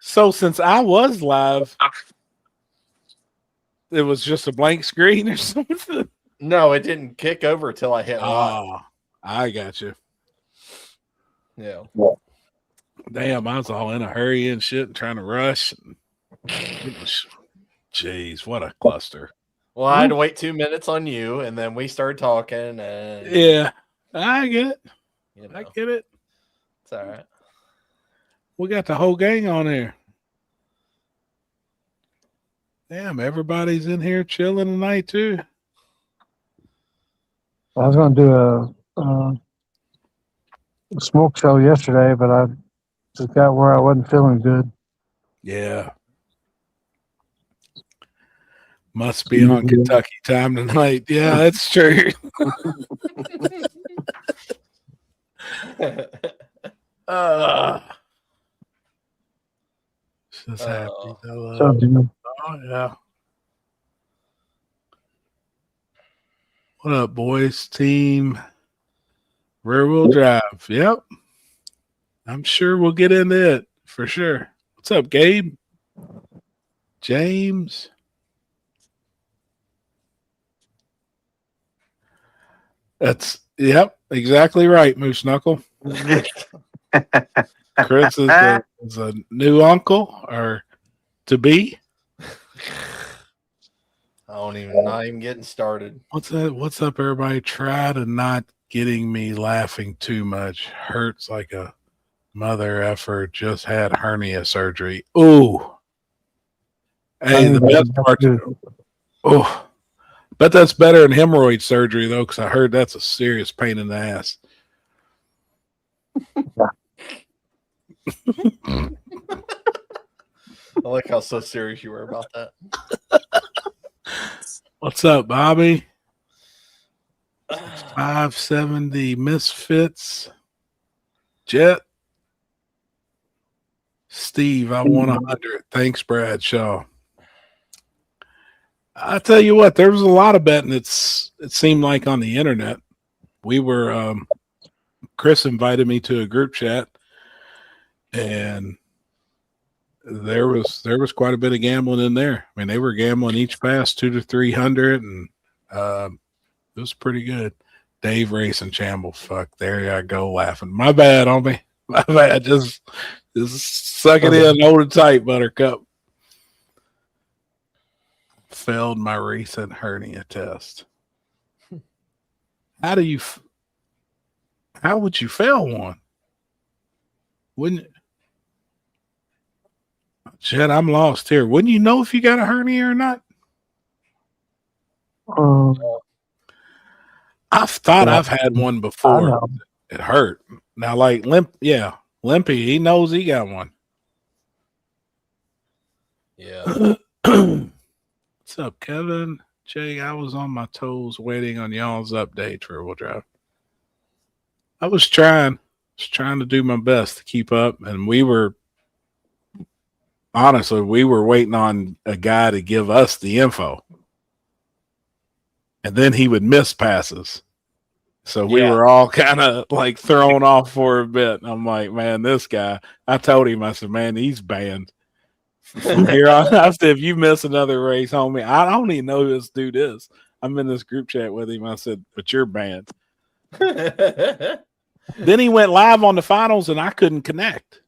So since I was live, it was just a blank screen or something. No, it didn't kick over till I hit live. Oh, I got you. Yeah. Damn, I was all in a hurry and shit, and trying to rush. Jeez, what a cluster. Well, I had to wait 2 minutes on you, and then we started talking. And yeah, I get it. I get it. It's all right. We got the whole gang on here. Damn, everybody's in here chilling tonight too. I was going to do a smoke show yesterday, but I just got where I wasn't feeling good. Yeah. Must be on Kentucky time tonight. Yeah, that's true. Just happy. Oh, yeah. What up, boys? Team rear wheel drive. Yep. I'm sure we'll get into it for sure. What's up, Gabe? James? That's, yep, exactly right, Moose Knuckle. Chris is a new uncle or to be. Not even getting started. What's that? What's up, everybody? Try to not getting me laughing too much. Hurts like a mother effer. Just had hernia surgery. Ooh. Hey, the best part. Oh. Bet that's better than hemorrhoid surgery, though, because I heard that's a serious pain in the ass. I like how so serious you were about that. What's up, Bobby? 570 Misfits. Jet. Steve, I won 100. Thanks, Bradshaw. I tell you what, there was a lot of betting. It seemed like on the internet. We were Chris invited me to a group chat, and there was quite a bit of gambling in there. I mean, they were gambling each pass 200 to 300, and it was pretty good. Dave Racing Chamble, fuck, there I go laughing. My bad, homie. My bad. Just suck it in, hold it tight, Buttercup. Failed my recent hernia test. How would you fail one? Wouldn't Jet, I'm lost here. Wouldn't you know if you got a hernia or not? I've thought I've had one before. It hurt. Now, like Limpy, he knows he got one. Yeah. What's up, Kevin? Jay, I was on my toes waiting on y'all's update for Rear Wheel Drive. I was trying to do my best to keep up, and we were waiting on a guy to give us the info. And then he would miss passes. So we were all kind of like thrown off for a bit. I'm like, man, this guy, I told him, I said, man, he's banned. From here on, I said, if you miss another race, homie, I don't even know who this dude is. I'm in this group chat with him. I said, but you're banned. Then he went live on the finals, and I couldn't connect.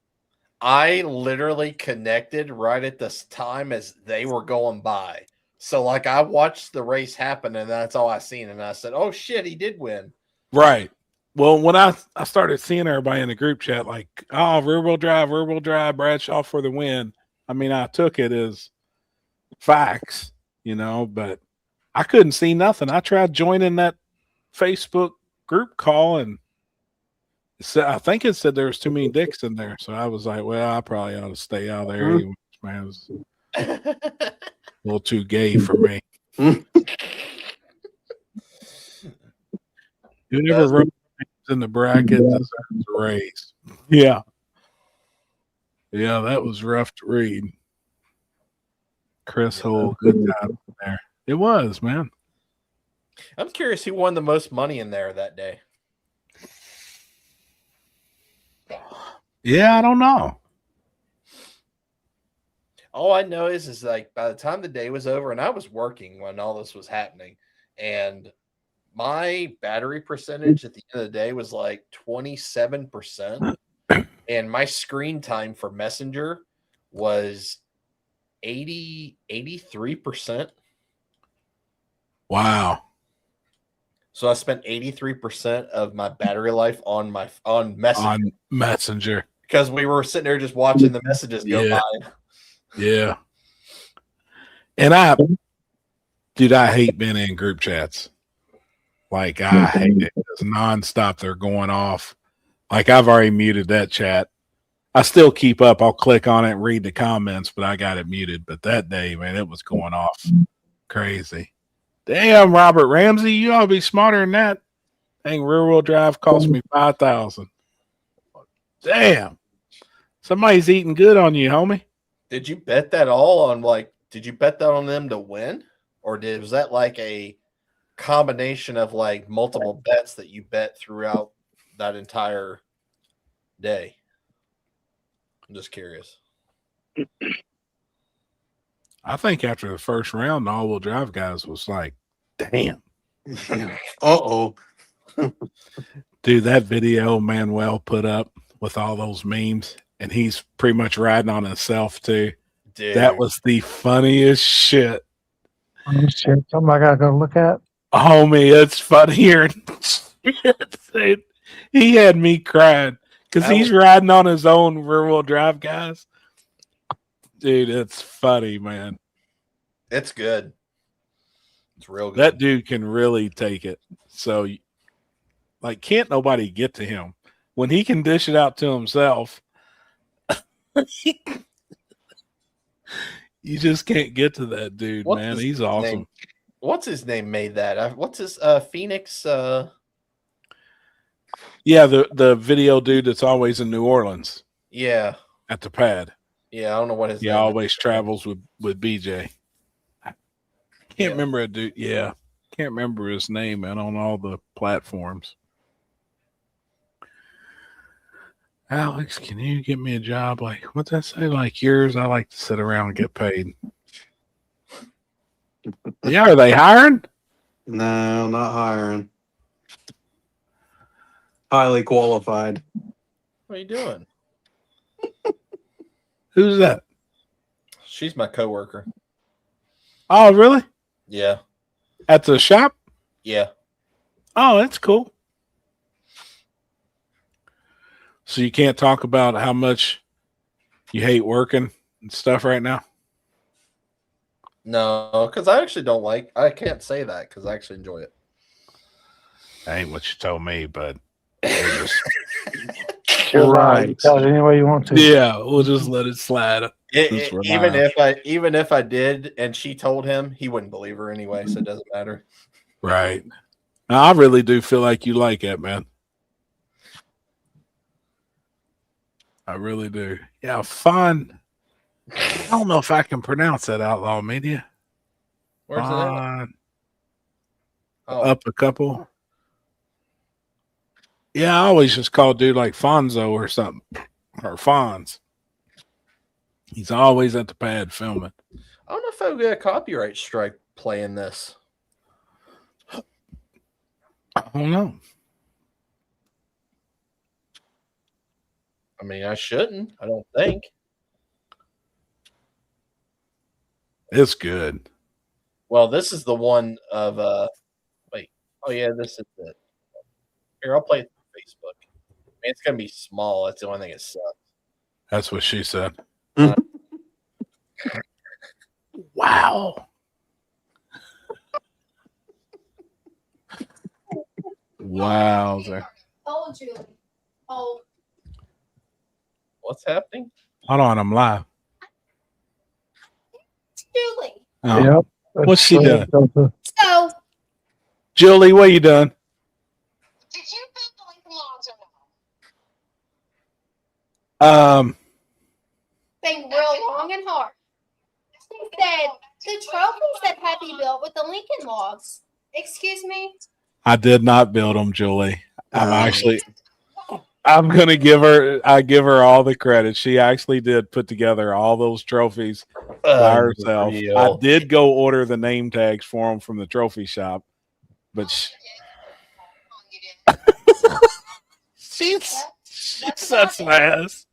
I literally connected right at this time as they were going by. So, like, I watched the race happen, and that's all I seen. And I said, oh, shit, he did win. Right. Well, when I started seeing everybody in the group chat, like, oh, rear wheel drive, Bradshaw for the win. I mean, I took it as facts, but I couldn't see nothing. I tried joining that Facebook group call, and I think it said there was too many dicks in there. So I was like, well, I probably ought to stay out there anyways, man. It was a little too gay for me. Whoever wrote in the bracket deserves a raise. Yeah. Yeah, that was rough to read. Chris Hull, good time there. It was, man. I'm curious who won the most money in there that day. Yeah, I don't know. all I know is like by the time the day was over, and I was working when all this was happening, and my battery percentage at the end of the day was like 27%, and my screen time for Messenger was 83%. Wow. So I spent 83% of my battery life on Messenger On Messenger. because we were sitting there just watching the messages go Yeah. by. Yeah. And dude, I hate being in group chats. Like, I hate it. It's nonstop. They're going off. Like, I've already muted that chat. I still keep up. I'll click on it and read the comments, but I got it muted. But that day, man, it was going off crazy. Damn, Robert Ramsey, you ought to be smarter than that. Dang, rear-wheel drive cost me $5,000. Damn. Somebody's eating good on you, homie. Did you bet that all on did you bet that on them to win? Or was that like a combination of like multiple bets that you bet throughout that entire day? I'm just curious. I think after the first round, the all-wheel drive guys was like, damn. Uh-oh. Dude, that video Manuel put up with all those memes, and he's pretty much riding on himself too. Dude. That was the funniest shit. Oh, shit. Something I gotta go look at. Homie, it's funnier. Dude, he had me crying because he's riding on his own rear-wheel drive, guys. Dude, it's funny, man. It's good. It's real good. That dude can really take it. So, like, can't nobody get to him. When he can dish it out to himself, you just can't get to that dude, man. He's awesome. What's his name made that? What's his Phoenix? Yeah, the video dude that's always in New Orleans. Yeah. At the pad. Yeah, I don't know what his name always travels with BJ. Can't remember a dude. Yeah. Can't remember his name, man, on all the platforms. Alex, can you get me a job? Like, what's that say? Like yours? I like to sit around and get paid. Yeah, are they hiring? No, not hiring. Highly qualified. What are you doing? Who's that? She's my coworker. Oh, really? Yeah. At the shop? Yeah. Oh, that's cool. So you can't talk about how much you hate working and stuff right now? No, because I actually don't I can't say that because I actually enjoy it. That ain't what you told me, but You're right. Tell it any way you want to. Yeah, we'll just let it slide. Even if I did and she told him, he wouldn't believe her anyway, so it doesn't matter. Right. Now, I really do feel like you like it, man. I really do. Yeah, fun. I don't know if I can pronounce that Outlaw Media. Where's it at? Oh. Up a couple. Yeah, I always just call dude like Fonzo or something. Or Fonz. He's always at the pad filming. I don't know if I'll get a copyright strike playing this. I don't know. I mean, I shouldn't. I don't think. It's good. Well, this is the one of wait. Oh yeah, this is it. Here, I'll play it through Facebook. I mean, it's gonna be small. That's the only thing that sucks. That's what she said. Wow. Wow. Oh, Julie. Oh. What's happening? Hold on, I'm live. Julie. Oh. Yep. What's she doing? So, Julie, what you doing? did you build the Lincoln Logs or no? Think real long and hard. He said the trophies that Happy built with the Lincoln Logs. Excuse me? I did not build them, Julie. I'm gonna give her all the credit. She actually did put together all those trophies by herself. Real. I did go order the name tags for them from the trophy shop, but she's such an ass.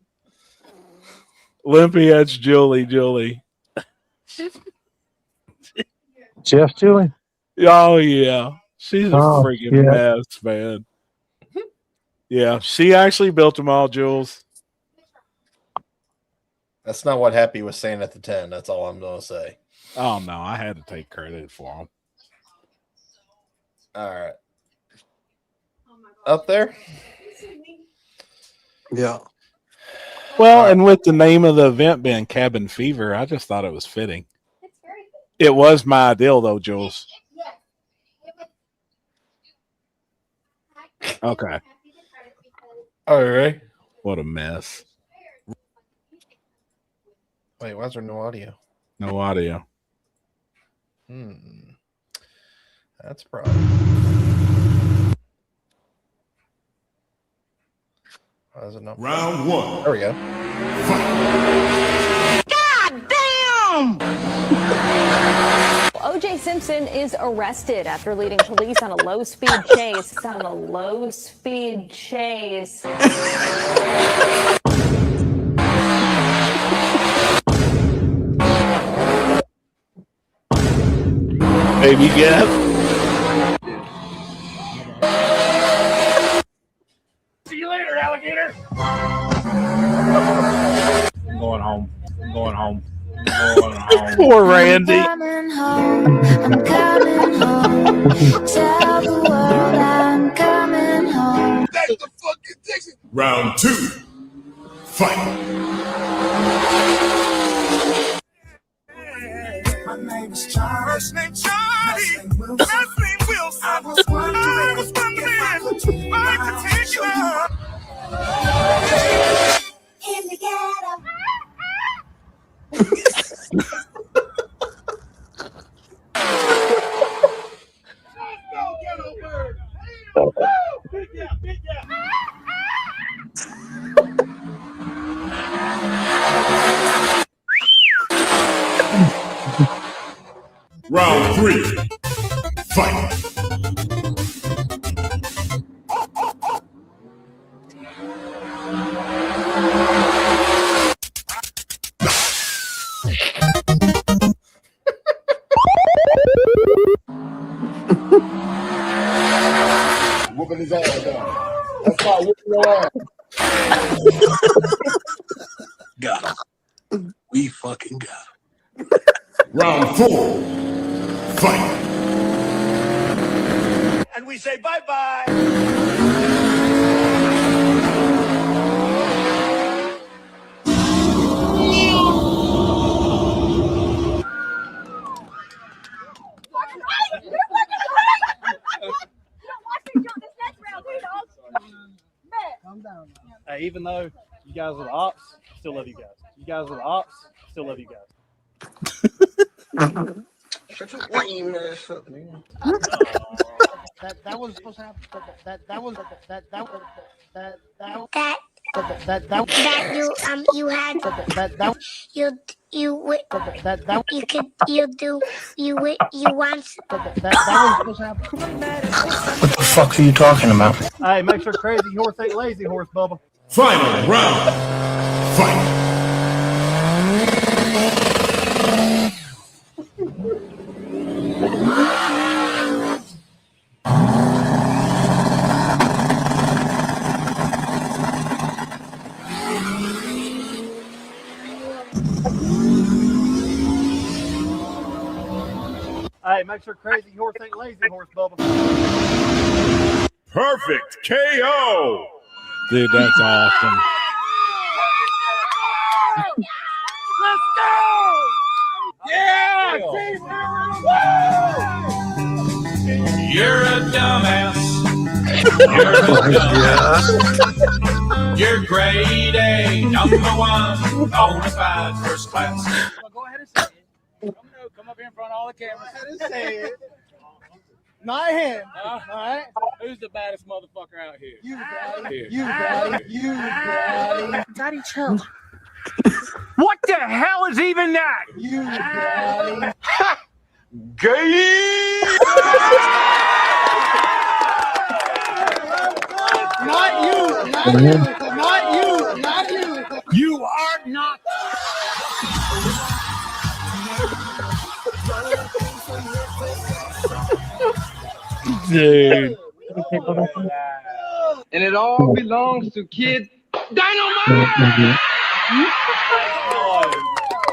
Limpy, that's Julie. Jeff Julie? Oh yeah, she's a Oh, freaking mess, man. Yeah, she actually built them all, Jules. That's not what Happy was saying at the 10. That's all I'm going to say. Oh no, I had to take credit for them. All right. Up there? Yeah. Well, and with the name of the event being Cabin Fever, I just thought it was fitting. It was my ideal, though, Jules. Okay. All right. What a mess. Wait, why is there no audio? No audio. That's a problem. Why is it not? Round one. There we go. God damn! O.J. Simpson is arrested after leading police on a low-speed chase. Baby Gap. See you later, alligator. I'm going home. Poor Randy. I'm coming home. Tell the world I'm coming home. That's the fucking Texas. Round two. Fight. My name is Charlie. First name Charlie. Last name Wilson. Last name Wilson. I was wondering if I could be I could take you out. in the ghetto. Round three. Fight. Whooping his ass down. That's why whooping your ass. Got him. We fucking got him. Round four. Fight. And we say bye-bye. Hey, even though you guys are the ops, still love you guys. You guys are the ops, still love you guys. That was supposed to happen. What the fuck are you talking about? Hey, make sure Crazy Horse ain't Lazy Horse, Bubba. Final round. Fight. Hey, make sure Crazy Horse ain't Lazy Horse, Bubba. Perfect KO. Dude, that's awesome. Let's go! Yeah! You're a dumbass. You're a dumbass. You're grade A, number one, bona fide, first class. Well, go ahead and say it. Come up here in front of all the cameras. Go ahead and say it. Not him. All right. Who's the baddest motherfucker out here? You, Daddy. You, Daddy. You, Daddy. Daddy, chill. What the hell is even that? You daddy. Gay! Not you. Not you. Not you. Not you. You are not. Dude. And it all belongs to Kid Dynamite.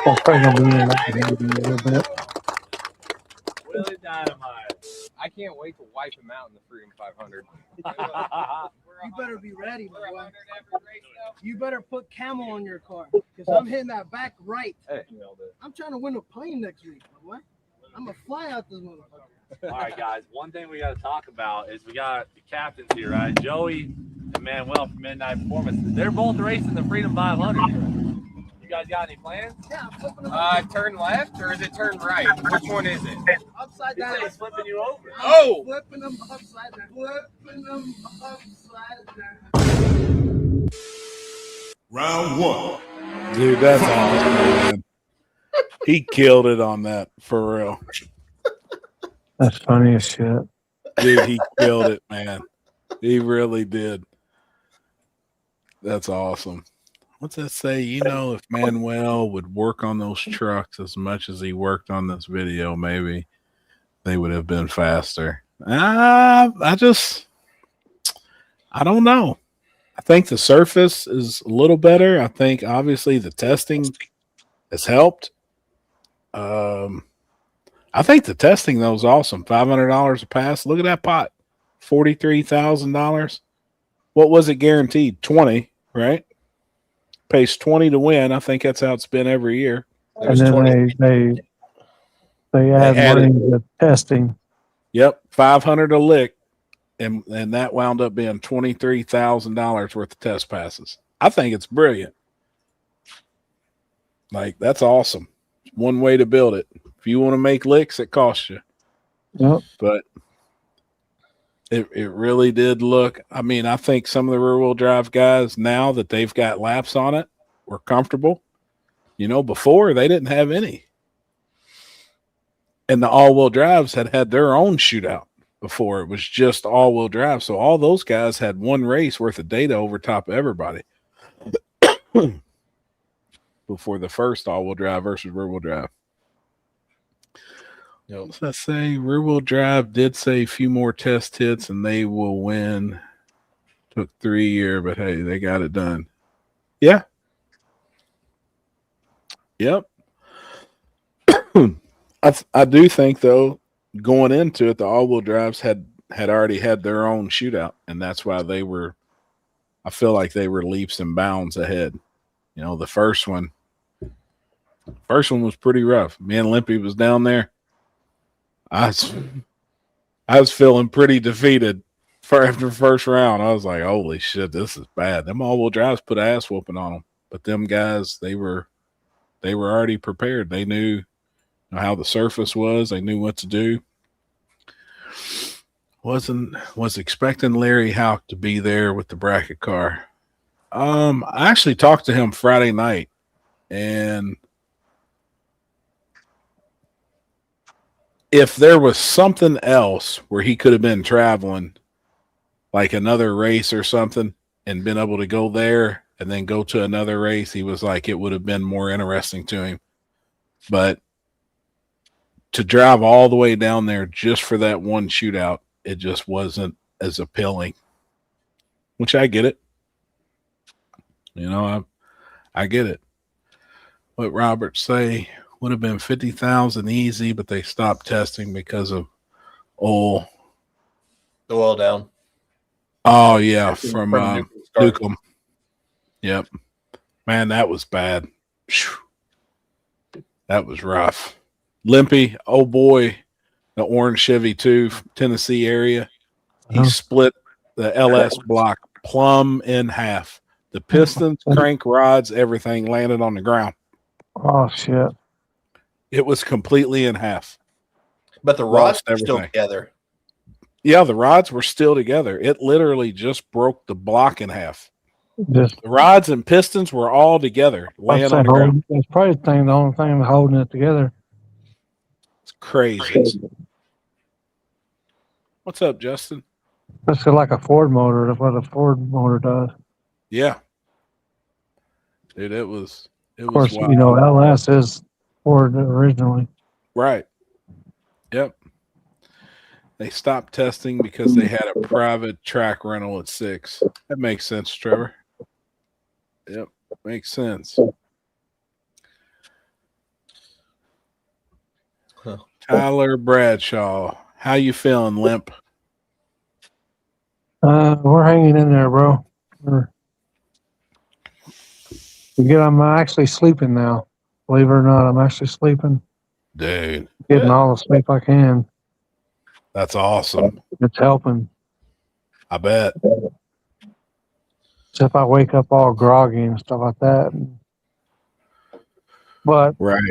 I'll probably gonna be in like a little bit. Willie Dynamite. I can't wait to wipe him out in the Freedom 500. You better be ready, boy. You better put camo on your car, because I'm hitting that back right. Hey. I'm trying to win a plane next week, boy. I'm gonna fly out this motherfucker. All right, guys. One thing we got to talk about is we got the captains here, right? Joey and Manuel from Midnight Performance. They're both racing the Freedom 500. You guys got any plans? Yeah, I'm flipping them Turn left or is it turn right? Which one is it? upside down. He's flipping you over. Oh! Flipping them upside down. Flipping them upside down. Round one. Dude, that's awesome, man. He killed it on that, for real. That's funny as shit. Dude, he killed it, man. He really did. That's awesome. What's that say? You know, if Manuel would work on those trucks as much as he worked on this video, maybe they would have been faster. I don't know. I think the surface is a little better. I think obviously the testing has helped. I think the testing though is awesome. $500 a pass. Look at that pot. $43,000. What was it guaranteed? 20, right? Pays 20 to win. I think that's how it's been every year. And then they add money to testing. Yep, 500 a lick, and that wound up being $23,000 worth of test passes. I think it's brilliant. Like, that's awesome. One way to build it. If you want to make licks, it costs you. Yep. But it really did look. I mean, I think some of the rear-wheel drive guys, now that they've got laps on it, were comfortable. You know, before they didn't have any. And the all-wheel drives had their own shootout before. It was just all-wheel drive. So all those guys had one race worth of data over top of everybody before the first all-wheel drive versus rear-wheel drive. What's that say? Rear-wheel drive did say a few more test hits and they will win. Took 3 years, but hey, they got it done. Yeah. Yep. I do think though, going into it, the all-wheel drives had already had their own shootout, and that's why they were. I feel like they were leaps and bounds ahead. You know, the first one was pretty rough. Me and Limpy was down there. I was feeling pretty defeated after the first round. I was like, "Holy shit, this is bad." Them all-wheel drives put ass whooping on them, but them guys, they were already prepared. They knew how the surface was. They knew what to do. Was expecting Larry Houck to be there with the bracket car. I actually talked to him Friday night, and if there was something else where he could have been traveling, like another race or something, and been able to go there and then go to another race, he was like, it would have been more interesting to him. But to drive all the way down there just for that one shootout, it just wasn't as appealing, which I get it. You know, I get it. What Robert say would have been 50,000 easy, but they stopped testing because of oil. The oil down. Oh yeah, from Newcomb. Yep, man, that was bad. That was rough. Limpy, oh boy, the orange Chevy 2, Tennessee area. He split the LS block plumb in half. The pistons, crank rods, everything landed on the ground. Oh shit! It was completely in half. But the rods were still together. Yeah, the rods were still together. It literally just broke the block in half. Just The rods and pistons were all together, laying on the ground. It's probably the only thing holding it together. It's crazy. What's up, Justin? It's like a Ford motor. That's what a Ford motor does. Yeah. Dude, it was Of course, wild. you know, LS is Ford originally. Right. Yep. They stopped testing because they had a private track rental at 6. That makes sense, Trevor. Yep. Makes sense. Huh. Tyler Bradshaw. How you feeling, Limp? We're hanging in there, bro. I'm actually sleeping now. Believe it or not, I'm actually sleeping. Dude. Getting Good. all the sleep I can. That's awesome. It's helping. I bet. Except I wake up all groggy and stuff like that. But Right.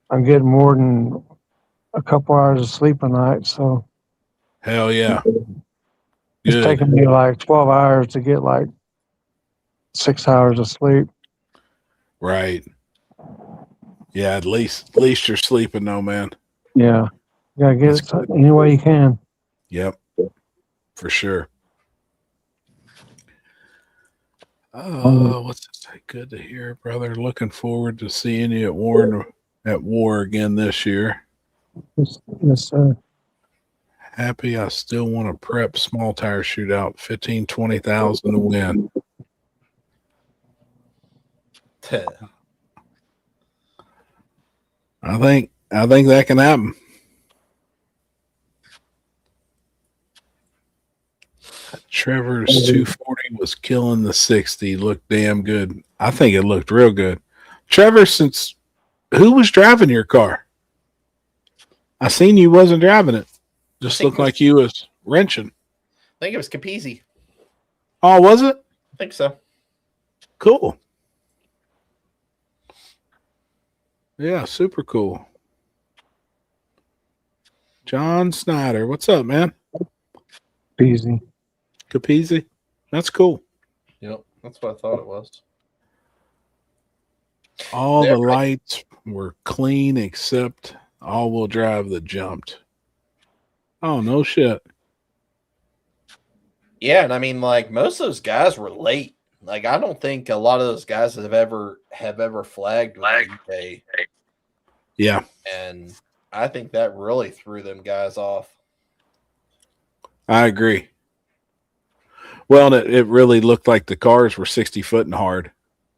I'm getting more than a couple hours of sleep a night. So Hell yeah. it's Good. taking me like 12 hours to get like 6 hours of sleep. Right. Yeah, at least you're sleeping though, man. Yeah. You gotta get it any way you can. Yep. For sure. Oh, what's this? Good to hear, brother. Looking forward to seeing you at war again this year. Yes, sir. Happy I still want to prep small tire shootout, 15, 20,000 to win. I think that can happen. Trevor's 240 was killing the 60. Looked damn good. I think it looked real good. Trevor, who was driving your car? I seen you wasn't driving it. Just looked like you was wrenching. I think it was Capizzi. Oh, was it? I think so. Cool. Yeah, super cool. John Snyder, what's up, man? Easy. Capizzi. That's cool. Yep, that's what I thought it was. All the lights were clean except all-wheel drive that jumped. Oh, no shit. Yeah, and I mean, like, most of those guys were late. Like, I don't think a lot of those guys have ever flagged with UK. Yeah. And I think that really threw them guys off. I agree. Well, it really looked like the cars were 60 foot and hard,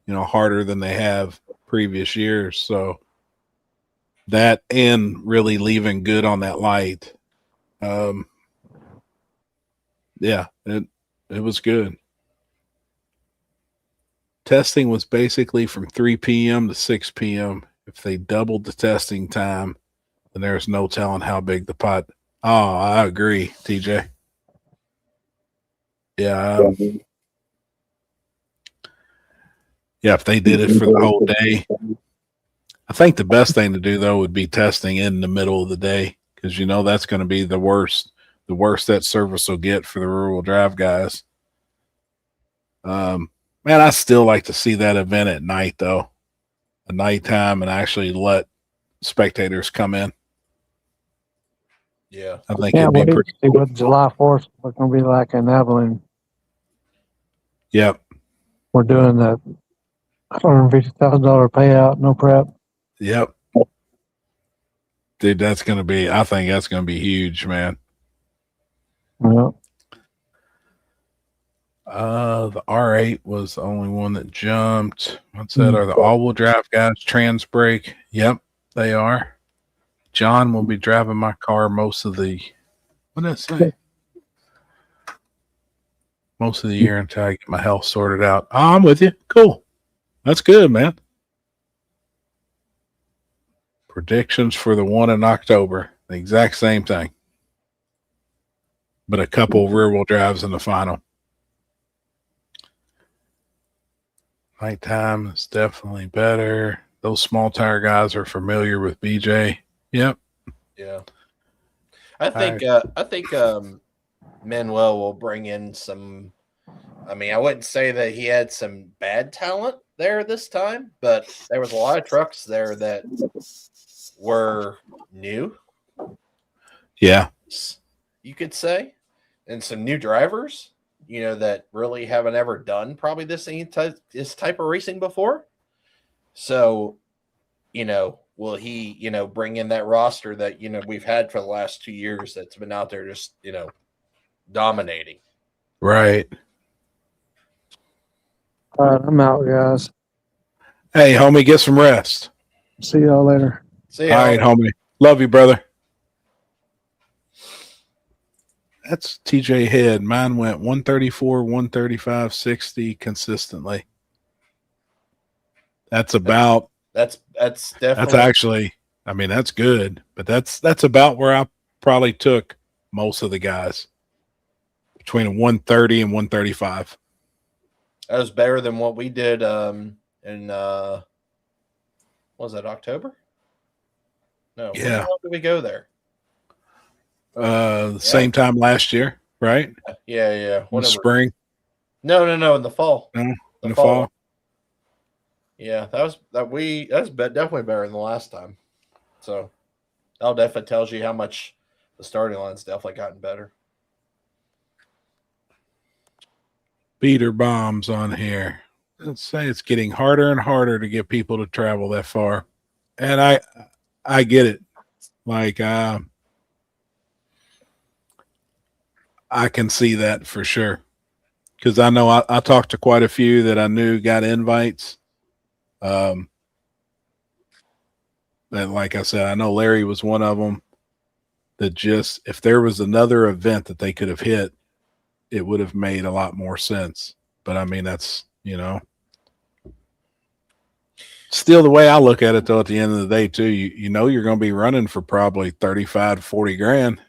harder than they have previous years. So that and really leaving good on that light. Yeah, it was good. Testing was basically from 3 p.m. to 6 p.m. If they doubled the testing time, then there's no telling how big the pot. Oh, I agree, TJ. Yeah. Yeah, if they did it for the whole day. I think the best thing to do, though, would be testing in the middle of the day because, that's going to be the worst that service will get for the rural drive guys. Man, I still like to see that event at night, though, at nighttime, and actually let spectators come in. Yeah. I think it'd be pretty see what July 4th is going to be like in Abilene. Yep. We're doing that $150,000 payout, no prep. Yep. Dude, I think that's going to be huge, man. Yeah. The R8 was the only one that jumped. What's that? Are the all-wheel drive guys trans brake? Yep, they are. John will be driving my car most of the year until I get my health sorted out. Oh, I'm with you. Cool. That's good, man. Predictions for the one in October. The exact same thing. But a couple of rear-wheel drives in the final. Nighttime is definitely better. Those small tire guys are familiar with BJ. Yep. Yeah. I think Manuel will bring in some I mean, I wouldn't say that he had some bad talent there this time, but there was a lot of trucks there that were new, Yeah. you could say, and some new drivers, that really haven't ever done probably this type of racing before. So, will he, bring in that roster that, we've had for the last 2 years that's been out there just, dominating. Right. All right, I'm out, guys. Hey, homie, get some rest. See y'all later. See All right, homie. Love you, brother. That's TJ Head. Mine went 134, 135, 60 consistently. That's about. That's definitely. That's actually. I mean, that's good, but that's about where I probably took most of the guys, between 130 and 135. That was better than what we did in was that October? No. Yeah. When did we go there? Same time last year, right? Yeah. In the Whatever. spring. No, in the fall. No, in the fall. Yeah, that's definitely better than the last time. So that definitely tells you how much the starting line's definitely gotten better. Beater bombs on here. Let's say it's getting harder and harder to get people to travel that far, and I get it. Like I can see that for sure, because I know I talked to quite a few that I knew got invites. And like I said, I know Larry was one of them that just, if there was another event that they could have hit, it would have made a lot more sense. But I mean, that's, still the way I look at it though, at the end of the day too, you're going to be running for probably 35 to 40 grand.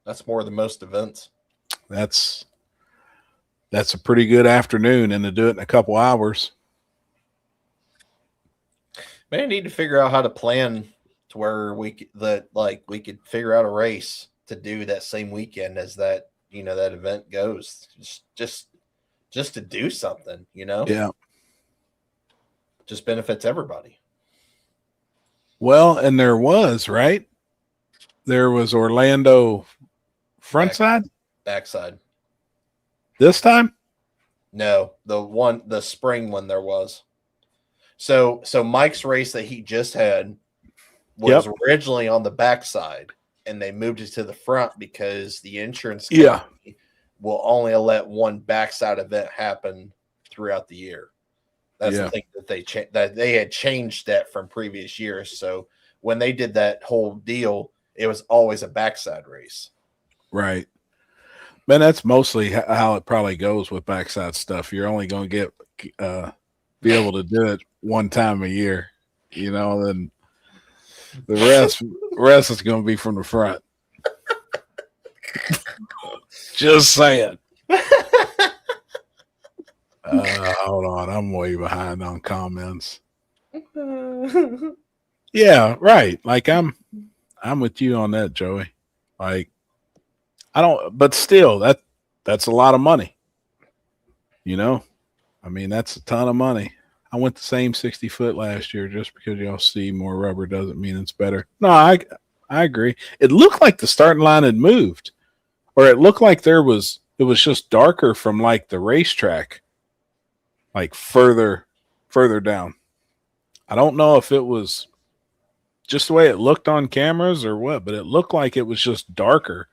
That's more than most events. That's a pretty good afternoon, and to do it in a couple hours. May need to figure out how to plan to where we could figure out a race to do that same weekend as that that event goes. Just to do something, Yeah. Just benefits everybody. Well, and there was Orlando frontside, backside. This time? No, the spring one there was. So Mike's race that he just had was originally on the backside, and they moved it to the front because the insurance company will only let one backside event happen throughout the year. That's the thing that they had changed that from previous years. So when they did that whole deal, it was always a backside race. Right. Man, that's mostly how it probably goes with backside stuff. You're only going to be able to do it one time a year, then the rest is going to be from the front. Just saying. Hold on. I'm way behind on comments. Yeah, right. Like I'm with you on that, Joey. Like, but still, that's a lot of money. I mean, that's a ton of money. I went the same 60 foot last year. Just because y'all see more rubber doesn't mean it's better. No, I agree. It looked like the starting line had moved, or it looked like it was just darker from like the racetrack, like further down. I don't know if it was just the way it looked on cameras or what, but it looked like it was just darker.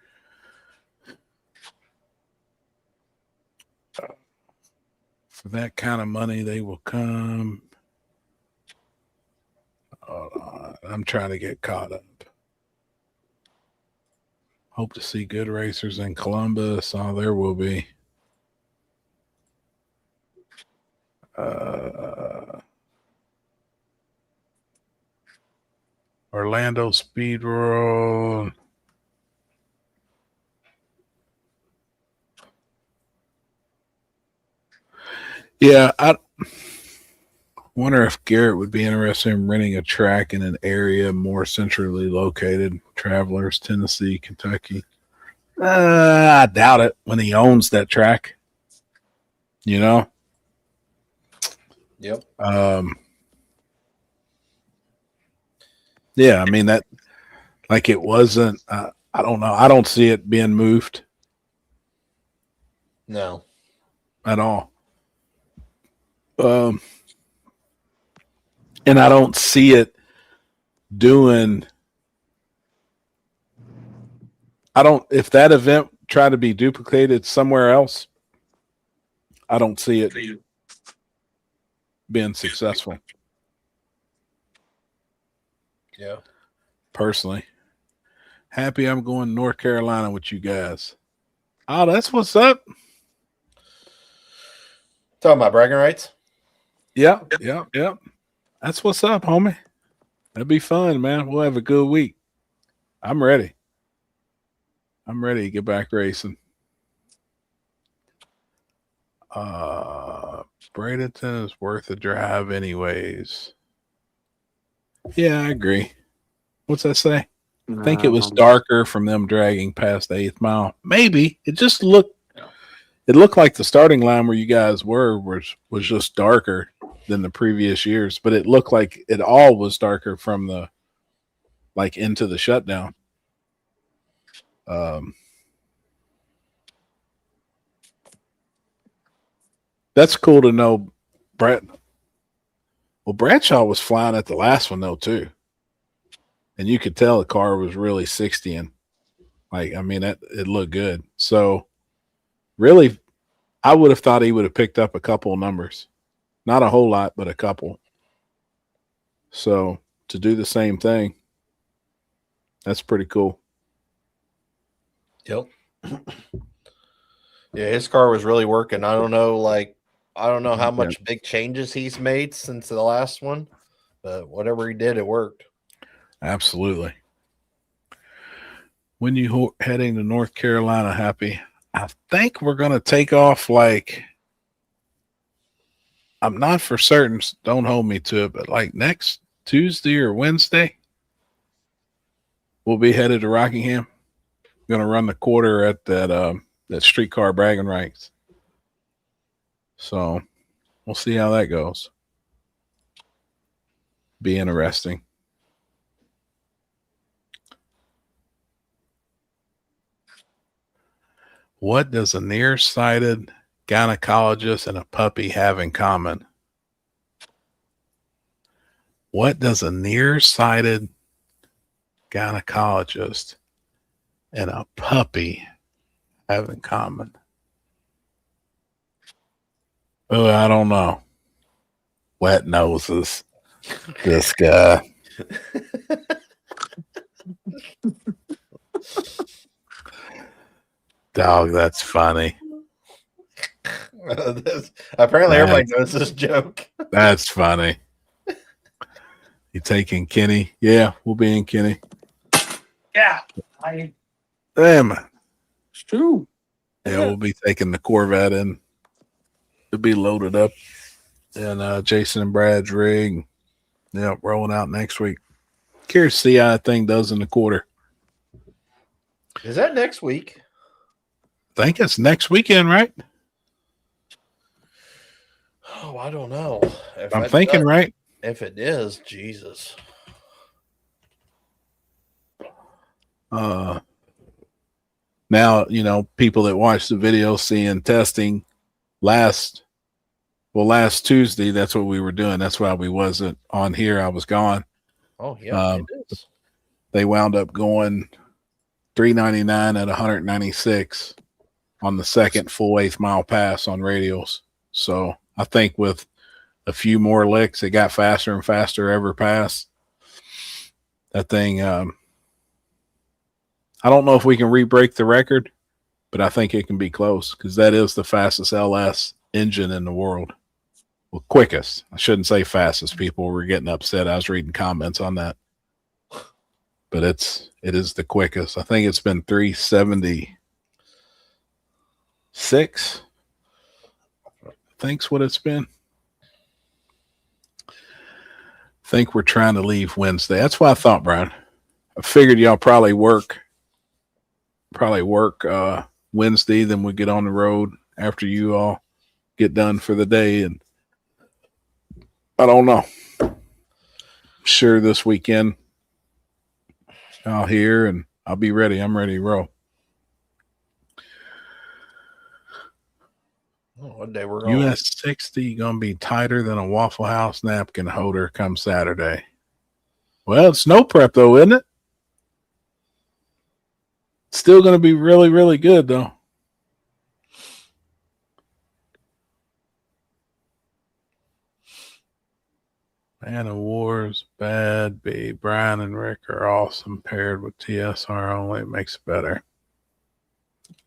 For that kind of money, they will come. Hold on. I'm trying to get caught up. Hope to see good racers in Columbus. Oh, there will be. Orlando Speed World. Yeah, I wonder if Garrett would be interested in renting a track in an area more centrally located. Travelers, Tennessee, Kentucky. I doubt it when he owns that track. You know? Yep. Yeah, I mean that like it wasn't I don't know. I don't see it being moved No. at all. And I don't see it doing if that event tried to be duplicated somewhere else, I don't see it being successful. Yeah. Personally. Happy I'm going to North Carolina with you guys. Oh, that's what's up. Talking about bragging rights? Yeah. That's what's up, homie. That'd be fun, man. We'll have a good week. I'm ready. I'm ready to get back racing. Bradenton is worth a drive anyways. Yeah, I agree. What's that say? I think it was darker from them dragging past the 8th mile. Maybe. It looked like the starting line where you guys were was just darker than the previous years, but it looked like it all was darker from the like into the shutdown. That's cool to know, Brett. Well, Bradshaw was flying at the last one though too, and you could tell the car was really 60ing. Like, I mean, it looked good. So, really, I would have thought he would have picked up a couple of numbers, not a whole lot, but a couple. So, to do the same thing, that's pretty cool. Yep. Yeah, his car was really working. I don't know how much big changes he's made since the last one, but whatever he did, it worked. Absolutely. When you heading to North Carolina, Happy? I think we're going to take off like, I'm not for certain, don't hold me to it, but like next Tuesday or Wednesday, we'll be headed to Rockingham. Going to run the quarter at that streetcar bragging rights. So we'll see how that goes. Be interesting. What does a nearsighted gynecologist and a puppy have in common? What does a nearsighted gynecologist and a puppy have in common? Oh, I don't know. Wet noses. This guy. Dog, that's funny. Apparently, everybody knows this joke. That's funny. You taking Kenny? Yeah, we'll be in Kenny. Yeah. Damn it. It's true. Yeah, we'll be taking the Corvette in. It'll be loaded up. And Jason and Brad's rig. Yeah, rolling out next week. Curious to see how that thing does in the quarter. Is that next week? I think it's next weekend, right? Oh, I don't know. I'm thinking right. If it is, Jesus. Now, people that watch the video seeing testing last Tuesday, that's what we were doing. That's why we wasn't on here. I was gone. Oh, yeah, it is. They wound up going 399 at 196 on the second full 8th mile pass on radials. So I think with a few more licks, it got faster and faster every pass. That thing, I don't know if we can re-break the record, but I think it can be close because that is the fastest LS engine in the world. Well, quickest. I shouldn't say fastest. People were getting upset. I was reading comments on that. But it is the quickest. I think it's been 376. I think's what it's been. I think we're trying to leave Wednesday. That's what I thought, Brian. I figured y'all probably work Wednesday, then we get on the road after you all get done for the day, and I don't know. Sure, this weekend I'll hear and I'll be ready. I'm ready to roll. What day we're on? US 60 gonna be tighter than a Waffle House napkin holder come Saturday. Well, it's snow prep though, isn't it? Still gonna be really, really good though. Man of War's bad. B. Brian and Rick are awesome. Paired with TSR only, it makes it better.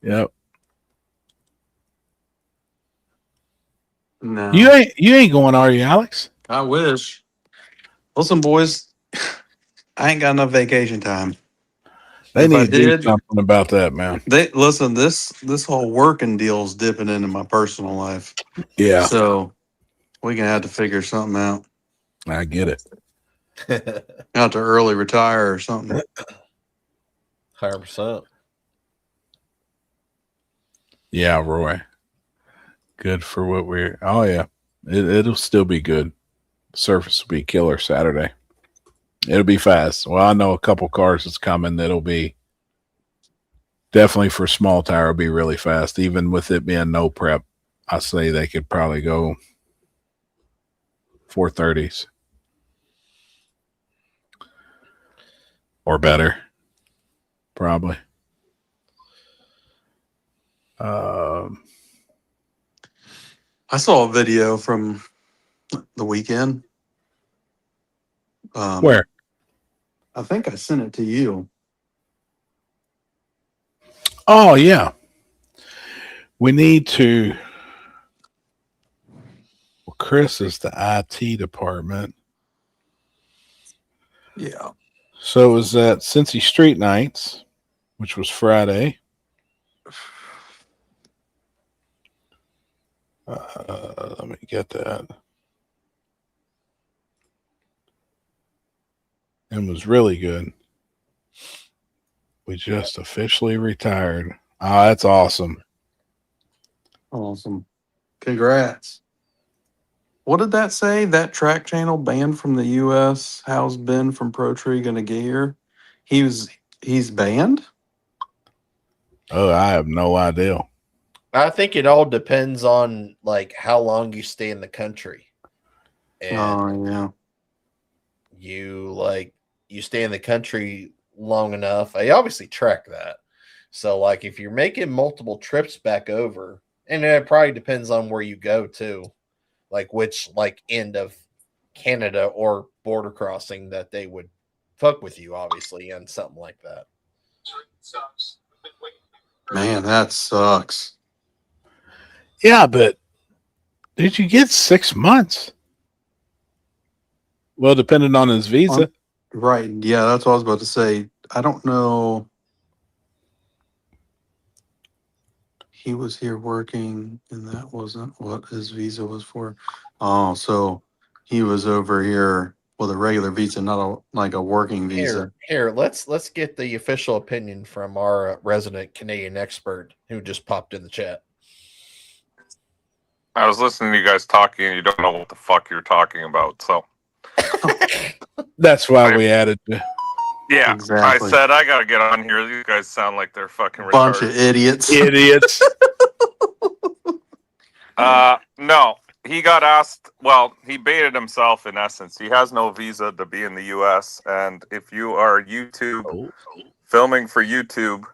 Yep. No. You ain't going, are you, Alex? I wish. Listen, boys, I ain't got enough vacation time. They If I need to do did, something about that, man. This whole working deal's dipping into my personal life. Yeah, So we gonna have to figure something out. I get it. Out to early retire or something. 100%. Yeah, Roy. Good for what we're. Oh yeah, it'll still be good. Surface will be killer Saturday. It'll be fast. Well, I know a couple cars that's coming that'll be definitely for small tire. Will be really fast, even with it being no prep. I say they could probably go 430s or better, probably. I saw a video from the weekend. Where? I think I sent it to you. Oh yeah, we need to. Well, Chris is the IT department. Yeah. So it was at Cincy Street Nights, which was Friday. Let me get that. It was really good. We just officially retired. Oh, that's awesome. Awesome. Congrats. What did that say? That track channel banned from the US. How's Ben from Pro Tree gonna get here? He's banned? Oh, I have no idea. I think it all depends on like how long you stay in the country. And Oh yeah. you stay in the country long enough. I obviously track that. So like if you're making multiple trips back over, and it probably depends on where you go too, like which like end of Canada or border crossing that they would fuck with you, obviously, and something like that. Man, that sucks. Yeah, but did you get 6 months? Well, depending on his visa. Right. Yeah, that's what I was about to say. I don't know. He was here working, and that wasn't what his visa was for. Oh, so he was over here with a regular visa, not a working visa. Here, let's get the official opinion from our resident Canadian expert who just popped in the chat. I was listening to you guys talking, and you don't know what the fuck you're talking about. So That's why we added. yeah, Exactly. I said I gotta get on here. These guys sound like they're fucking Bunch retarded. of idiots. Idiots. No, he got asked. Well, he baited himself in essence. He has no visa to be in the U.S. And if you are YouTube filming for YouTube,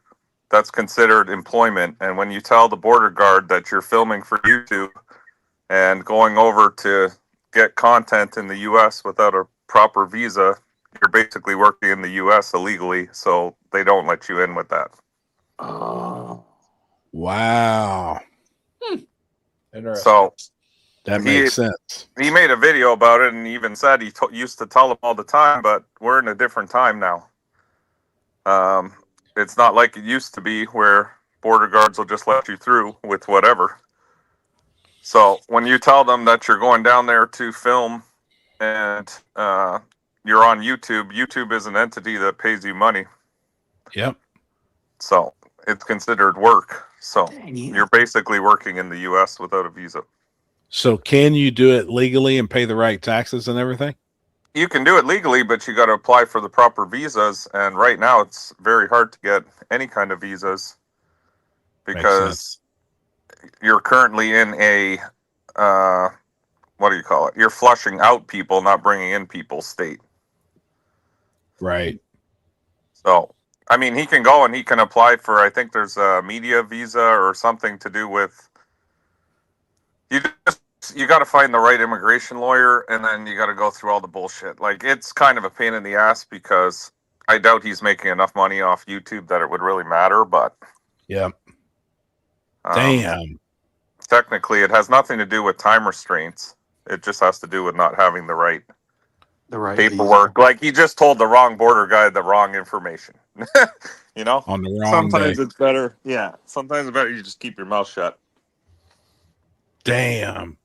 that's considered employment. And when you tell the border guard that you're filming for YouTube and going over to get content in the U.S. without a proper visa, you're basically working in the U.S. illegally. So they don't let you in with that. Wow. Interesting. So that makes sense. He made a video about it and even said he used to tell them all the time, but we're in a different time now. It's not like it used to be where border guards will just let you through with whatever. So when you tell them that you're going down there to film and you're on YouTube, YouTube is an entity that pays you money. Yep. So it's considered work. So you're basically working in the U.S. without a visa. So can you do it legally and pay the right taxes and everything? You can do it legally, but you got to apply for the proper visas. And right now, it's very hard to get any kind of visas because you're currently in a what do you call it? You're flushing out people, not bringing in people state. Right. So, I mean, he can go and he can apply for, I think there's a media visa or something to do with, you got to find the right immigration lawyer, and then you got to go through all the bullshit. Like, it's kind of a pain in the ass because I doubt he's making enough money off YouTube that it would really matter, but. Yeah. Damn. Technically, it has nothing to do with time restraints. It just has to do with not having the right paperwork. visa. Like, he just told the wrong border guy the wrong information. You know? On the wrong Sometimes day. it's better. Yeah. Sometimes it's better you just keep your mouth shut. Damn.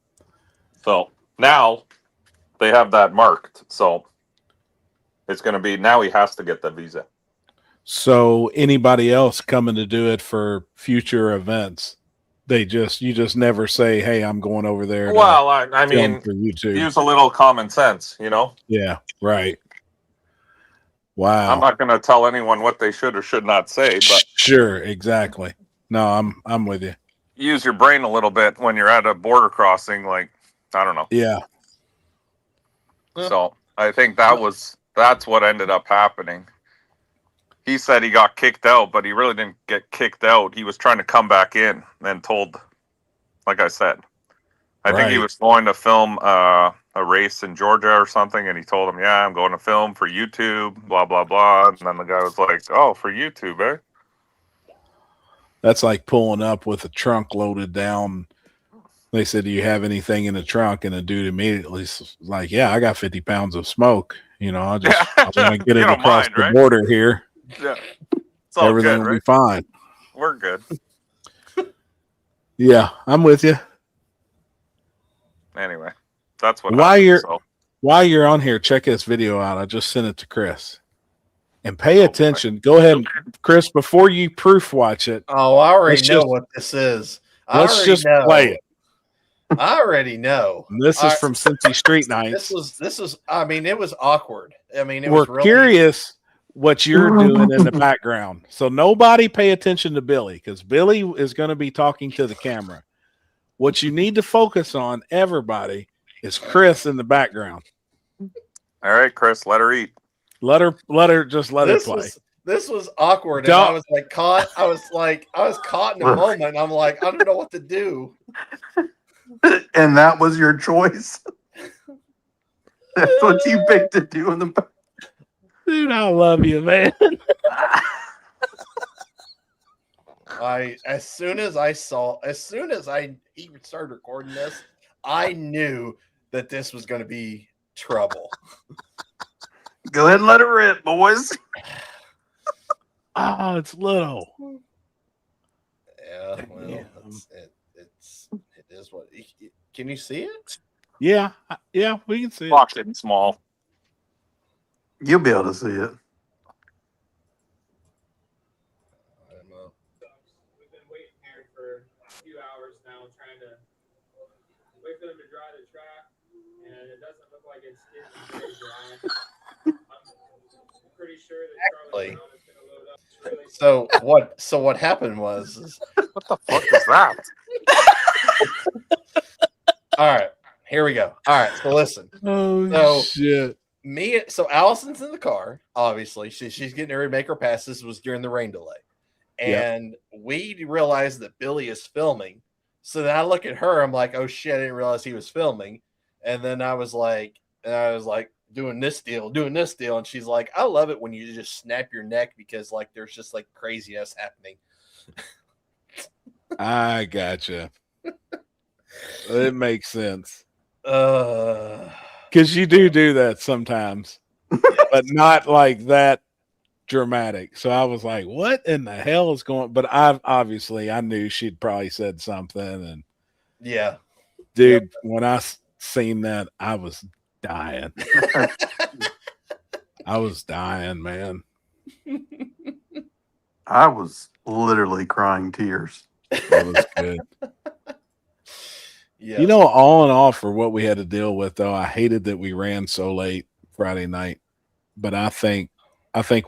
So now they have that marked. So it's going to be, now he has to get the visa. So anybody else coming to do it for future events, you just never say, "Hey, I'm going over there." Well, I mean, for YouTube. use a little common sense, you know? Yeah, right. Wow. I'm not going to tell anyone what they should or should not say, but sure, exactly. No, I'm with you. use your brain a little bit when you're at a border crossing. Like, I don't know. Yeah. So I think that's what ended up happening. He said he got kicked out, but he really didn't get kicked out. He was trying to come back in and told, like I said, I think he was going to film a race in Georgia or something, and he told him, "Yeah, I'm going to film for YouTube, blah, blah, blah." And then the guy was like, "Oh, for YouTube, eh?" That's like pulling up with a trunk loaded down. They said, "Do you have anything in the trunk?" And the dude immediately was like, "Yeah, I got 50 pounds of smoke. You know, I want to get it across the border here. Yeah. It's all Everything good, will right? be fine." We're good. Yeah, I'm with you. Anyway, that's what While happened, while you're on here, check this video out. I just sent it to Chris. And pay attention. Go ahead, Chris, before you proof watch it. Oh, I already know what this is. Let's just play it. I already know. This is from Cincy Street Nights. This was I mean, it was awkward. I mean, We're curious what you're doing in the background. So nobody pay attention to Billy, because Billy is going to be talking to the camera. What you need to focus on, everybody, is Chris in the background. All right, Chris, let her eat. Let her play. This was awkward. And I was caught in a moment. I'm like, I don't know what to do. And that was your choice. That's what you picked to do in the. Dude, I love you, man. As soon as I even started recording this, I knew that this was going to be trouble. Go ahead and let it rip, boys. Oh, it's little. Yeah, well, it is what. Can you see it? Yeah, we can see Box it small. You'll be able to see it. I don't know. We've been waiting here for a few hours now, trying to wait for them to dry the track, and it doesn't look like it's getting very dry. I'm pretty sure that Charlie Brown is going to load up. Really So what happened was what the fuck is that? All right, here we go. All right, so listen. Oh shit. So Allison's in the car, obviously. She's getting ready to make her pass. This was during the rain delay. And we realized that Billy is filming. So then I look at her, I'm like, oh shit, I didn't realize he was filming. And then I was like doing this deal. And she's like, I love it when you just snap your neck because like there's just like craziness happening. I gotcha. It makes sense. Because you do that sometimes, but not like that dramatic. So I was like, what in the hell is going on? But I knew she'd probably said something. And yeah, dude, when I seen that, I was dying. I was dying, man. I was literally crying tears. That was good. Yes. You know, all in all, for what we had to deal with, though, I hated that we ran so late Friday night. But I think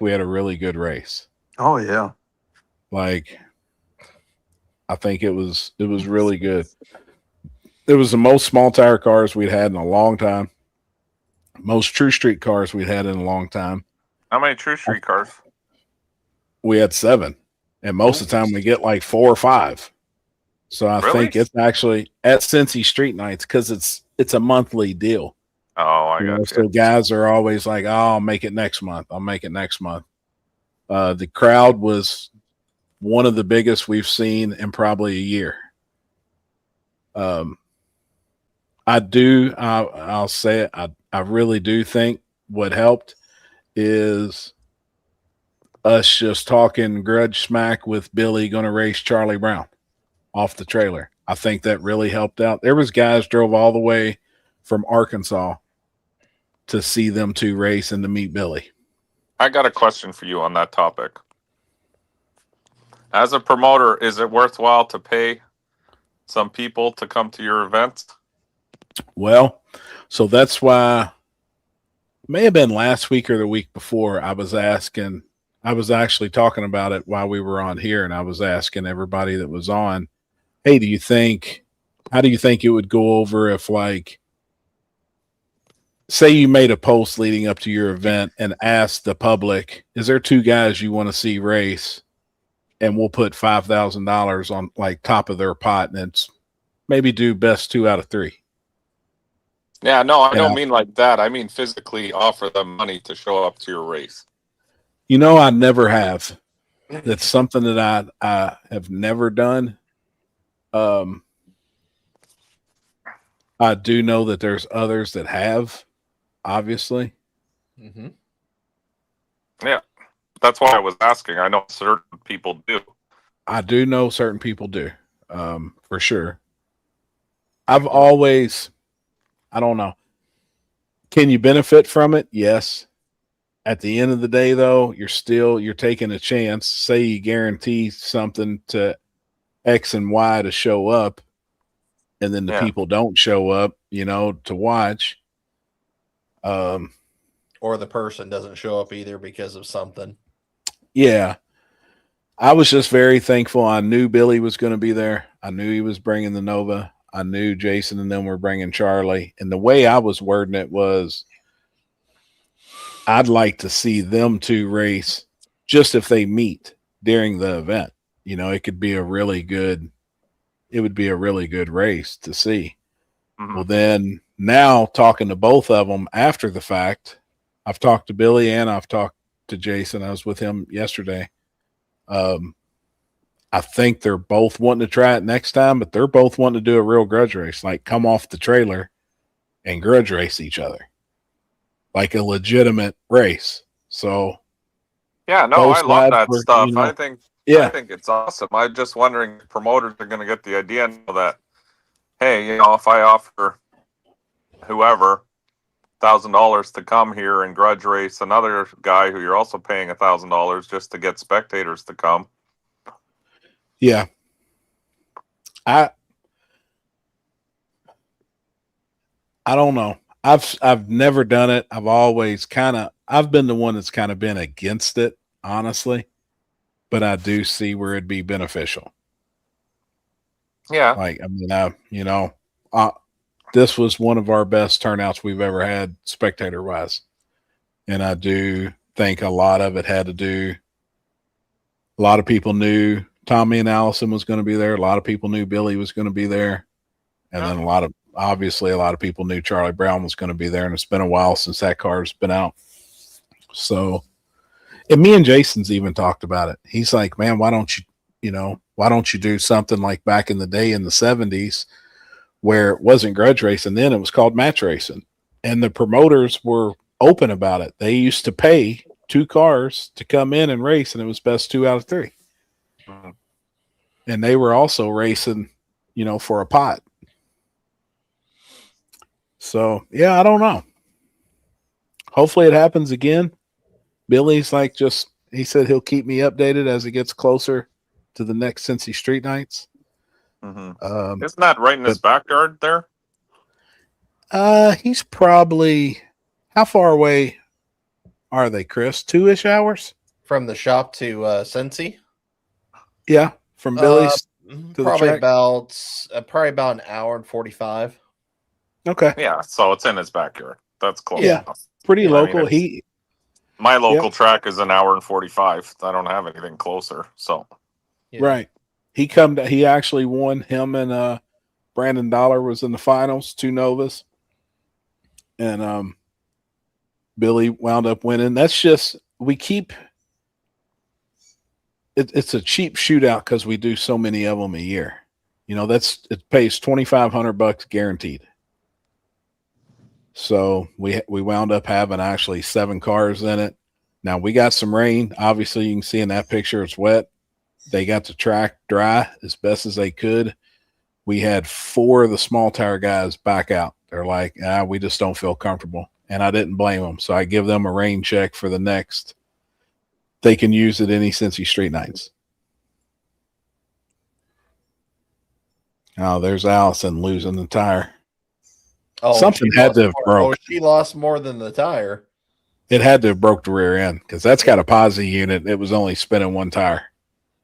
we had a really good race. Oh yeah. Like, I think it was really good. It was the most small tire cars we'd had in a long time. Most true street cars we'd had in a long time. How many True Street cars? We had 7, and most of the time we get like 4 or 5. So I Really? think it's actually at Cincy Street Nights because it's a monthly deal. Oh, I You know, got so you. guys are always like, "Oh, I'll make it next month. I'll make it next month." The crowd was one of the biggest we've seen in probably a year. I'll say it. I really do think what helped is us just talking grudge smack with Billy going to race Charlie Brown off the trailer. I think that really helped out. There was guys drove all the way from Arkansas to see them two race and to meet Billy. I got a question for you on that topic. As a promoter, is it worthwhile to pay some people to come to your events? Well, so that's why, may have been last week or the week before, I was actually talking about it while we were on here, and I was asking everybody that was on, hey, how do you think it would go over if, like, say you made a post leading up to your event and asked the public, is there 2 guys you want to see race? And we'll put $5,000 on like top of their pot, and it's maybe do best 2 out of 3. Yeah, no, I Yeah. don't mean like that. I mean physically offer them money to show up to your race. You know, I never have. That's something that I have never done. I do know that there's others that have, obviously. Mm-hmm. Yeah, that's why I was asking. I know certain people do. I do know certain people do, for sure. I've always, I don't know. Can you benefit from it? Yes. At the end of the day, though, you're taking a chance. Say you guarantee something to X and Y to show up, and then the people don't show up, to watch. Or the person doesn't show up either because of something. Yeah. I was just very thankful. I knew Billy was going to be there. I knew he was bringing the Nova. I knew Jason and them were bringing Charlie. And the way I was wording it was, I'd like to see them 2 race just if they meet during the event. It could be a really good race to see. Mm-hmm. Well, then now talking to both of them after the fact, I've talked to Billy and I've talked to Jason. I was with him yesterday. I think they're both wanting to try it next time, but they're both wanting to do a real grudge race, like come off the trailer and grudge race each other, like a legitimate race. So, yeah, no, I love that stuff. I think it's awesome. I'm just wondering if promoters are going to get the idea that, hey, if I offer whoever $1,000 to come here and grudge race another guy who you're also paying $1,000 just to get spectators to come. Yeah. I don't know. I've never done it. I've always I've been the one that's kind of been against it, honestly, but I do see where it'd be beneficial. Yeah. Like, I mean, this was one of our best turnouts we've ever had spectator wise. And I do think a lot of it had to do, a lot of people knew Tommy and Allison was going to be there. A lot of people knew Billy was going to be there. And then a lot of people knew Charlie Brown was going to be there. And it's been a while since that car's been out. So, and me and Jason's even talked about it. He's like, man, why don't you do something like back in the day in the 70s where it wasn't grudge racing then, it was called match racing. And the promoters were open about it. They used to pay 2 cars to come in and race, and it was best 2 out of 3. Mm-hmm. And they were also racing, for a pot. So, yeah, I don't know. Hopefully it happens again. Billy's he said he'll keep me updated as it gets closer to the next Cincy Street Nights. Mm-hmm. Isn't that right in his backyard there? He's probably, how far away are they, Chris? 2-ish hours from the shop to Cincy. Yeah, from Billy's to the track. Probably about an hour and 45. Okay. Yeah, so it's in his backyard. That's close. Yeah, enough. pretty local. I mean, my local track is an hour and 45. I don't have anything closer. So right, he actually won. Him and Brandon Dollar was in the finals, 2 Novas, and Billy wound up winning. That's just we keep. It's a cheap shootout because we do so many of them a year. You know, it pays $2,500 guaranteed. So we wound up having actually 7 cars in it. Now we got some rain. Obviously, you can see in that picture it's wet. They got the track dry as best as they could. We had 4 of the small tire guys back out. They're like, we just don't feel comfortable. And I didn't blame them. So I give them a rain check for the next. They can use it any Cincy Street Nights. Oh, there's Allison losing the tire. Oh, something had to have broke. Oh, she lost more than the tire. It had to have broke the rear end because that's got a posi unit. It was only spinning 1 tire.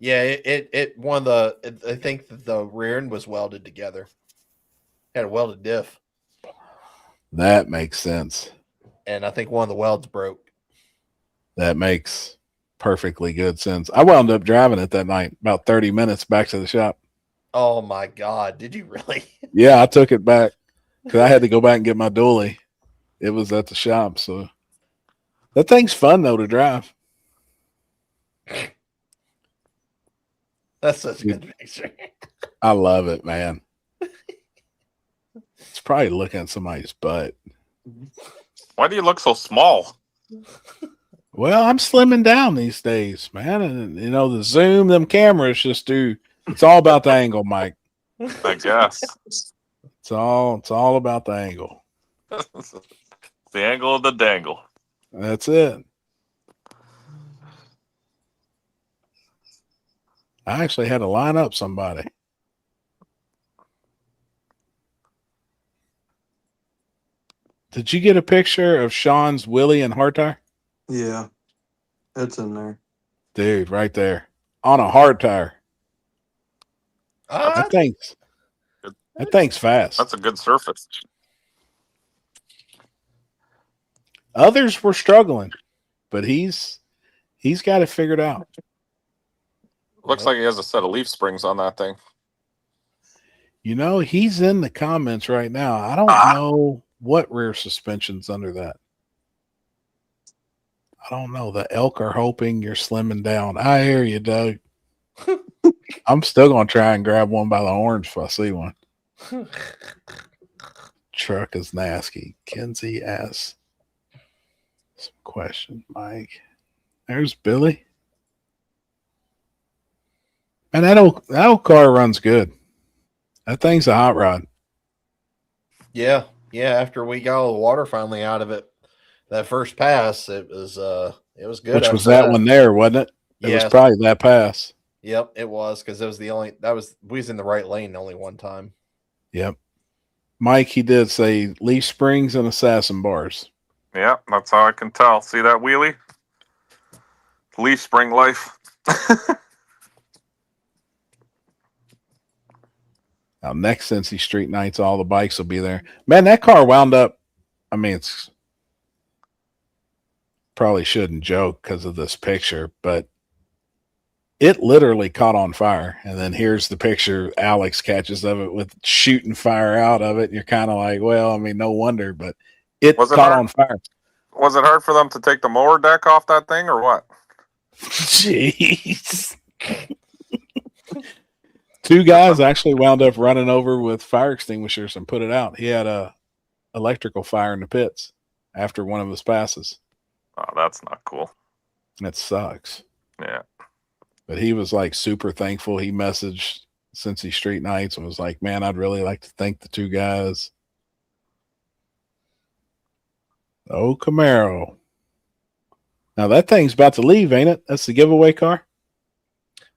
Yeah, it one of the. I think the rear end was welded together. Had a welded diff. That makes sense. And I think one of the welds broke. That makes perfectly good sense. I wound up driving it that night, about 30 minutes back to the shop. Oh my God. Did you really? Yeah, I took it back because I had to go back and get my dually. It was at the shop. So that thing's fun though to drive. That's such a good picture. I love it, man. It's probably looking at somebody's butt. Why do you look so small? Well, I'm slimming down these days, man. And you know, the zoom, them cameras just do. It's all about the angle, Mike. I guess. It's all about the angle. The angle of the dangle. That's it. I actually had to line up somebody. Did you get a picture of Sean's Willie and hard tire? Yeah, it's in there. Dude, right there. On a hard tire. That thing's fast. That's a good surface. Others were struggling, but he's got it figured out. Looks like he has a set of leaf springs on that thing. You know, he's in the comments right now. I don't know what rear suspension's under that. I don't know. The elk are hoping you're slimming down. I hear you, Doug. I'm still going to try and grab one by the horns if I see one. Truck is nasty. Kenzie asks some question, Mike. There's Billy. And that old car runs good. That thing's a hot rod. Yeah. After we got all the water finally out of it, that first pass, it was good. Which was that one there, wasn't it? It was probably that pass. Yep, it was because it was we was in the right lane only one time. Yep. Mike, he did say leaf springs and assassin bars. Yeah, that's how I can tell. See that wheelie? Leaf spring life. Now, next Cincy Street Nights, all the bikes will be there. Man, that car wound up. I mean, it's probably shouldn't joke because of this picture, but it literally caught on fire. And then here's the picture Alex catches of it with shooting fire out of it. And you're kind of like, well, I mean, no wonder, but it caught on fire. Was it hard for them to take the mower deck off that thing or what? Jeez. 2 guys actually wound up running over with fire extinguishers and put it out. He had a electrical fire in the pits after one of his passes. Oh, that's not cool. That sucks. Yeah. But he was like super thankful. He messaged Cincy Street Nights and was like, man, I'd really like to thank the 2 guys. Oh, Camaro. Now that thing's about to leave, ain't it? That's the giveaway car.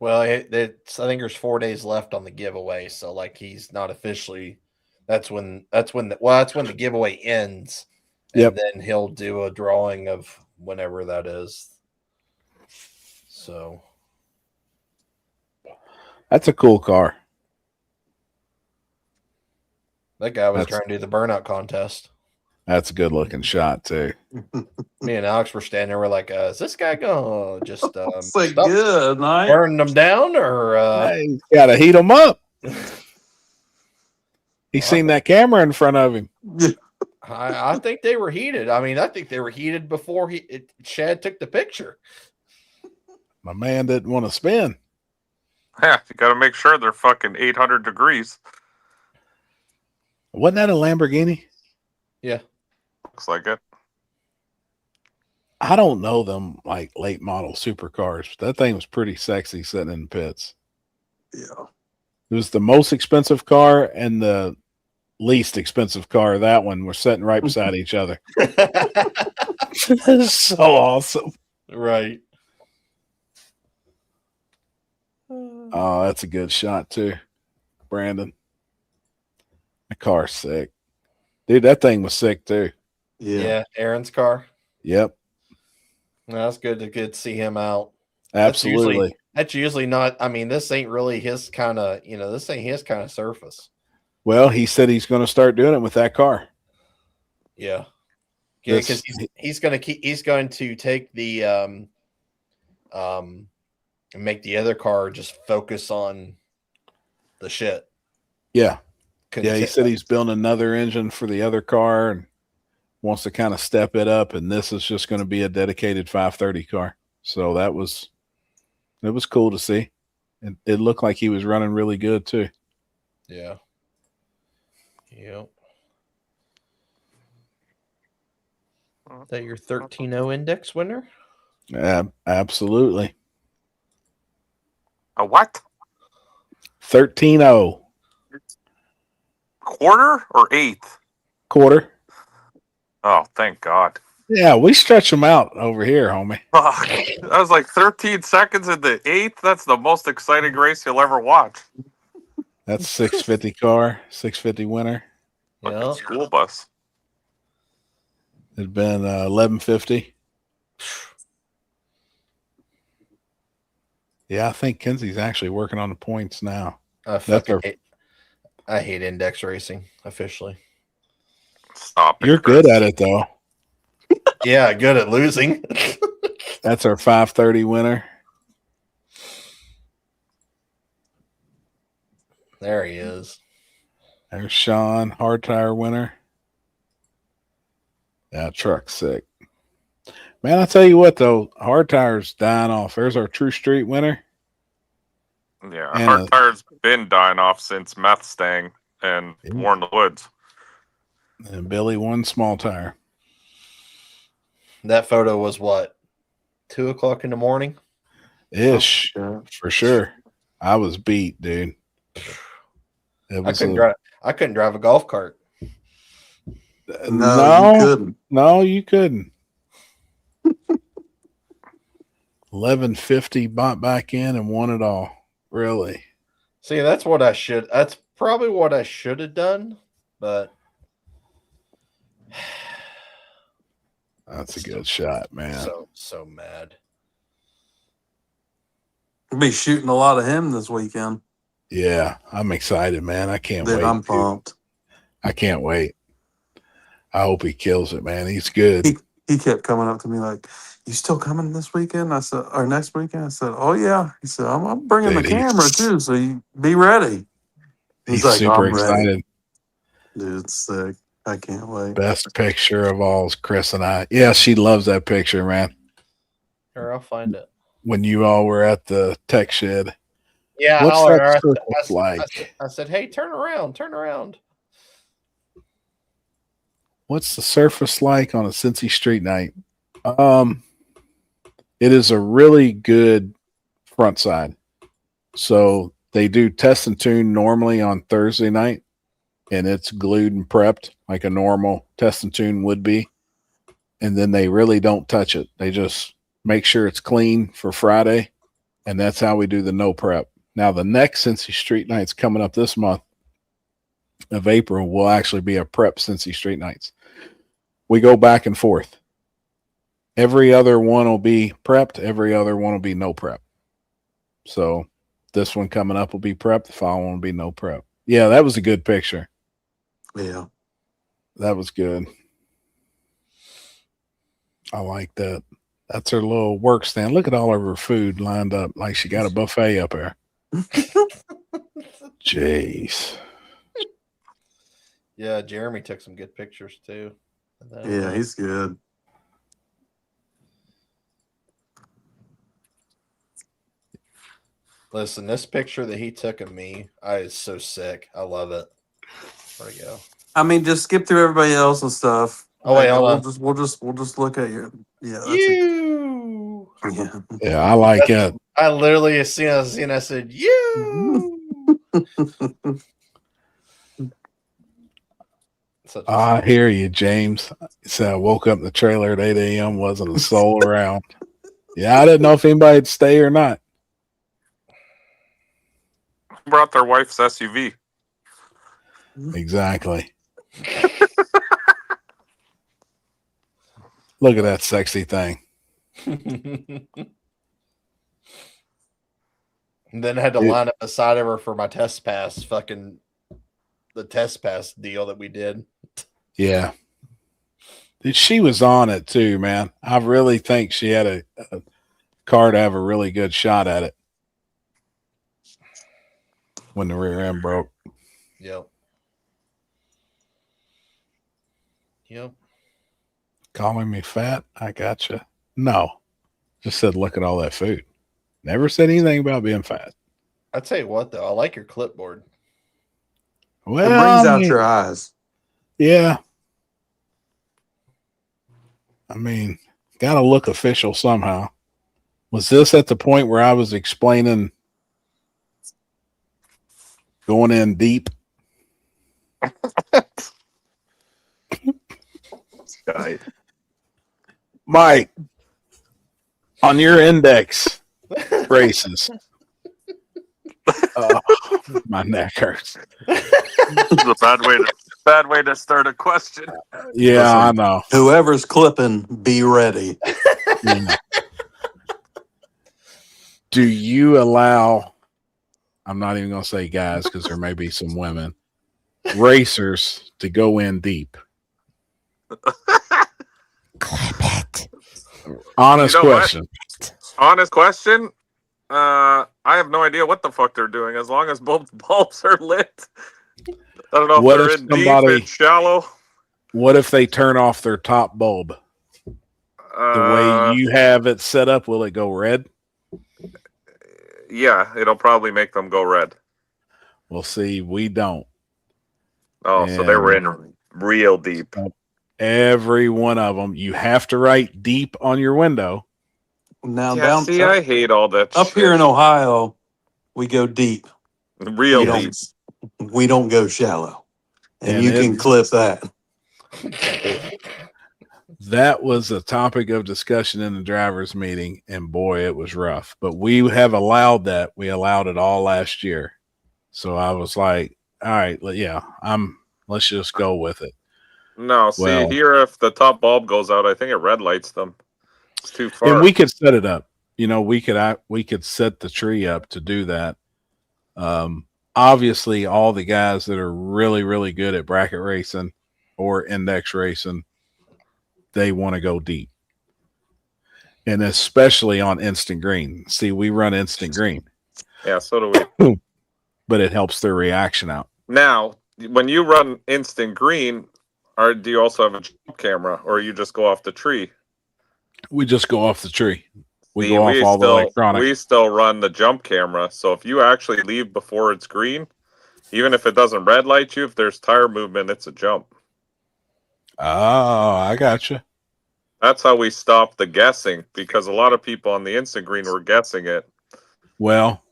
Well, I think there's 4 days left on the giveaway, so like he's not officially. That's when the giveaway ends, and Yep. then he'll do a drawing of whenever that is. So That's a cool car. that guy was That's- trying to do the burnout contest. That's a good looking shot too. Me and Alex were standing there. We're like, "Is this guy gonna just It's like stop good night. burning them down, or?" Hey, he's got to heat them up. He's seen that camera in front of him. I think they were heated. I mean, I think they were heated before Chad took the picture. My man didn't want to spin. Yeah, you got to make sure they're fucking 800 degrees. Wasn't that a Lamborghini? Yeah. Looks like it. I don't know them like late model supercars. But that thing was pretty sexy sitting in the pits. Yeah. It was the most expensive car and the least expensive car. That one were sitting right beside each other. It's so awesome. Right. Oh, that's a good shot too, Brandon. The car's sick. Dude, that thing was sick too. Yeah. Aaron's car. Yep. No, that's good to see him out. Absolutely. That's usually not. I mean, this ain't really his kind of. This ain't his kind of surface. Well, he said he's going to start doing it with that car. Yeah. Yeah, because This- he's going to take the and make the other car just focus on the shit. Yeah. Yeah, he said he's building another engine for the other car and wants to kind of step it up. And this is just going to be a dedicated 530 car. So it was cool to see. It looked like he was running really good too. Yeah. Yep. Is that your 13.0 index winner? Absolutely. A what? 13.0 Quarter or eighth? quarter. Oh, thank God. Yeah, we stretch them out over here, homie. Fuck. That was like 13 seconds in the eighth. That's the most exciting race you'll ever watch. That's 650 car, 650 winner. Yeah. School bus. It'd been 1150. Yeah, I think Kinsey's actually working on the points now. I hate index racing officially. Stop it. You're good at it though. Yeah, good at losing. That's our 530 winner. There he is. There's Sean, hard tire winner. That truck's sick. Man, I tell you what though, hard tires dying off. There's our True Street winner. Yeah, And hard tire's been dying off since Meth Stang and Yeah. War in the Woods. And Billy won small tire. That photo was what? 2:00 in the morning? Ish, Yeah. for sure. I was beat, dude. It I was couldn't drive a golf cart. No, you couldn't. No, you couldn't. 1150 bought back in and won it all. Really? See, that's probably what I should have done, but That's a good shot, man. so mad. We'll be shooting a lot of him this weekend. Yeah, I'm excited, man. I can't Dude, wait. I'm dude. pumped. I can't wait. I hope he kills it, man. He's good. He kept coming up to me like, "You still coming this weekend?" I said, "Or next weekend?" I said, "Oh yeah." He said, "I'm bringing Dude, the camera too, so you be ready." He's like, super "I'm ready." excited. Dude, it's sick. I can't wait. Best picture of all is Chris and I. Yeah, she loves that picture, man. Here, I'll find it. When you all were at the tech shed. Yeah, What's hollered that at her. surface like? I said, "Hey, turn around." What's the surface like on a Cincy Street night? It is a really good front side. So they do test and tune normally on Thursday night, and it's glued and prepped like a normal test and tune would be. And then they really don't touch it. They just make sure it's clean for Friday, And that's how we do the no prep. Now, the next Cincy Street Nights coming up this month of April will actually be a prep Cincy Street Nights. We go back and forth. Every other one will be prepped. Every other one will be no prep. So this one coming up will be prep. The following will be no prep. Yeah, that was a good picture. Yeah. That was good. I like that. That's her little work stand. Look at all of her food lined up like she got a buffet up there. Jeez. Yeah, Jeremy took some good pictures too. Yeah, he's good. Listen, this picture that he took of me, I is so sick. I love it. There we go. I mean, just skip through everybody else and stuff. Oh wait, hold on. We'll just look at your You. Yeah, I like it. I literally as soon as I said you. I hear you, James. So I woke up in the trailer at 8 a.m. Wasn't a soul around. Yeah, I didn't know if anybody'd stay or not. Brought their wife's SUV. Exactly. Look at that sexy thing. And then I had to line up beside of her for my test pass, the test pass deal that we did. Yeah. She was on it too, man. I really think she had a car to have a really good shot at it when the rear end broke. Yep. Yep. Calling me fat? I gotcha. No. Just said, look at all that food. Never said anything about being fat. I tell you what, though, I like your clipboard. Well, it brings out your eyes. Yeah. I mean, got to look official somehow. Was this at the point where I was explaining going in deep? Mike, on your index braces. Oh, my neck hurts. It's a bad way to start a question. Yeah, Listen, I know. Whoever's clipping, be ready. Yeah. Do you allow, I'm not even going to say guys because there may be some women, racers to go in deep? Clip it. Honest question. Honest question. I have no idea what the fuck they're doing as long as both bulbs are lit. I don't know if What they're if in somebody- deep and shallow. What if they turn off their top bulb? The way you have it set up, will it go red? Yeah, it'll probably make them go red. Well, see, we don't. Oh, so they were in real deep. Every one of them, you have to write deep on your window. Now, Yeah, see, I hate all that up shit. here in Ohio, we go deep. Real we deep. We don't go shallow. And you it- can clip that. That was a topic of discussion in the driver's meeting, and boy, it was rough. But we have allowed that. We allowed it all last year. So I was like, all right, yeah, let's just go with it. No, see Well- here, if the top bulb goes out, I think it red lights them. It's too far. And we could set it up. You know, we could set the tree up to do that. Obviously, all the guys that are really, really good at bracket racing or index racing, they want to go deep. And especially on instant green. See, we run instant green. Yeah, so do we. But it helps their reaction out. Now, when you run instant green, do you also have a jump camera, or you just go off the tree? We just go off the tree. We See, go off all the electronics. We still run the jump camera. So if you actually leave before it's green, even if it doesn't red light you, if there's tire movement, it's a jump. Oh, I gotcha. That's how we stopped the guessing, because a lot of people on the instant green were guessing it. Well,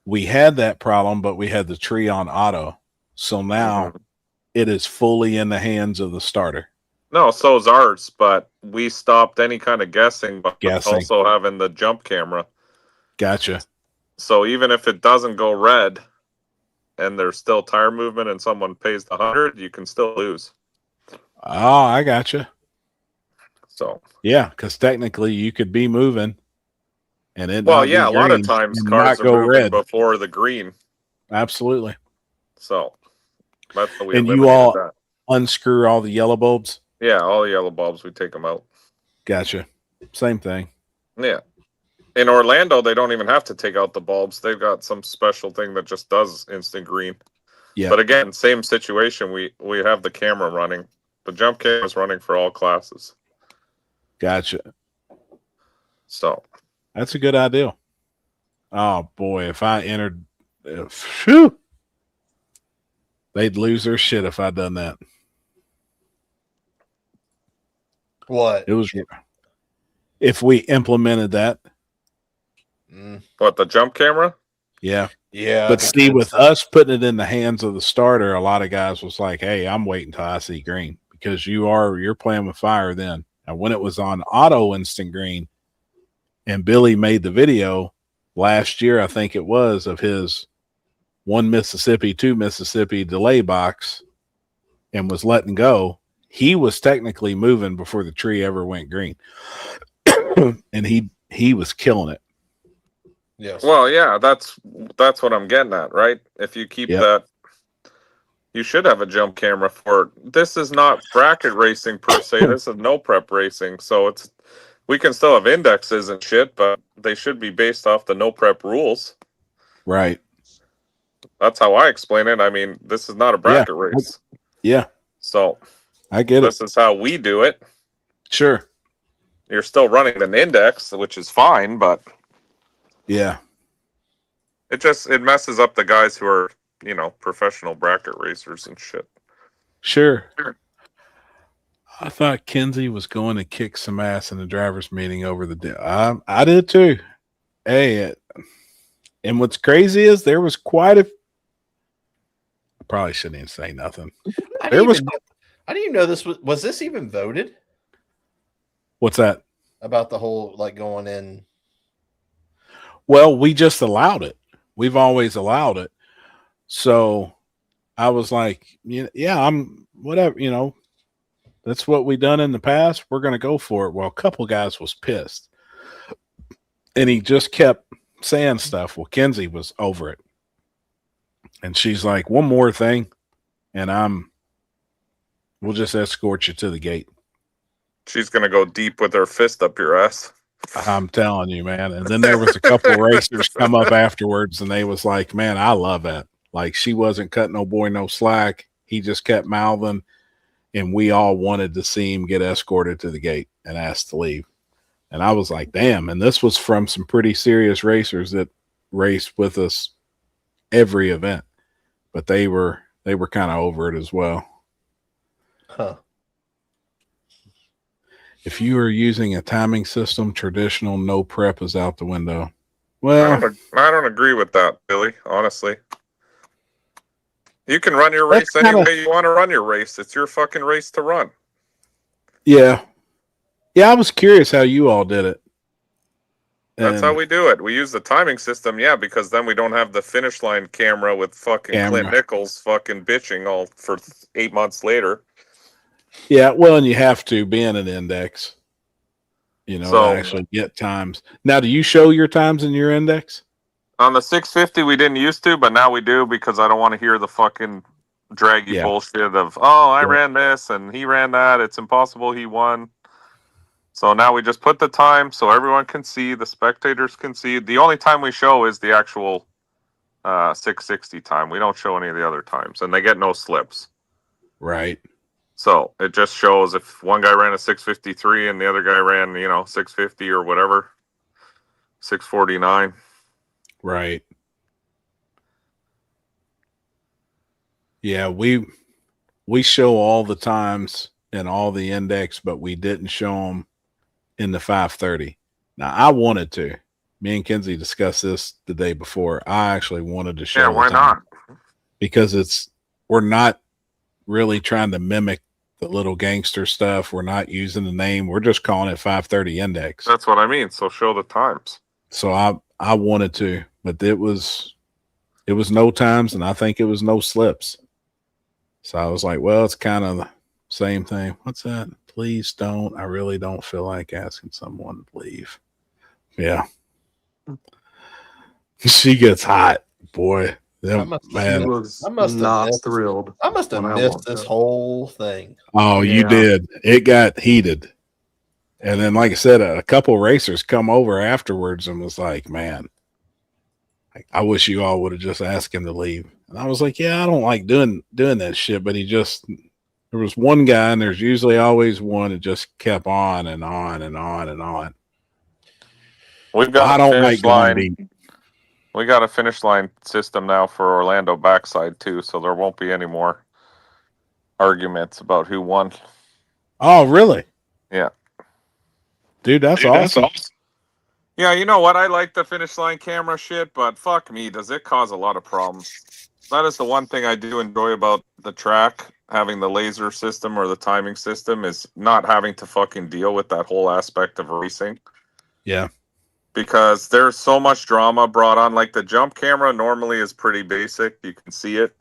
we had that problem, but we had the tree on auto. So now it is fully in the hands of the starter. No, so is ours, but we stopped any kind of guessing, but Guessing. also having the jump camera. Gotcha. So even if it doesn't go red and there's still tire movement and someone pays the 100, you can still lose. Oh, I gotcha. So yeah, because technically you could be moving and it well, not yeah, be a lot of green times and cars not are go moving red. before the green. Absolutely. So that's how we And you eliminated all that. unscrew all the yellow bulbs? Yeah, all the yellow bulbs, we take them out. Gotcha. Same thing. Yeah. In Orlando, they don't even have to take out the bulbs. They've got some special thing that just does instant green. Yeah. But again, same situation. We have the camera running. The jump camera is running for all classes. Gotcha. So that's a good idea. Oh boy, if I entered, phew, they'd lose their shit if I'd done that. What? It was if we implemented that. What, the jump camera? Yeah. Yeah. But see, with us putting it in the hands of the starter, a lot of guys was like, hey, I'm waiting till I see green because you're playing with fire then. And when it was on auto instant green and Billy made the video last year, I think it was, of his 1 Mississippi, 2 Mississippi delay box and was letting go, he was technically moving before the tree ever went green. And he was killing it. Yes. Well, yeah, that's what I'm getting at, right? If you keep that, you should have a jump camera for it. This is not bracket racing per se. This is no prep racing. So we can still have indexes and shit, but they should be based off the no prep rules. Right. That's how I explain it. I mean, this is not a bracket race. Yeah. So I get this is how we do it. Sure. You're still running an index, which is fine, but yeah, it messes up the guys who are, professional bracket racers and shit. Sure. I thought Kinsey was going to kick some ass in the drivers' meeting over the day. I did too. Hey, and what's crazy is there was quite a. I probably shouldn't even say nothing. I didn't even know this was this even voted? What's that? About the whole going in. Well, we just allowed it. We've always allowed it. So I was like, yeah, I'm whatever, that's what we done in the past. We're going to go for it. Well, a couple guys was pissed and he just kept saying stuff. Well, Kinsey was over it. And she's like, one more thing. And we'll just escort you to the gate. She's going to go deep with her fist up your ass. I'm telling you, man. And then there was a couple racers come up afterwards and they was like, man, I love that. Like she wasn't cutting no boy no slack. He just kept mouthing and we all wanted to see him get escorted to the gate and asked to leave. And I was like, damn. And this was from some pretty serious racers that raced with us every event, but they were kind of over it as well. Huh. If you are using a timing system, traditional no prep is out the window. Well, I don't agree with that, Billy, honestly. You can run your race any way you want to run your race. It's your fucking race to run. Yeah. Yeah, I was curious how you all did it. That's how we do it. We use the timing system, because then we don't have the finish line camera with fucking Clint Nichols fucking bitching all for 8 months later. Yeah, well, and you have to be in an index, to actually get times. Now, do you show your times in your index? On the 650, we didn't used to, but now we do because I don't want to hear the fucking draggy bullshit of, I ran this and he ran that. It's impossible. He won. So now we just put the time so everyone can see, the spectators can see. The only time we show is the actual 660 time. We don't show any of the other times, and they get no slips. Right. So it just shows if one guy ran a 653 and the other guy ran, 650 or whatever, 649. Right. Yeah, we show all the times and all the index, but we didn't show them in the 530. Now, I wanted to. Me and Kinsey discussed this the day before. I actually wanted to show. Yeah, why not? Because we're not really trying to mimic the little gangster stuff. We're not using the name. We're just calling it 530 index. That's what I mean. So show the times. So I wanted to, but it was no times, and I think it was no slips. So I was like, well, it's kind of the same thing. What's that? Please don't. I really don't feel like asking someone to leave. Yeah. She gets hot, boy. Them, She man. was I must have not missed. thrilled. I must have when I missed walked this up. whole thing. Oh, you Yeah. did. It got heated. And then, like I said, a couple racers come over afterwards and was like, man, I wish you all would have just asked him to leave. And I was like, yeah, I don't like doing that shit. But there was one guy, and there's usually always one that just kept on and on and on and on. We've got I a don't finish like going line. deep. We got a finish line system now for Orlando backside too, so there won't be any more arguments about who won. Oh, really? Yeah. Dude, that's awesome. Yeah, you know what? I like the finish line camera shit, but fuck me, does it cause a lot of problems? That is the one thing I do enjoy about the track, having the laser system or the timing system, is not having to fucking deal with that whole aspect of racing. Yeah. Because there's so much drama brought on. Like the jump camera normally is pretty basic. You can see it.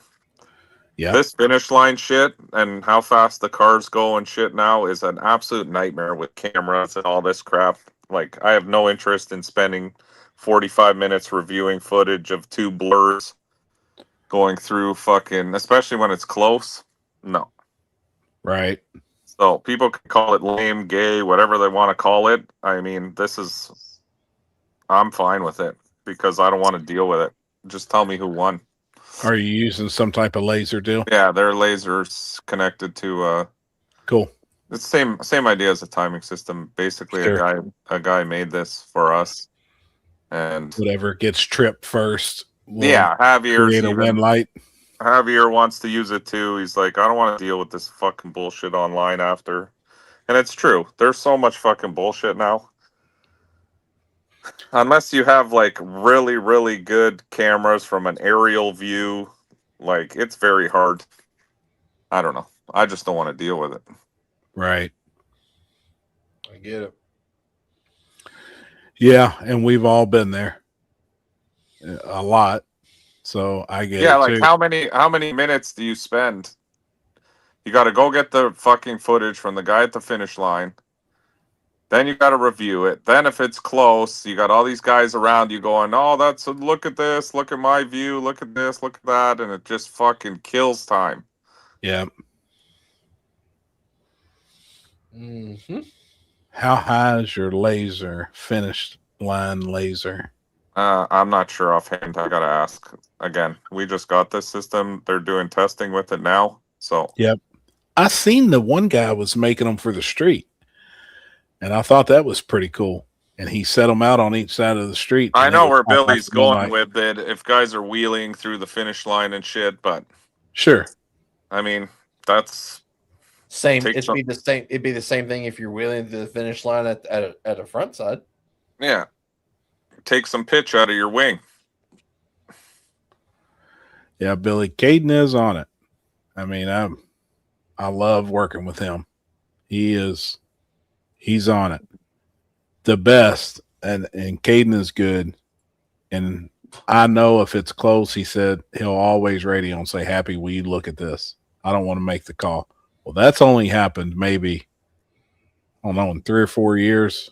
Yeah. This finish line shit and how fast the cars go and shit now is an absolute nightmare with cameras and all this crap. Like, I have no interest in spending 45 minutes reviewing footage of two blurs going through fucking, especially when it's close. No. Right. So people can call it lame, gay, whatever they want to call it. I mean, I'm fine with it because I don't want to deal with it. Just tell me who won. Are you using some type of laser deal? Yeah, their lasers connected to Cool. it's same idea as a timing system. Basically, Sure. a guy made this for us, and Whatever gets tripped first. yeah, Create a win light. Javier wants to use it too. He's like, I don't want to deal with this fucking bullshit online after. And it's true. There's so much fucking bullshit now. Unless you have like really, really good cameras from an aerial view, like it's very hard. I don't know. I just don't want to deal with it. Right. I get it. Yeah, and we've all been there. A lot. So I get Yeah, it like too. how many minutes do you spend? You got to go get the fucking footage from the guy at the finish line. Then you got to review it. Then if it's close, you got all these guys around you going, "Oh, look at this, look at my view, look at this, look at that," and it just fucking kills time. Yeah. Mm-hmm. How high is your laser, finished line laser? I'm not sure offhand. I gotta ask again. We just got this system. They're doing testing with it now. So Yep. I seen the one guy was making them for the street, and I thought that was pretty cool. And he set them out on each side of the street. I and it know was where all Billy's like going moonlight. with it. If guys are wheeling through the finish line and shit, but Sure. I mean that's Same. Take some- It'd be the same thing if you're wheeling to the finish line at a front side. yeah. Take some pitch out of your wing. Yeah, Billy Caden is on it. I mean, I love working with him. He's on it. The best, and Caden is good. And I know if it's close, he said he'll always radio and say, "Happy, will you look at this? I don't want to make the call." Well, that's only happened maybe, I don't know, in 3 or 4 years,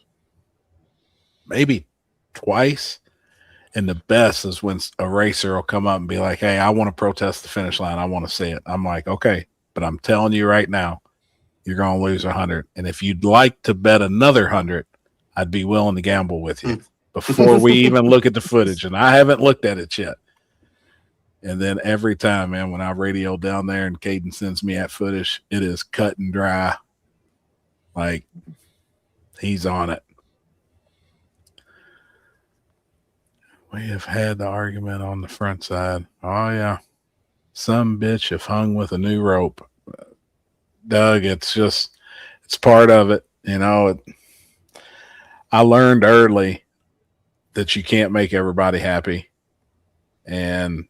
maybe twice. And the best is when a racer will come up and be like, "Hey, I want to protest the finish line. I want to see it." I'm like, "Okay, but I'm telling you right now, you're going to lose 100. And if you'd like to bet another 100, I'd be willing to gamble with you before we even look at the footage." And I haven't looked at it yet. And then every time, man, when I radio down there and Caden sends me that footage, it is cut and dry. Like, he's on it. We have had the argument on the front side. Oh, yeah. Some bitch have hung with a new rope. Doug, it's part of it. You know, I learned early that you can't make everybody happy. And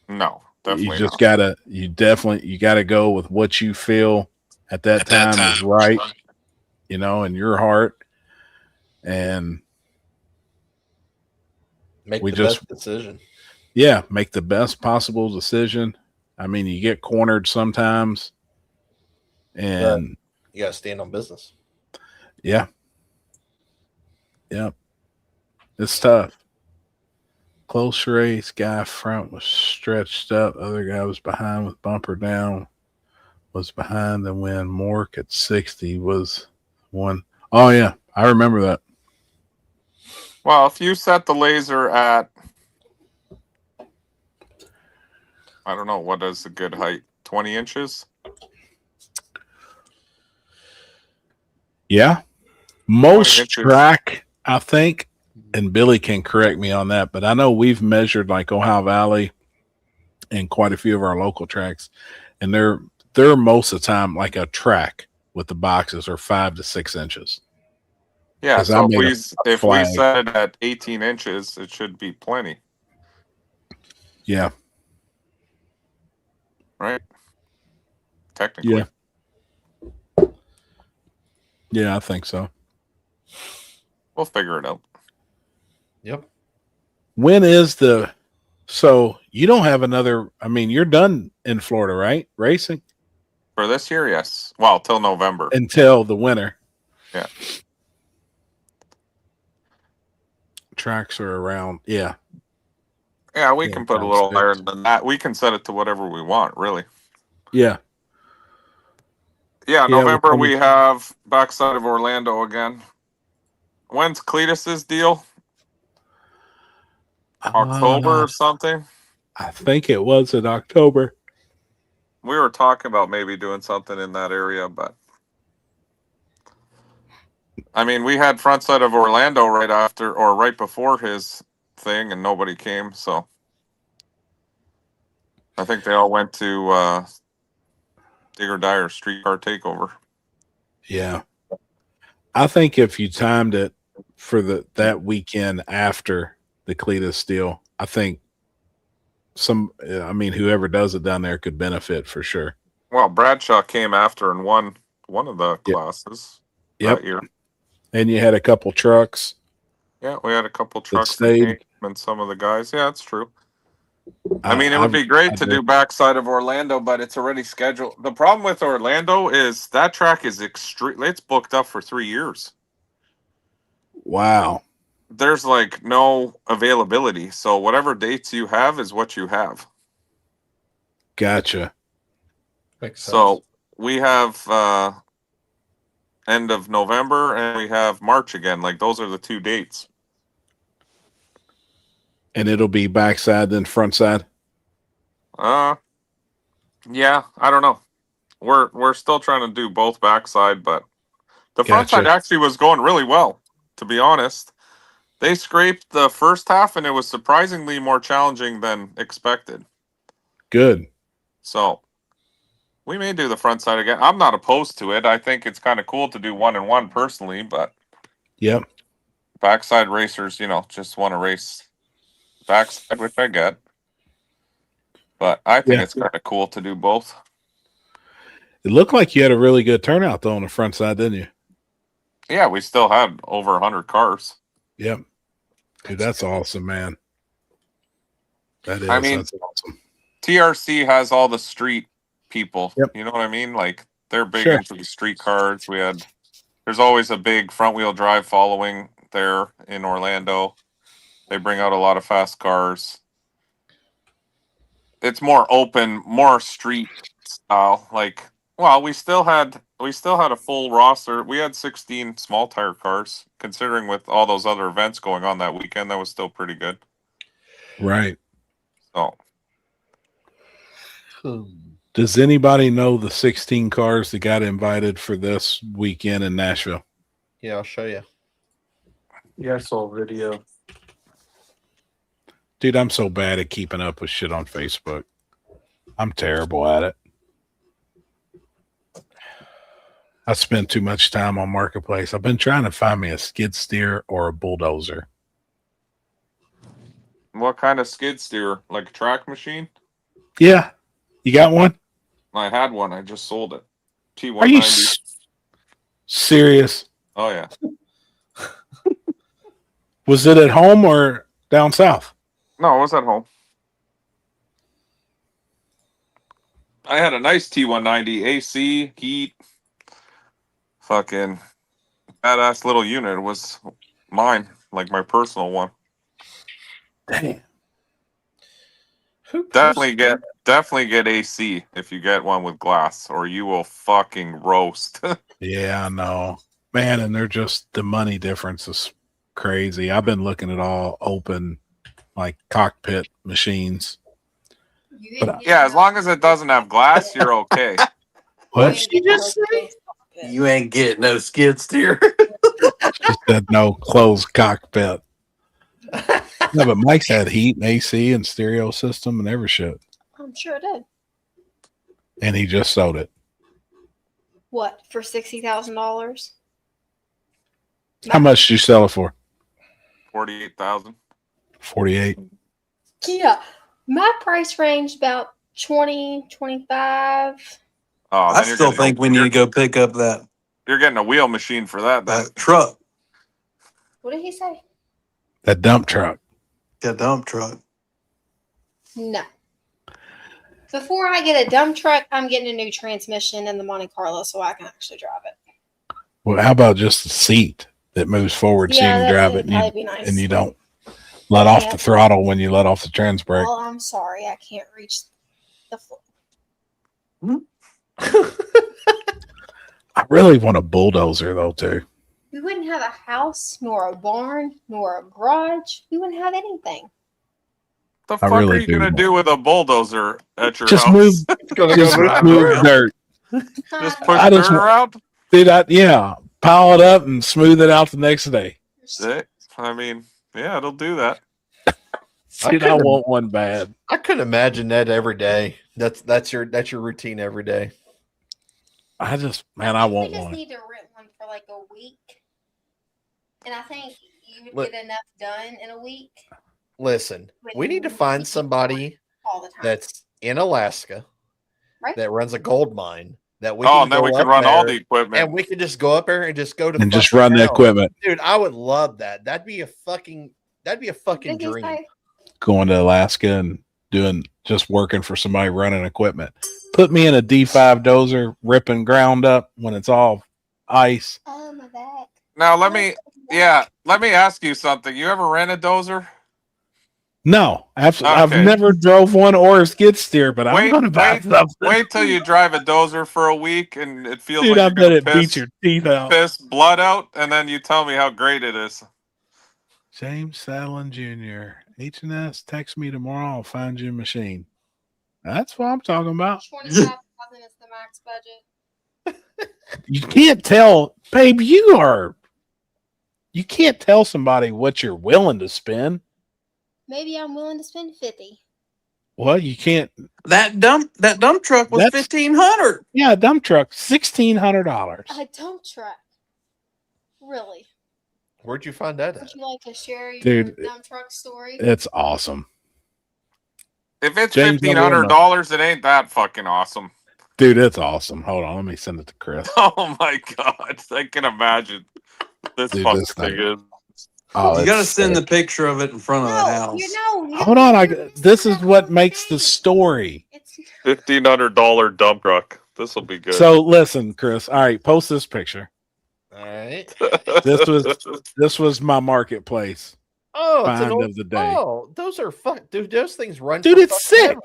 No, definitely you just not. you gotta go with what you feel at that time is right, you know, in your heart. And Make We the just- best decision. Yeah, make the best possible decision. I mean, you get cornered sometimes, and You got to stand on business. yeah, it's tough. Close race, guy front was stretched up, other guy was behind with bumper down, was behind the win. Mork at 60 was one. Oh yeah, I remember that. Well, if you set the laser at, I don't know, what is a good height? 20 inches? Yeah. Most 20 inches. track, I think, and Billy can correct me on that, but I know we've measured like Ohio Valley and quite a few of our local tracks, and they're most of the time like a track with the boxes are 5 to 6 inches. Yeah, 'Cause I so made a if we flag. set it at 18 inches, it should be plenty, Yeah. right? Technically. Yeah, I think so. We'll figure it out. Yep. When is so you don't have another, I mean, you're done in Florida, right? Racing For this year, yes. Well, till November. until the winter. Yeah. Tracks are around. Yeah. Yeah, we Yeah, can put a sounds little good. higher than that. We can set it to whatever we want, really. Yeah. Yeah, Yeah, November we'll we have backside of Orlando again. When's Cletus's deal? October or something? I think it was in October. We were talking about maybe doing something in that area, but I mean, we had front side of Orlando right after or right before his thing, and nobody came. So I think they all went to Digger Dyer Streetcar Takeover. Yeah. I think if you timed it for that weekend after the Cletus deal, I think whoever does it down there could benefit for sure. Well, Bradshaw came after and won one of the classes Yep. that year. And you had a couple trucks. Yeah, we had a couple trucks that stayed. came and some of the guys. Yeah, it's true. I mean, it would be great to do backside of Orlando, but it's already scheduled. The problem with Orlando is that track is extreme. It's booked up for 3 years. Wow. There's like no availability. So whatever dates you have is what you have. Gotcha. So we have end of November and we have March again. Like those are the 2 dates. And it'll be backside then front side. Yeah, I don't know. We're still trying to do both backside, but the front Gotcha. side actually was going really well, to be honest. They scraped the first half and it was surprisingly more challenging than expected. Good. So we may do the front side again. I'm not opposed to it. I think it's kind of cool to do 1 and 1 personally, but Yep. backside racers, just want to race backside, which I get. But I think it's kind of cool to do both. It looked like you had a really good turnout though on the front side, didn't you? Yeah, we still had over 100 cars. Yep. Dude, that's awesome, man. That is. I mean, that's awesome. TRC has all the street people. Yep. You know what I mean? Like they're big Sure. into the street cars. There's always a big front wheel drive following there in Orlando. They bring out a lot of fast cars. It's more open, more street style. Like, well, we still had a full roster. We had 16 small tire cars, considering with all those other events going on that weekend. That was still pretty good. Right. So, Does anybody know the 16 cars that got invited for this weekend in Nashville? Yeah, I'll show you. Yeah, I saw a video. Dude, I'm so bad at keeping up with shit on Facebook. I'm terrible at it. I spend too much time on Marketplace. I've been trying to find me a skid steer or a bulldozer. what kind of skid steer? Like a track machine? Yeah. You got one? I had one. I just sold it. T190. Are you serious? Oh, yeah. Was it at home or down south. No, I was at home. I had a nice T190 AC, heat, fucking badass little unit. It was mine, like my personal one. Damn. Definitely get AC if you get one with glass, or you will fucking roast. Yeah, I know, man. And they're just the money difference is crazy. I've been looking at all open, like cockpit machines. But yeah, as long as it doesn't have glass, you're okay. what? She just said? You ain't getting no skid steer. She said no closed cockpit. No, but Mike's had heat and AC and stereo system and every shit, I'm sure it did. and he just sold it. What, for $60,000? How much did you sell it for? 48,000. 48. Yeah. My price range about 20, 25. Oh, I still think we need to go pick up that You're getting a wheel machine for that. truck. What did he say? That dump truck. That dump truck. No. Before I get a dump truck, I'm getting a new transmission in the Monte Carlo so I can actually drive it. Well, how about just the seat that moves forward so you can drive it that'd be nice. and you don't let off the throttle when you let off the trans brake? Well, I'm sorry. I can't reach the floor. I really want a bulldozer though too. We wouldn't have a house, nor a barn, nor a garage. We wouldn't have anything. The fuck really are you do gonna want- do with a bulldozer at your Just house? move, just move move around. dirt. Just push I dirt just want- around. Dude, yeah, pile it up and smooth it out the next day. I mean, yeah, it'll do that. Dude, I want one bad. I couldn't imagine that every day. That's your routine every day. I want We just one. need to rent one for like a week. And I think you would Look- get enough done in a week. Listen, we need to find somebody All the time. that's in Alaska Right? that runs a gold mine that we Oh, can and then go we can up run all there the equipment. and we can just go up there and just go to And just fucking run the town. equipment. Dude, I would love that. That'd be a fucking What did he dream. say? Going to Alaska and just working for somebody running equipment. Put me in a D5 dozer, ripping ground up when it's all ice. Oh, my back. Now let me ask you something. You ever ran a dozer? No, absolutely. Okay. I've never drove one or a skid steer, but I'm going to buy something. Wait till you drive a dozer for a week and it feels Dude, like I you're bet gonna it beats your teeth out. piss blood out, and then you tell me how great it is. James Saddlin Jr. H&S, text me tomorrow. I'll find you a machine. That's what I'm talking about. 25,000 is the max budget. You can't tell, babe, you can't tell somebody what you're willing to spend. Maybe I'm willing to spend 50. Well, you can't. That dump truck was That's- $1,500. Yeah, a dump truck, $1,600. A dump truck. Really? Where'd you find that Would at? you like to share your Dude, dump truck story? It's awesome. If it's James, $1,500, it ain't that fucking awesome. Dude, it's awesome. Hold on, let me send it to Chris. Oh my god, I can imagine this Dude, fucking this thing thing- is. Oh, You got to it's send the sick. picture of it in front of the house. Hold on, this is what makes the story. $1,500 dump truck. This will be good. So listen, Chris. All right, post this picture. All right. This was my marketplace. Oh, it's an Find old, of the day. Oh, those are fun. Dude, those things run. Dude, for it's sick. forever.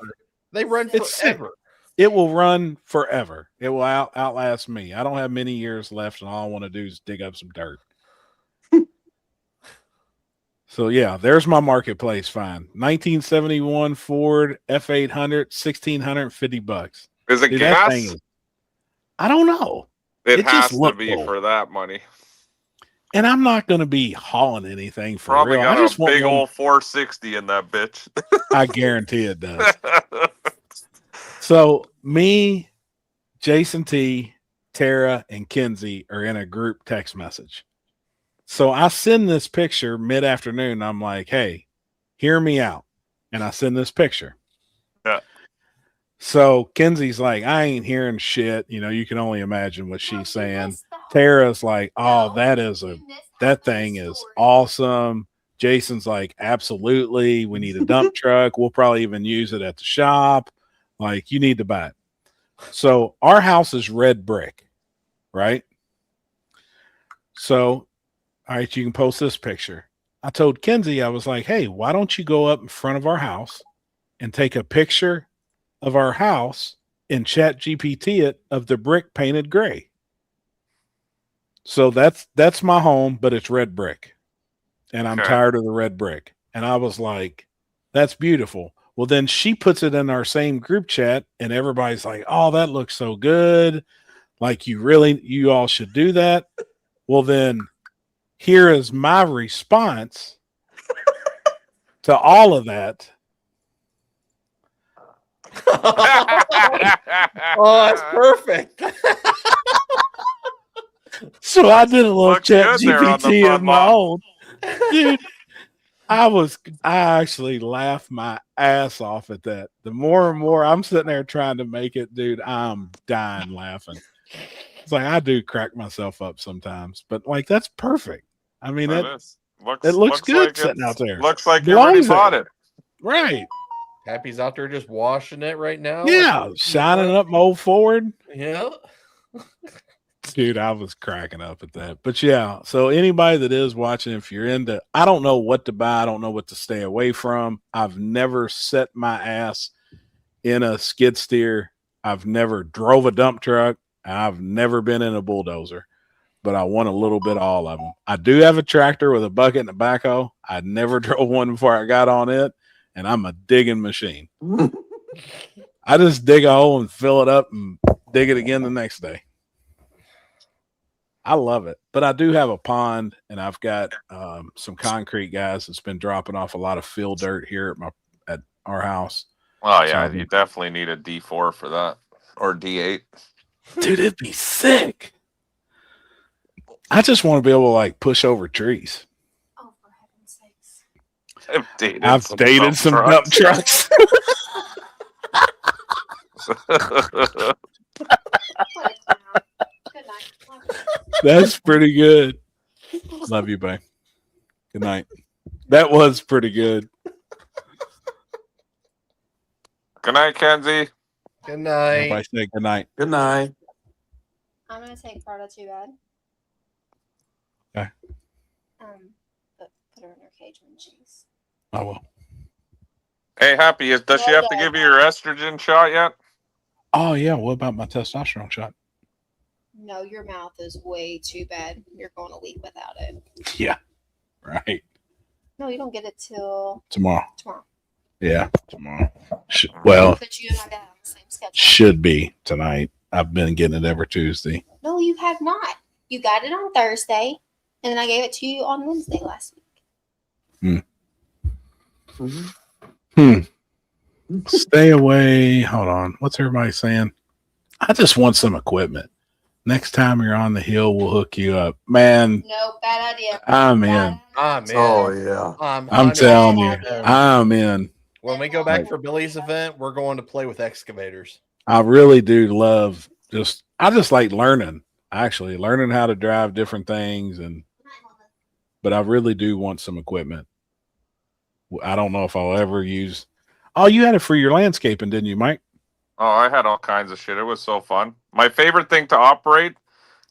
They run It's sick. forever. It will run forever. It will outlast me. I don't have many years left, and all I want to do is dig up some dirt. So yeah, there's my marketplace find. 1971 Ford F800, $1,650. Is it Dude, that thing gas? is- I don't know. It It has just to looked be cool. for that money. And I'm not going to be hauling anything for Probably real. I got just a want big one- old 460 in that bitch. I guarantee it does. So me, Jason T, Tara, and Kinsey are in a group text message. So I send this picture mid-afternoon. I'm like, hey, hear me out. And I send this picture. Yeah. So Kinsey's like, I ain't hearing shit. You know, you can only imagine what she's saying. Tara's like, oh, that thing is awesome. Jason's like, absolutely, we need a dump truck. We'll probably even use it at the shop. Like, you need to buy it. So our house is red brick, right? So, all right, you can post this picture. I told Kenzie, I was like, hey, why don't you go up in front of our house and take a picture of our house and chat GPT it of the brick painted gray. So that's my home, but it's red brick. And I'm tired of the red brick. And I was like, that's beautiful. Well, then she puts it in our same group chat and everybody's like, oh, that looks so good. Like, you all should do that. Well, then here is my response to all of that. Oh, that's perfect. So I did a little chat GPT of my own. Dude, I actually laughed my ass off at that. The more and more I'm sitting there trying to make it, dude, I'm dying laughing. It's like, I do crack myself up sometimes, but like, that's perfect. I mean, it looks good like sitting out there. Looks like you already bought it. Right. Happy's out there just washing it right now. Yeah. Shining up my old Ford. Yeah. Dude, I was cracking up at that. But yeah, so anybody that is watching, if you're into, I don't know what to buy. I don't know what to stay away from. I've never set my ass in a skid steer. I've never drove a dump truck. I've never been in a bulldozer, but I want a little bit of all of them. I do have a tractor with a bucket and a backhoe. I never drove one before I got on it, and I'm a digging machine. I just dig a hole and fill it up and dig it again the next day. I love it, but I do have a pond, and I've got some concrete guys that's been dropping off a lot of fill dirt here at our house. Oh yeah, you definitely need a D4 for that, or D8. Dude, it'd be sick. I just want to be able to like push over trees. Oh, for heaven's sakes! I've dated some dump trucks. That's pretty good. Love you, babe. Good night. That was pretty good. Good night, Kenzie. Good night. Everybody say good night. Good night. I'm gonna take part of too bad. Okay. But put her in her cage when she's. I will. Hey, Happy, does she have to give you your estrogen shot yet? Oh yeah. What about my testosterone shot? No, your mouth is way too bad. You're going a week without it. Yeah. Right. No, you don't get it till Tomorrow. tomorrow. Yeah. Tomorrow. Well, But you and I got on the same schedule. should be tonight. I've been getting it every Tuesday. No, you have not. You got it on Thursday, and then I gave it to you on Wednesday last week. Stay away. Hold on. What's everybody saying? I just want some equipment. Next time you're on the hill, we'll hook you up. Man, No, bad idea. I'm in. I'm in. Oh yeah. I'm telling you, I'm in. When we go back for Billy's event, we're going to play with excavators. I really do love I just like learning, actually learning how to drive different things. But I really do want some equipment. I don't know if I'll ever use. Oh, you had it for your landscaping, didn't you, Mike? Oh, I had all kinds of shit. It was so fun. My favorite thing to operate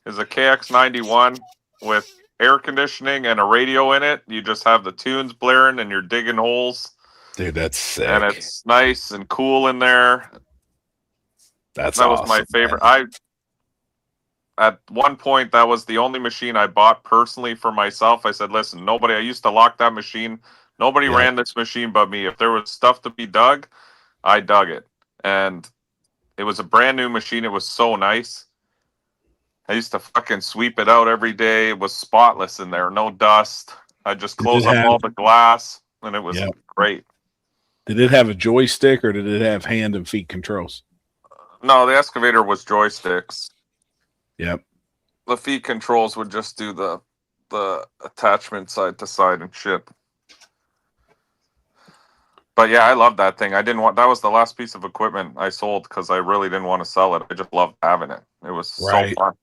is a KX91 with air conditioning and a radio in it. You just have the tunes blaring and you're digging holes. Dude, that's sick. And it's nice and cool in there. That awesome, was my favorite. At one point, that was the only machine I bought personally for myself. I said, listen, I used to lock that machine. Nobody ran this machine but me. If there was stuff to be dug, I dug it. And it was a brand new machine. It was so nice. I used to fucking sweep it out every day. It was spotless in there. No dust. I just closed up all the glass, and it was great. Did it have a joystick or did it have hand and feet controls? No, the excavator was joysticks. Yep. The feet controls would just do the attachment side to side and shit. But yeah, I love that thing. That was the last piece of equipment I sold because I really didn't want to sell it. I just loved having it. It was so fun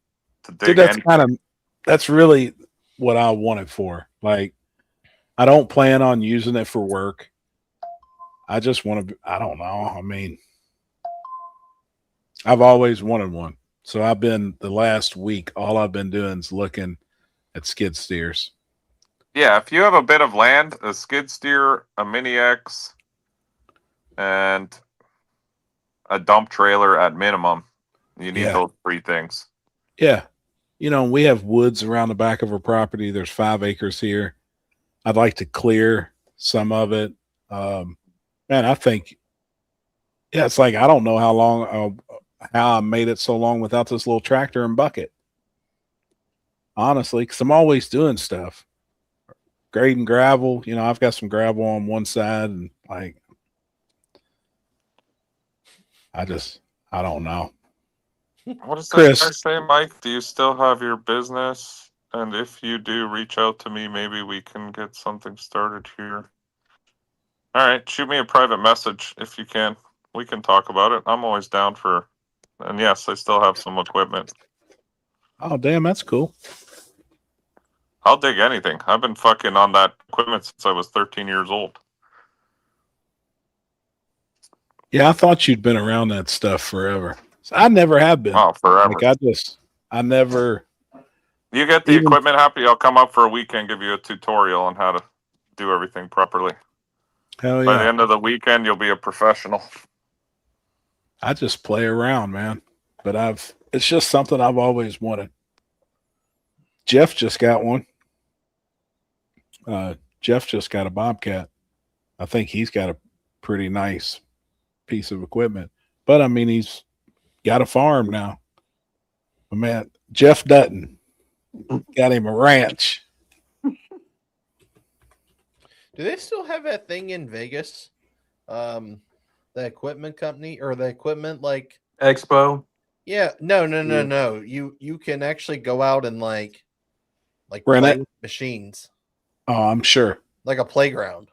to dig. Dude, that's really what I wanted for. Like, I don't plan on using it for work. I just want to. I don't know. I mean, I've always wanted one. So I've been the last week. All I've been doing is looking at skid steers. Yeah, if you have a bit of land, a skid steer, a Mini X, and a dump trailer at minimum, you need those 3 things. Yeah. You know, we have woods around the back of our property. There's 5 acres here. I'd like to clear some of it. Man, I think, it's like, I don't know how long, how I made it so long without this little tractor and bucket. Honestly, because I'm always doing stuff. Grading gravel. You know, I've got some gravel on one side and like, I don't know. What does Chris. that say, Mike? Do you still have your business? And if you do, reach out to me. Maybe we can get something started here. All right, shoot me a private message if you can. We can talk about it. I'm always down for. And yes, I still have some equipment. Oh, damn, that's cool. I'll dig anything. I've been fucking on that equipment since I was 13 years old. Yeah, I thought you'd been around that stuff forever. So I never have been. Oh, forever. Like I never. You get the equipment happy, I'll come up for a weekend, give you a tutorial on how to do everything properly. Hell yeah. By the end of the weekend, you'll be a professional. I just play around, man. But it's just something I've always wanted. Jeff just got one. Jeff just got a Bobcat. I think he's got a pretty nice piece of equipment. But I mean, he's got a farm now. But man, Jeff Dutton got him a ranch. Do they still have that thing in Vegas? The equipment company or the equipment like Expo? Yeah, no. You can actually go out and like Rent play it? with machines, Oh, I'm sure. like a playground.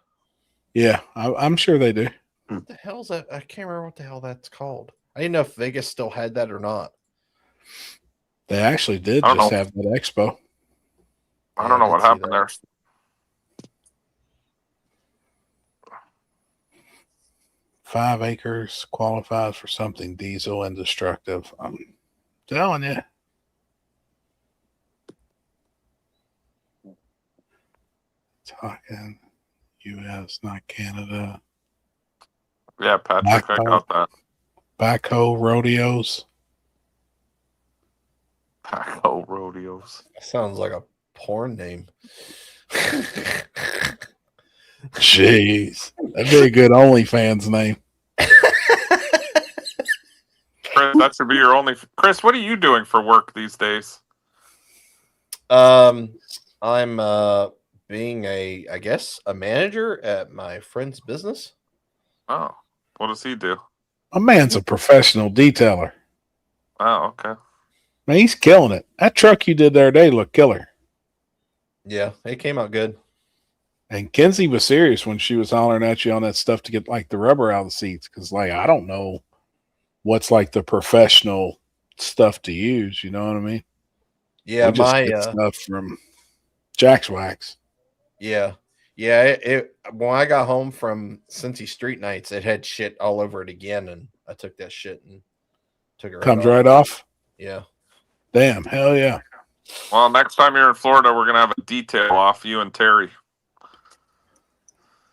Yeah, I'm sure they do. What the hell's that? I can't remember what the hell that's called. I didn't know if Vegas still had that or not. They actually did I don't just know. have that expo. I don't know what happened there. 5 acres qualifies for something diesel and destructive. I'm telling you. Talking U.S., not Canada. Yeah, Patrick, I got that. Backhoe rodeos. Backhoe rodeos. Sounds like a porn name. Jeez. That'd be a good OnlyFans name. Chris, that should be your only. Chris, what are you doing for work these days? I'm being I guess a manager at my friend's business. Oh, what does he do? A man's a professional detailer. Oh, okay. Man, he's killing it. That truck you did the other day looked killer. Yeah, it came out good. And Kenzie was serious when she was hollering at you on that stuff to get like the rubber out of the seats. Cause like, I don't know what's like the professional stuff to use. You know what I mean? Yeah, we just get stuff from Jack's Wax. Yeah. It when I got home from Cincy Street Nights, it had shit all over it again, and I took that shit and took it Comes right off. Yeah. Damn, hell yeah. Well, next time you're in Florida, we're gonna have a detail off you and Terry.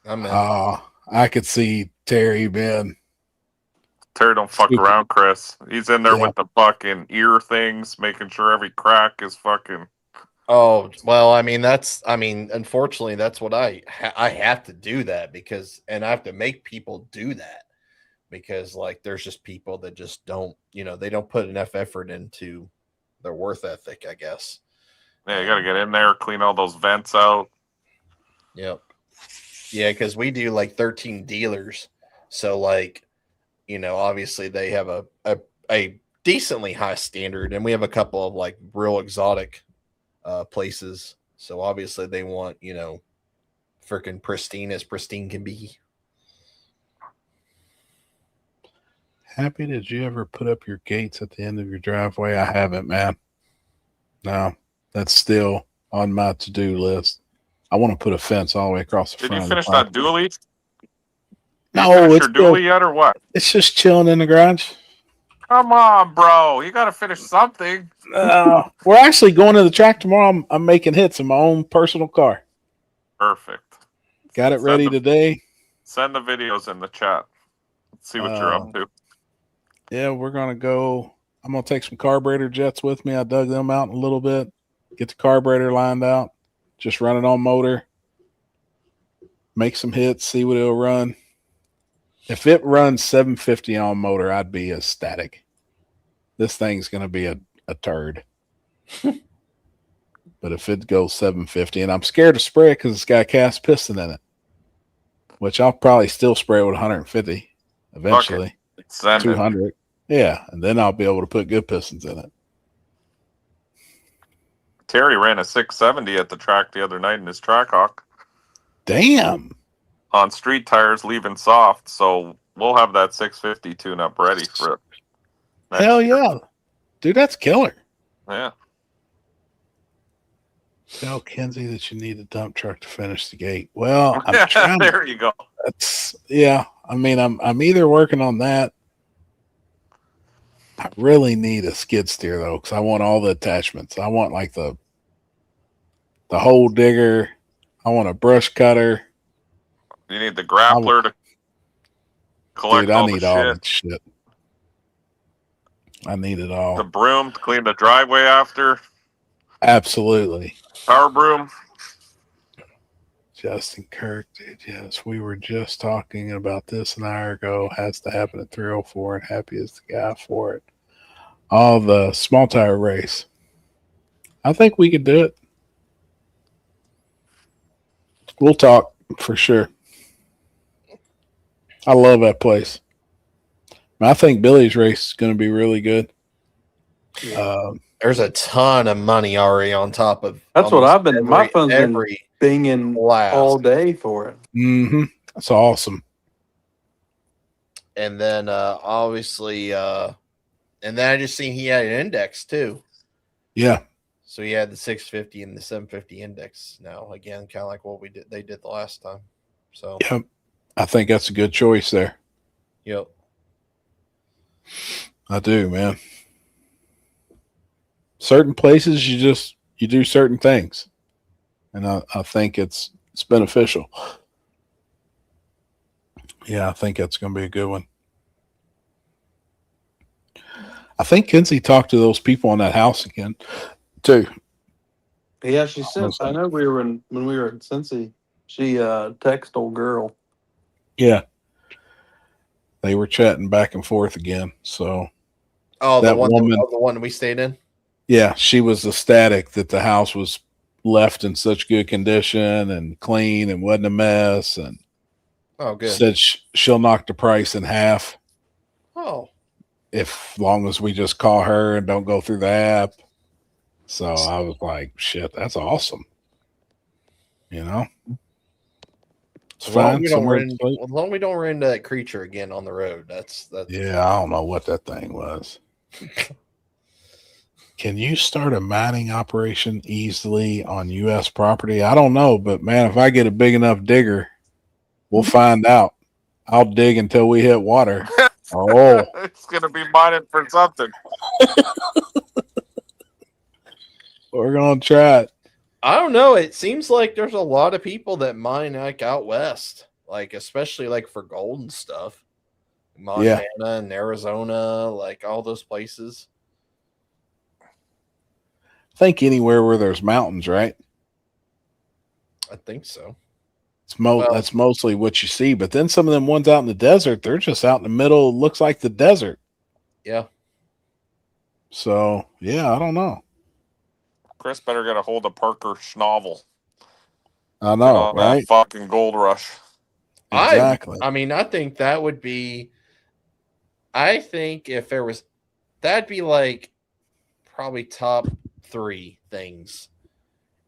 I'm in. I could see Terry being. Terry don't fuck Stupid. around, Chris. He's in there Yeah. with the fucking ear things, making sure every crack is fucking. Oh, well, unfortunately, that's what I have to do that because, and I have to make people do that because, like, there's just people that just don't, they don't put enough effort into their worth ethic, I guess. Yeah, you got to get in there, clean all those vents out. Yep. Yeah, because we do like 13 dealers. So, like, obviously they have a decently high standard, and we have a couple of like real exotic places. So obviously they want, freaking pristine as pristine can be. Happy, did you ever put up your gates at the end of your driveway? I haven't, man. No, that's still on my to-do list. I want to put a fence all the way across the Did front you of the finish that property. dually? Did No, you finish it's your dually yet or what? It's just chilling in the garage. Come on, bro. You got to finish something. We're actually going to the track tomorrow. I'm making hits in my own personal car. Perfect. Got it ready today. Send the videos in the chat. Let's see what you're up to. Yeah, we're going to go. I'm going to take some carburetor jets with me. I dug them out in a little bit. Get the carburetor lined out. Just run it on motor. Make some hits. See what it'll run. If it runs 750 on motor, I'd be ecstatic. This thing's going to be a turd. But if it goes 750, and I'm scared to spray it because it's got a cast piston in it, which I'll probably still spray it with 150 eventually. 200. Yeah, and then I'll be able to put good pistons in it. Terry ran a 670 at the track the other night in his Trackhawk. Damn. On street tires, leaving soft, so we'll have that 650 tune-up ready for it. Hell yeah. Dude, that's killer. Yeah. Tell Kenzie that you need a dump truck to finish the gate. Well, I'm trying. There you go. I mean, I'm either working on that. I really need a skid steer though, because I want all the attachments. I want like the hole digger. I want a brush cutter. You need the grappler to collect all the shit. All that shit. I need it all. The broom to clean the driveway after. Absolutely. Power broom. Justin Kirk, dude, yes, we were just talking about this an hour ago. Has to happen at 304, and happy is the guy for it. Oh, the small tire race. I think we could do it. We'll talk for sure. I love that place. I think Billy's race is going to be really good. There's a ton of money already on top of. That's what I've been. My phone's been binging all day for it. Mm-hmm. That's awesome. And then obviously, and then I just seen he had an index too. Yeah. So he had the 650 and the 750 index now. Again, kind of like what they did the last time. So yep. I think that's a good choice there. Yep. I do, man. Certain places you do certain things. And I think it's beneficial. Yeah, I think that's going to be a good one. I think Kinsey talked to those people on that house again, too. Yeah, she said. I know when we were in Cincy, she texted old girl. Yeah, they were chatting back and forth again. So, the one we stayed in. Yeah, she was ecstatic that the house was left in such good condition and clean and wasn't a mess. And good. Said she'll knock the price in half. Oh. If long as we just call her and don't go through the app. So I was like, shit, that's awesome. You know? It's fine. As long as we don't run into that creature again on the road. That's yeah, I don't know what that thing was. Can you start a mining operation easily on U.S. property? I don't know, but man, if I get a big enough digger, we'll find out. I'll dig until we hit water. Oh, it's gonna be mining for something. We're gonna try it. I don't know. It seems like there's a lot of people that mine like out west, like especially like for gold and stuff. Montana and Arizona, like all those places. I think anywhere where there's mountains, right? I think so. That's mostly what you see. But then some of them ones out in the desert, they're just out in the middle. It looks like the desert. Yeah. So, yeah, I don't know. Chris better get a hold of Parker Schnovel. I know, right? That fucking gold rush. Exactly. I mean, I think that would be. I think if there was, that'd be like probably top 3 things.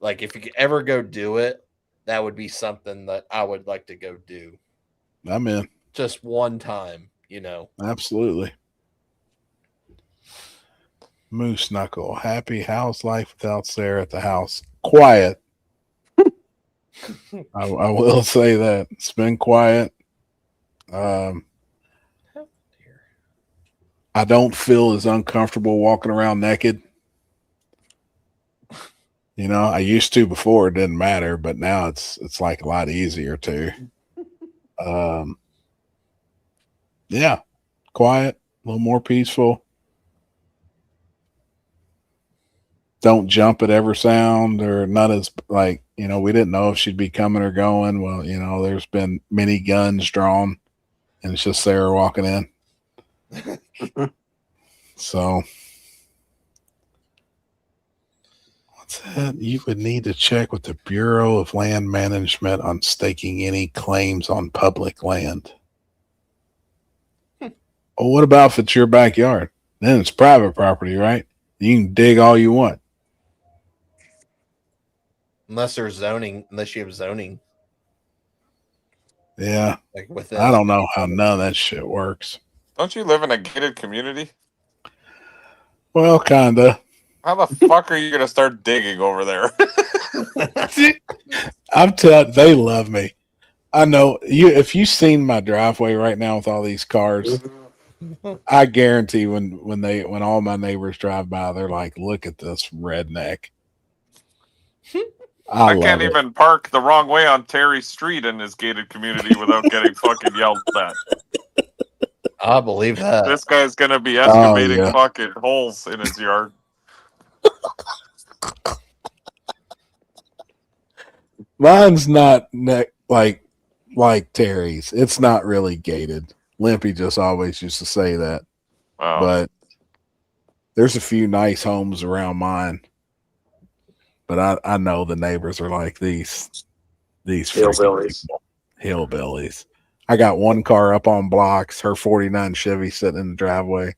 Like if you could ever go do it, that would be something that I would like to go do. I'm in. Just one time, you know. Absolutely. Moose Knuckle. Happy house life without Sarah at the house. Quiet. I will say that it's been quiet. I don't feel as uncomfortable walking around naked. You know, I used to before, it didn't matter, but now it's like a lot easier to. Yeah, quiet, a little more peaceful. Don't jump at every sound, or not as like, you know, we didn't know if she'd be coming or going. Well, you know, there's been many guns drawn, and it's just Sarah walking in. So what's that? You would need to check with the Bureau of Land Management on staking any claims on public land. Well, what about if it's your backyard? Then it's private property, right? You can dig all you want. Unless there's zoning, unless you have zoning. Yeah. Like within I don't know how none of that shit works. Don't you live in a gated community? Well, kinda. How the fuck are you gonna start digging over there? I'm telling, they love me. I know you. If you've seen my driveway right now with all these cars, I guarantee when all my neighbors drive by, they're like, "Look at this redneck." I can't even park the wrong way on Terry Street in this gated community without getting fucking yelled at. I believe that. This guy's gonna be excavating yeah. fucking holes in his yard. Mine's not like Terry's. It's not really gated. Limpy just always used to say that. Wow. But there's a few nice homes around mine. But I know the neighbors are like these Hillbillies. Hillbillies. I got one car up on blocks, her 49 Chevy sitting in the driveway.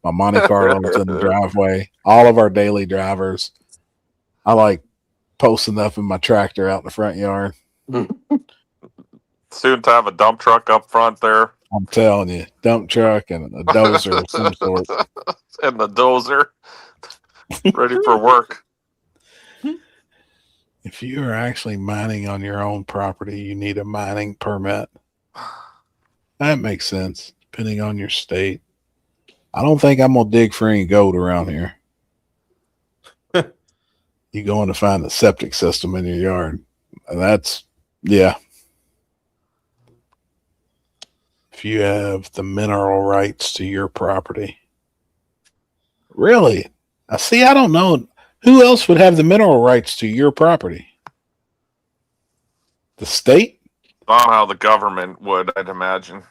My Monte Carlo's in the driveway. All of our daily drivers. I like posting up in my tractor out in the front yard. Soon to have a dump truck up front there. I'm telling you, dump truck and a dozer of some sort. And the dozer. Ready for work. If you are actually mining on your own property, you need a mining permit. That makes sense, depending on your state. I don't think I'm going to dig for any gold around here. You're going to find a septic system in your yard. That's, yeah. If you have the mineral rights to your property. Really? I see, I don't know. Who else would have the mineral rights to your property? The state? Not how the government would, I'd imagine.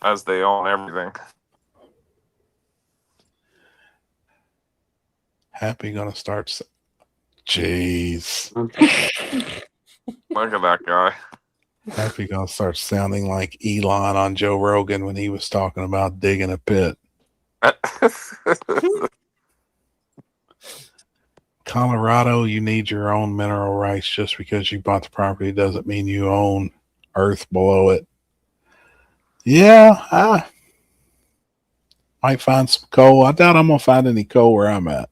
As they own everything. Happy gonna start. Jeez. Look at that guy. Happy gonna start sounding like Elon on Joe Rogan when he was talking about digging a pit. Colorado, you need your own mineral rights. Just because you bought the property doesn't mean you own earth below it. Yeah, I might find some coal. I doubt I'm gonna find any coal where I'm at.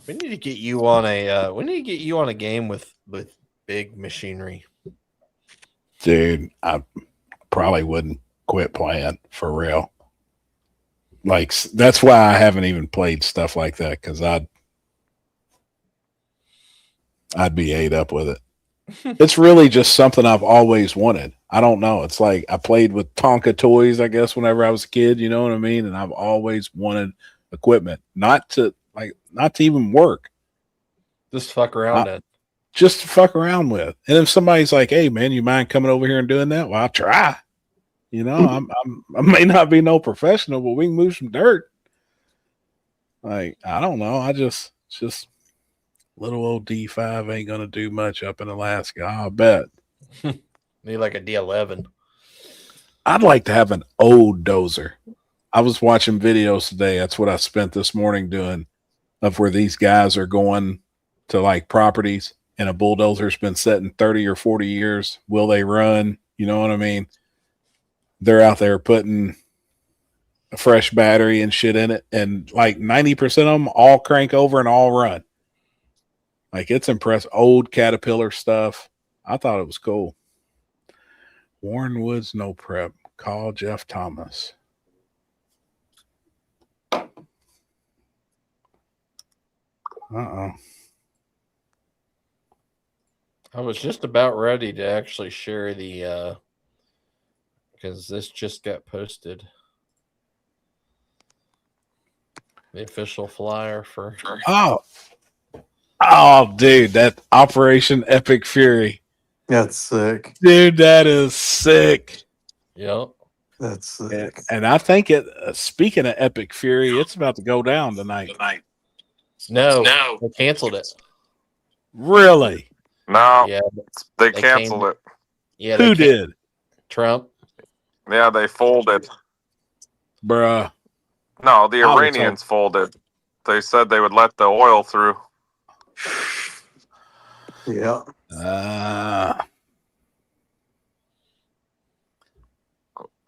We need to get you on a game with big machinery. Dude, I probably wouldn't quit playing for real. Like, that's why I haven't even played stuff like that, because I'd be ate up with it. It's really just something I've always wanted. I don't know. It's like I played with Tonka toys, I guess, whenever I was a kid, you know what I mean? And I've always wanted equipment, not to even work. Just fuck around it. Just to fuck around with. And if somebody's like, "Hey man, you mind coming over here and doing that?" Well, I'll try. You know, I may not be no professional, but we can move some dirt. Like, I don't know. It's just little old D5 ain't gonna do much up in Alaska, I'll bet. Need like a D11. I'd like to have an old dozer. I was watching videos today. That's what I spent this morning doing, of where these guys are going to like properties and a bulldozer's been sitting 30 or 40 years. Will they run? You know what I mean? They're out there putting a fresh battery and shit in it, and like 90% of them all crank over and all run. Like, it's impressive. Old Caterpillar stuff. I thought it was cool. Warren Woods, no prep. Call Jeff Thomas. Uh-oh. I was just about ready to actually share the because this just got posted. The official flyer for Oh, dude, that Operation Epic Fury. That's sick. Dude, that is sick. Yep. That's sick. And I think it. Speaking of Epic Fury, it's about to go down tonight. No, they canceled it. Really? No, Yeah, they canceled it. Yeah, who did? Trump. Yeah, they folded. Bruh. No, the Iranians folded. They said they would let the oil through. Yeah.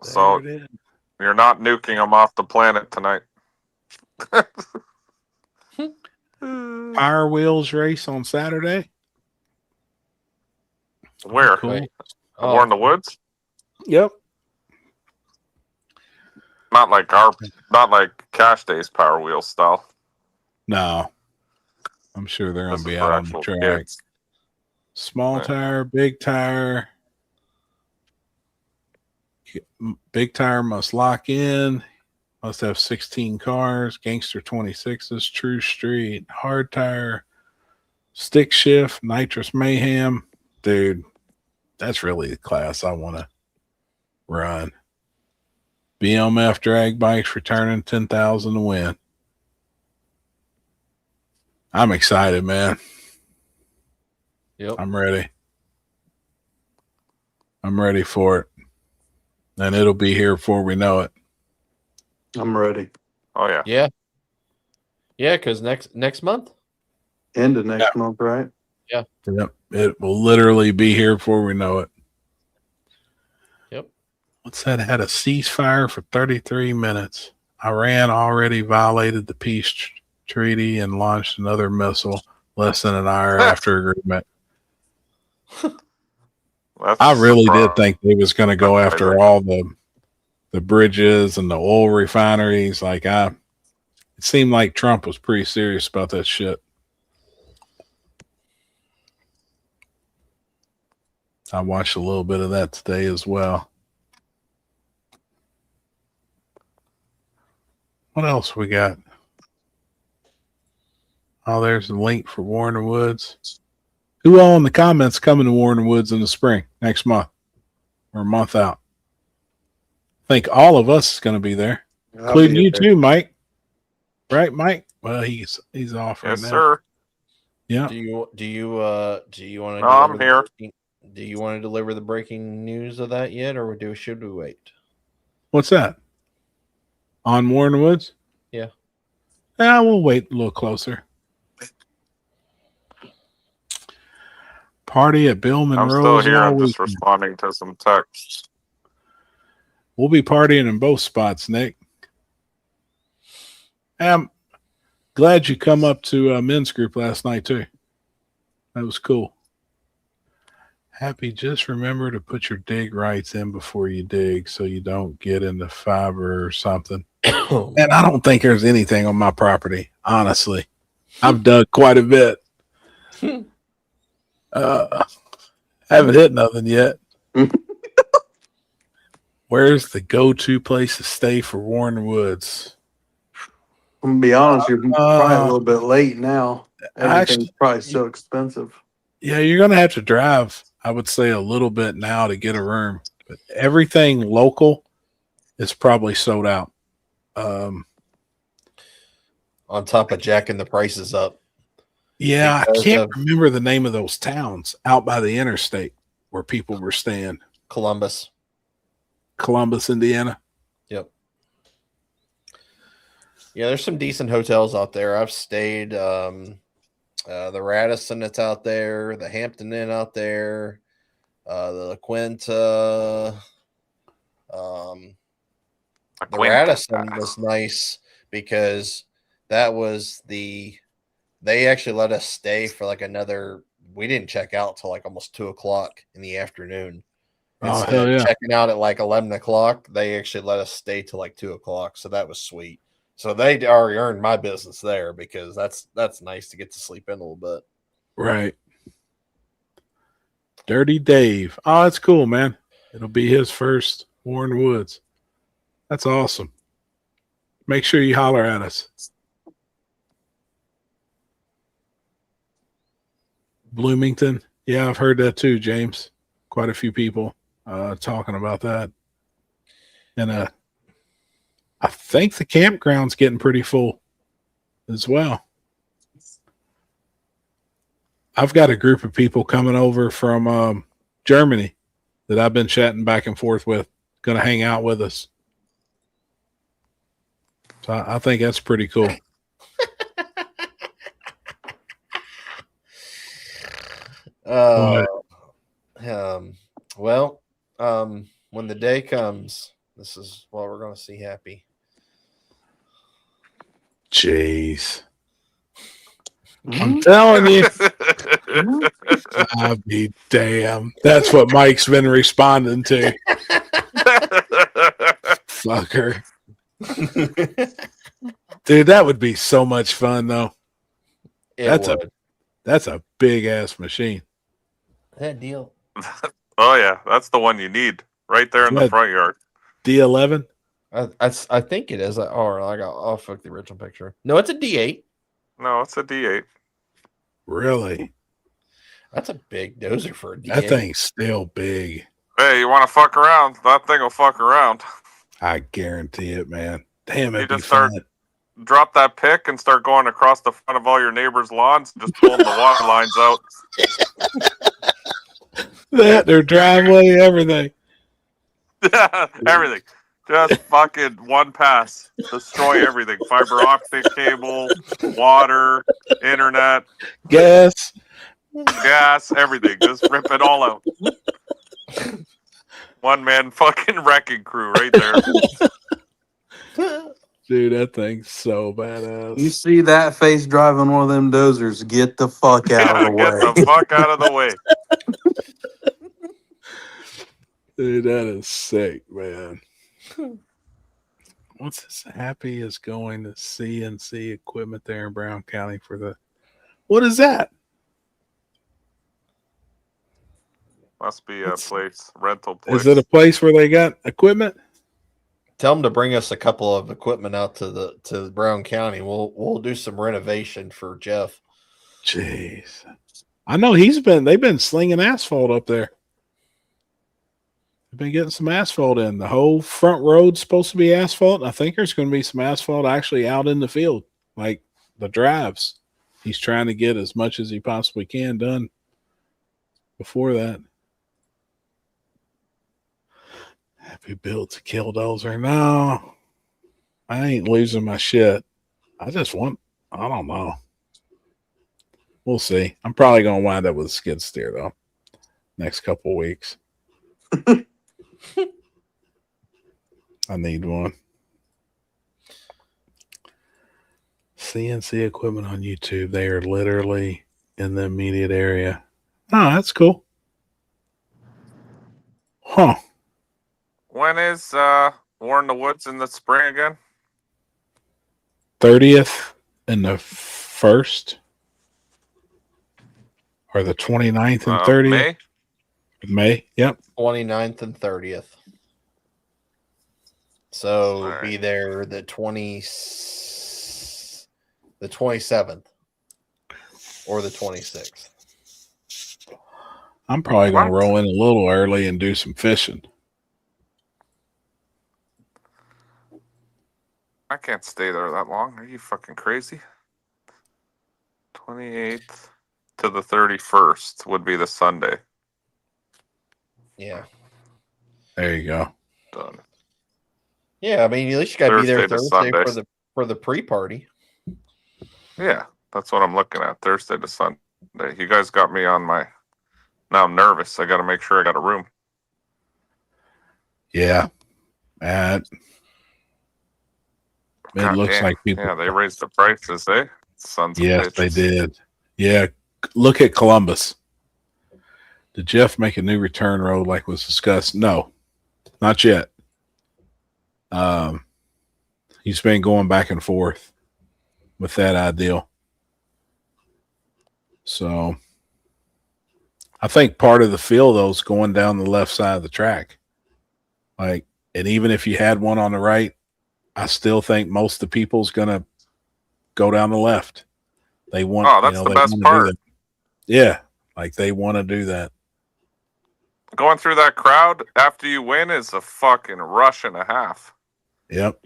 So you're not nuking them off the planet tonight. Power Wheels race on Saturday. Where? Cool. More in the woods? Yep. Not like Cash Days Power Wheel style. No. I'm sure they're going to be for out on the actual track. kids. Small tire, big tire. Big tire must lock in. Must have 16 cars. Gangster 26s. True Street. Hard tire. Stick shift. Nitrous Mayhem. Dude, that's really the class I want to run. BMF drag bikes returning 10,000 to win. I'm excited, man. Yep. I'm ready. I'm ready for it. And it'll be here before we know it. I'm ready. Oh yeah. Yeah. Yeah, because next month. End of next month, right? Yeah. Yep. It will literally be here before we know it. Yep. What's that? Had a ceasefire for 33 minutes. Iran already violated the peace treaty and launched another missile less than an hour after agreement. I really did think they was going to go after all the bridges and the oil refineries. Like it seemed like Trump was pretty serious about that shit. I watched a little bit of that today as well. What else we got? Oh, there's the link for Warren Woods. Who all in the comments coming to Warren Woods in the spring next month or a month out? I think all of us is going to be there, including you too, Mike. Right, Mike? Well, he's off right now. Yes, sir. Yeah. Do you want to? No, I'm here. Do you want to deliver the breaking news of that yet, or should we wait? What's that? On Warren Woods? Yeah. Yeah, we'll wait a little closer. Party at Bill Monroe's. I'm still here. I'm just weekend. responding to some texts. We'll be partying in both spots, Nick. I'm glad you come up to men's group last night too. That was cool. Happy, just remember to put your dig rights in before you dig so you don't get into fiber or something. And I don't think there's anything on my property, honestly. I've dug quite a bit. Haven't hit nothing yet. Where's the go-to place to stay for Warren Woods? I'm gonna be honest, you're probably a little bit late now. Everything's probably so expensive. Yeah, you're gonna have to drive, I would say, a little bit now to get a room. But everything local is probably sold out. On top of jacking the prices up. Yeah, I can't remember the name of those towns out by the interstate where people were staying. Columbus, Indiana. Yep. Yeah, there's some decent hotels out there. I've stayed. The Radisson that's out there, the Hampton Inn out there, the La Quinta. The Radisson was nice because that was the they actually let us stay for like another. We didn't check out till like almost 2:00 in the afternoon. Oh, Instead hell of yeah. checking out at like 11:00, they actually let us stay till like 2:00. So that was sweet. So they already earned my business there because that's nice to get to sleep in a little bit. Right. Dirty Dave. Oh, that's cool, man. It'll be his first Warren Woods. That's awesome. Make sure you holler at us. Bloomington. Yeah, I've heard that too, James. Quite a few people talking about that. And I think the campground's getting pretty full as well. I've got a group of people coming over from Germany that I've been chatting back and forth with, going to hang out with us. So I think that's pretty cool. When the day comes, this is what we're going to see happy. Jeez. I'm telling you. I'll be damn. That's what Mike's been responding to. Fucker. Dude, that would be so much fun, though. That's a big ass machine. That deal. Oh yeah, that's the one you need right there in the front yard. D11. I think it is. I'll fuck the original picture. No, it's a D8. No, it's a D8. Really? That's a big dozer for a D8. That thing's still big. Hey, you want to fuck around? That thing will fuck around. I guarantee it, man. Damn, it'd You be just start, fun. drop that pick and start going across the front of all your neighbors' lawns and just pulling the water lines out. Their driveway, everything. Everything. Just fucking one pass. Destroy everything. Fiber optic cable, water, internet, gas, everything. Just rip it all out. One man fucking wrecking crew right there. Dude, that thing's so badass. You see that face driving one of them dozers, get the fuck out of the way. Get the fuck out of the way. Dude, that is sick, man. What's this happy is going to CNC equipment there in Brown County for the... What is that? Must be a place, rental place. Is it a place where they got equipment? Tell them to bring us a couple of equipment out to Brown County. We'll do some renovation for Jeff. Jeez. I know they've been slinging asphalt up there. They've been getting some asphalt in. The whole front road's supposed to be asphalt. I think there's going to be some asphalt actually out in the field, like the drives. He's trying to get as much as he possibly can done before that. Happy built to kill dozer. No, I ain't losing my shit. I don't know. We'll see. I'm probably going to wind up with a skid steer, though, next couple of weeks. I need one. CNC equipment on YouTube. They are literally in the immediate area. Oh, that's cool. Huh. When is Warren the Woods in the spring again? 30th and the 1st. Or the 29th and 30th. May? May, yep. 29th and 30th. So be there the 27th or the 26th. I'm probably going to roll in a little early and do some fishing. I can't stay there that long. Are you fucking crazy? 28th to the 31st would be the Sunday. Yeah. There you go. Done. Yeah, I mean, at least you got to be there Thursday to Thursday for the pre-party. Yeah, that's what I'm looking at. Thursday to Sunday. You guys got me on my... Now I'm nervous. I got to make sure I got a room. Yeah. It looks like people... Yeah, they raised the prices, eh? Sons of Yes, bitches. they did. Yeah, look at Columbus. Did Jeff make a new return road like was discussed? No, not yet. He's been going back and forth with that ideal. So I think part of the feel though is going down the left side of the track. Like, and even if you had one on the right, I still think most of the people's gonna go down the left. They want, Oh, that's the best part. Yeah, like they want to do that. Going through that crowd after you win is a fucking rush and a half. Yep.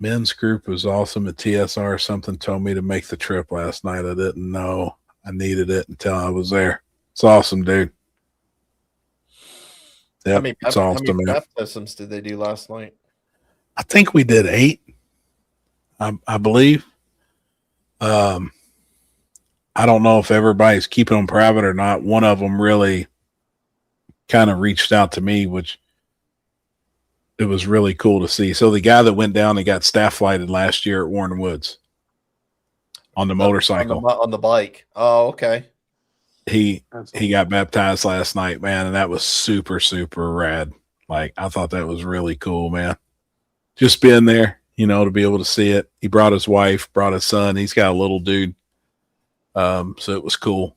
Men's group was awesome at TSR. Something told me to make the trip last night. I didn't know I needed it until I was there. It's awesome, dude. Yep, How many man. baptisms did they do last night? I think we did 8. I believe. I don't know if everybody's keeping them private or not. One of them really kind of reached out to me, which it was really cool to see. So the guy that went down and got staff flighted last year at Warren Woods on the motorcycle, on the bike. Oh, okay. He got baptized last night, man, and that was super, super rad. Like, I thought that was really cool, man. Just being there, you know, to be able to see it. He brought his wife, brought his son. He's got a little dude. So it was cool.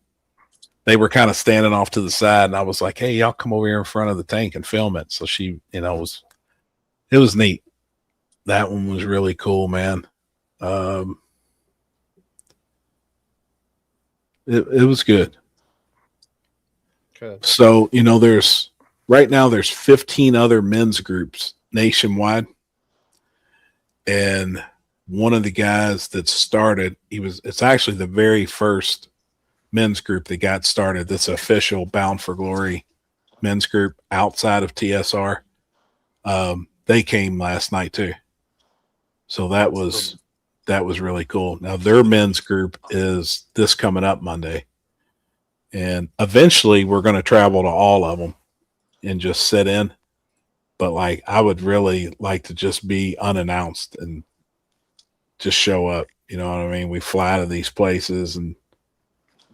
They were kind of standing off to the side, and I was like, hey, y'all come over here in front of the tank and film it. So she, you know, it was neat. That one was really cool, man. It was good. Good. So, you know, right now there's 15 other men's groups nationwide. And one of the guys that started, it's actually the very first men's group that got started. That's official Bound for Glory men's group outside of TSR. They came last night too. So that was really cool. Now their men's group is this coming up Monday. And eventually we're going to travel to all of them and just sit in. But like, I would really like to just be unannounced and just show up. You know what I mean? We fly to these places and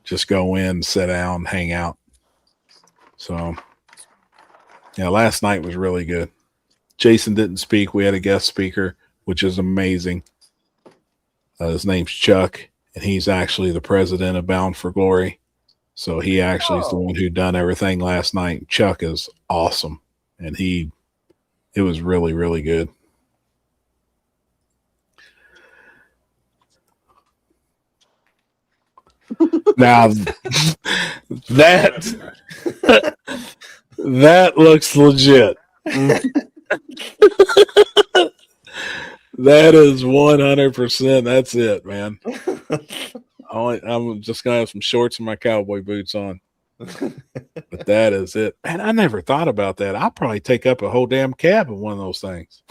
just go in, sit down, hang out. So yeah, last night was really good. Jason didn't speak. We had a guest speaker, which is amazing. His name's Chuck, and he's actually the president of Bound for Glory. So he actually is the one who done everything last night. Chuck is awesome, and it was really, really good. Now that looks legit. That is 100%. That's it, man. I'm just gonna have some shorts and my cowboy boots on. But that is it. Man, I never thought about that. I'll probably take up a whole damn cab in one of those things.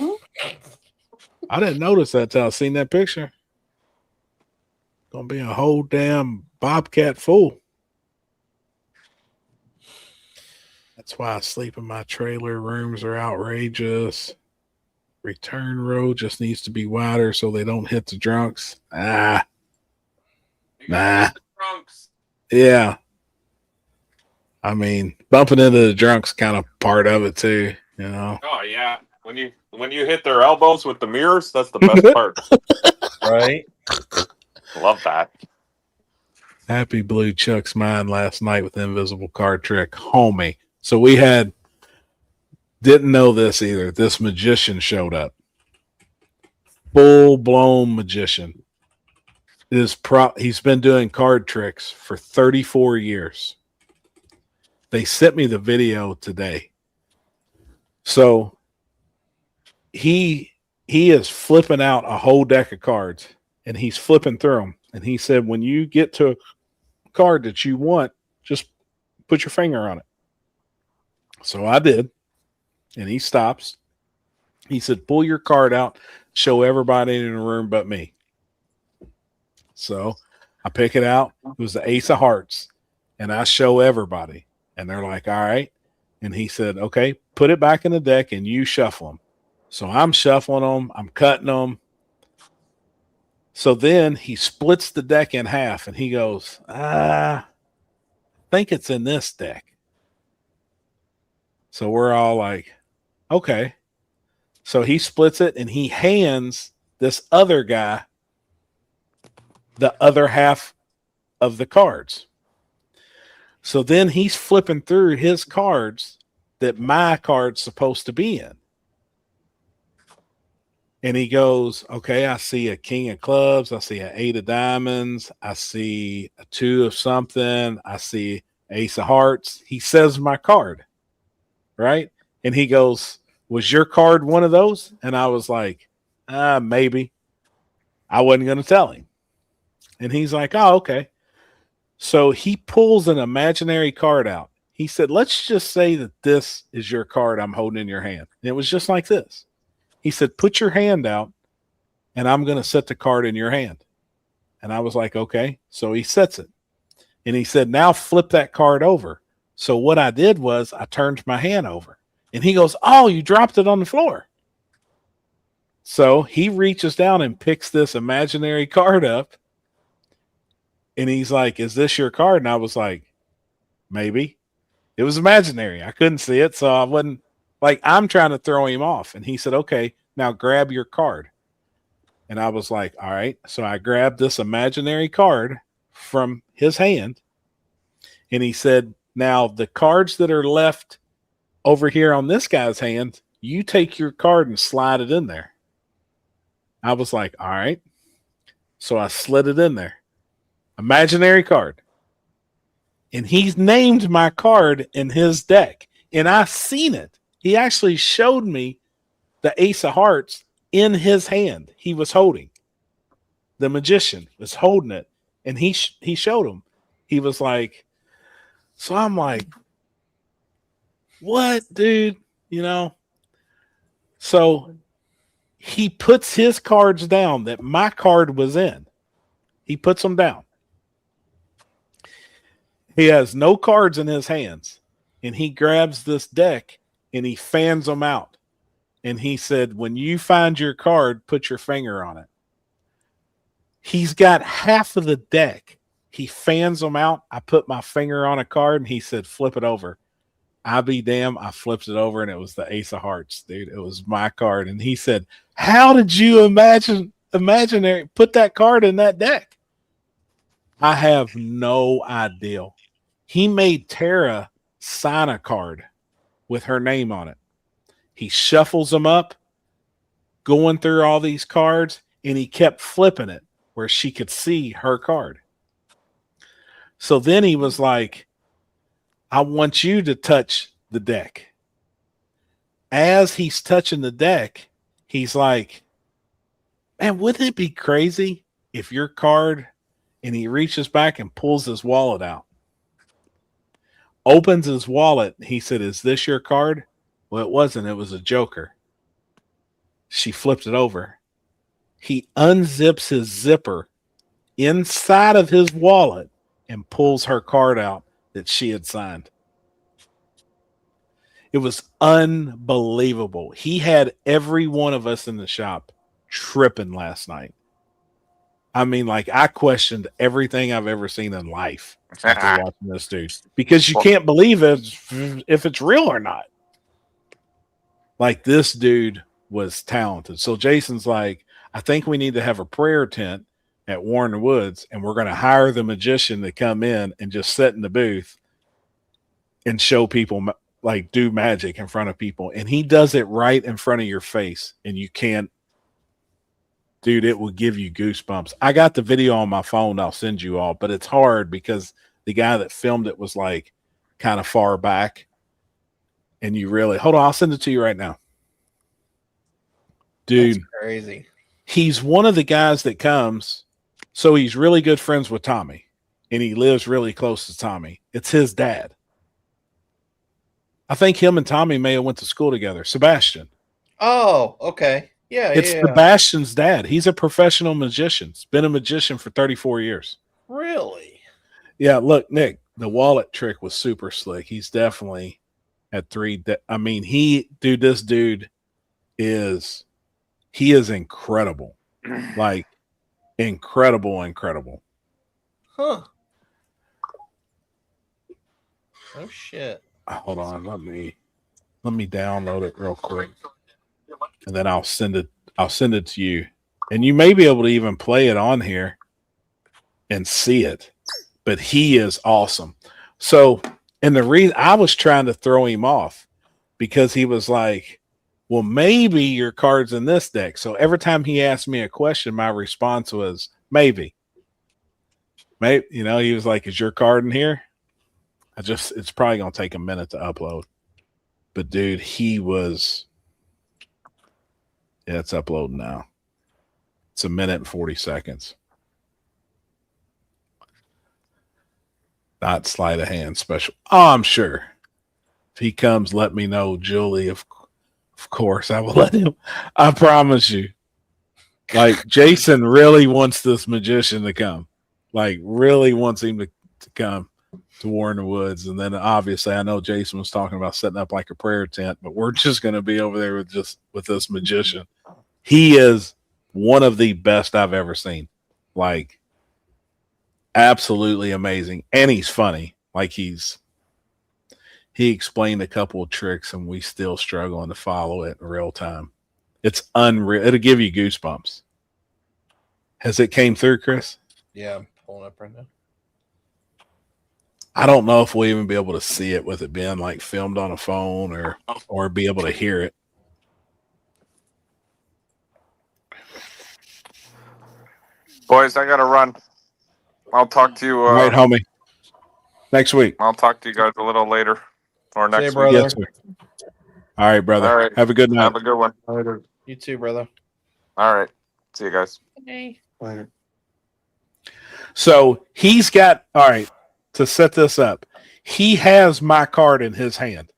I didn't notice that till I seen that picture. Gonna be a whole damn Bobcat full. That's why I sleep in my trailer. Rooms are outrageous. Return road just needs to be wider so they don't hit the drunks. Nah. Yeah. I mean, bumping into the drunks kind of part of it too, you know. Oh yeah. When you hit their elbows with the mirrors, that's the best part. Right? Love that. Happy blew Chuck's mind last night with the invisible card trick. Homie. So didn't know this either. This magician showed up. Full-blown magician. He's been doing card tricks for 34 years. They sent me the video today. So he is flipping out a whole deck of cards, and he's flipping through them. And he said, when you get to a card that you want, just put your finger on it. So I did. And he stops. He said, pull your card out, show everybody in the room but me. So I pick it out. It was the Ace of Hearts. And I show everybody. And they're like, all right. And he said, okay, put it back in the deck and you shuffle them. So I'm shuffling them. I'm cutting them. So then he splits the deck in half and he goes, I think it's in this deck. So we're all like, okay. So he splits it and he hands this other guy the other half of the cards. So then he's flipping through his cards that my card's supposed to be in. And he goes, okay, I see a king of clubs. I see an 8 of diamonds. I see a 2 of something. I see ace of hearts. He says my card, right? And he goes, was your card one of those? And I was like, maybe. I wasn't going to tell him. And he's like, oh, okay. So he pulls an imaginary card out. He said, let's just say that this is your card I'm holding in your hand. And it was just like this. He said, put your hand out and I'm going to set the card in your hand. And I was like, okay. So he sets it. And he said, now flip that card over. So what I did was I turned my hand over. And he goes, oh, you dropped it on the floor. So he reaches down and picks this imaginary card up. And he's like, is this your card? And I was like, maybe. It was imaginary. I couldn't see it. So I wasn't like, I'm trying to throw him off. And he said, okay, now grab your card. And I was like, all right. So I grabbed this imaginary card from his hand. And he said, now the cards that are left over here on this guy's hand, you take your card and slide it in there. I was like, all right. So I slid it in there. Imaginary card. And he's named my card in his deck. And I seen it. He actually showed me the ace of hearts in his hand. He was holding. The magician was holding it. And he showed him. He was like, so I'm like, what, dude? You know? So he puts his cards down that my card was in. He puts them down. He has no cards in his hands, and he grabs this deck and he fans them out. And he said, when you find your card, put your finger on it. He's got half of the deck. He fans them out. I put my finger on a card and he said, flip it over. I be damn, I flipped it over and it was the ace of hearts, dude. It was my card. And he said, how did you imaginary put that card in that deck? I have no idea. He made Tara sign a card with her name on it. He shuffles them up, going through all these cards, and he kept flipping it where she could see her card. So then he was like, I want you to touch the deck. As he's touching the deck, he's like, man, wouldn't it be crazy if your card, and he reaches back and pulls his wallet out. Opens his wallet. He said, is this your card? Well, it wasn't. It was a joker. She flipped it over. He unzips his zipper inside of his wallet and pulls her card out that she had signed. It was unbelievable. He had every one of us in the shop tripping last night. I mean, like, I questioned everything I've ever seen in life after watching this dude, because you can't believe it if it's real or not. Like, this dude was talented. So Jason's like, I think we need to have a prayer tent at Warren Woods, and we're going to hire the magician to come in and just sit in the booth and show people, like, do magic in front of people. And he does it right in front of your face, and you can't. Dude, it will give you goosebumps. I got the video on my phone. I'll send you all, but it's hard because the guy that filmed it was like kind of far back. And you really, hold on, I'll send it to you right now. Dude, that's crazy. He's one of the guys that comes. So he's really good friends with Tommy, and he lives really close to Tommy. It's his dad. I think him and Tommy may have went to school together. Sebastian. Oh, okay. Yeah, it's Sebastian's dad. He's a professional magician. He's been a magician for 34 years. Really? Yeah, look, Nick, the wallet trick was super slick. He's definitely at 3. I mean, this dude is incredible. Like, incredible. Huh. Oh shit. Hold on, let me download it real quick, and then I'll send it to you, and you may be able to even play it on here and see it. But he is awesome. So, and the reason I was trying to throw him off because he was like, well, maybe your card's in this deck. So every time he asked me a question, my response was maybe. You know, he was like, is your card in here? It's probably going to take a minute to upload. But dude, it's uploading now. It's 1 minute and 40 seconds. Not sleight of hand special. Oh, I'm sure. If he comes, let me know, Julie. Of course, I will let him. I promise you. Like, Jason really wants this magician to come. Like, really wants him to come to War in the Woods. And then obviously I know Jason was talking about setting up like a prayer tent, but we're just going to be over there with this magician. He is one of the best I've ever seen. Like, absolutely amazing. And he's funny. Like, he explained a couple of tricks and we still struggling to follow it in real time. It's unreal. It'll give you goosebumps. Has it came through, Chris? Yeah, I'm pulling up right now. I don't know if we'll even be able to see it with it being like filmed on a phone or be able to hear it. Boys, I gotta run. I'll talk to you. All right, homie. Next week. I'll talk to you guys a little later or next week. Yes, sir. All right, brother. All right. Have a good night. Have a good one. Later. You too, brother. All right. See you guys. Hey. Later. So he's got, all right, to set this up, he has my card in his hand.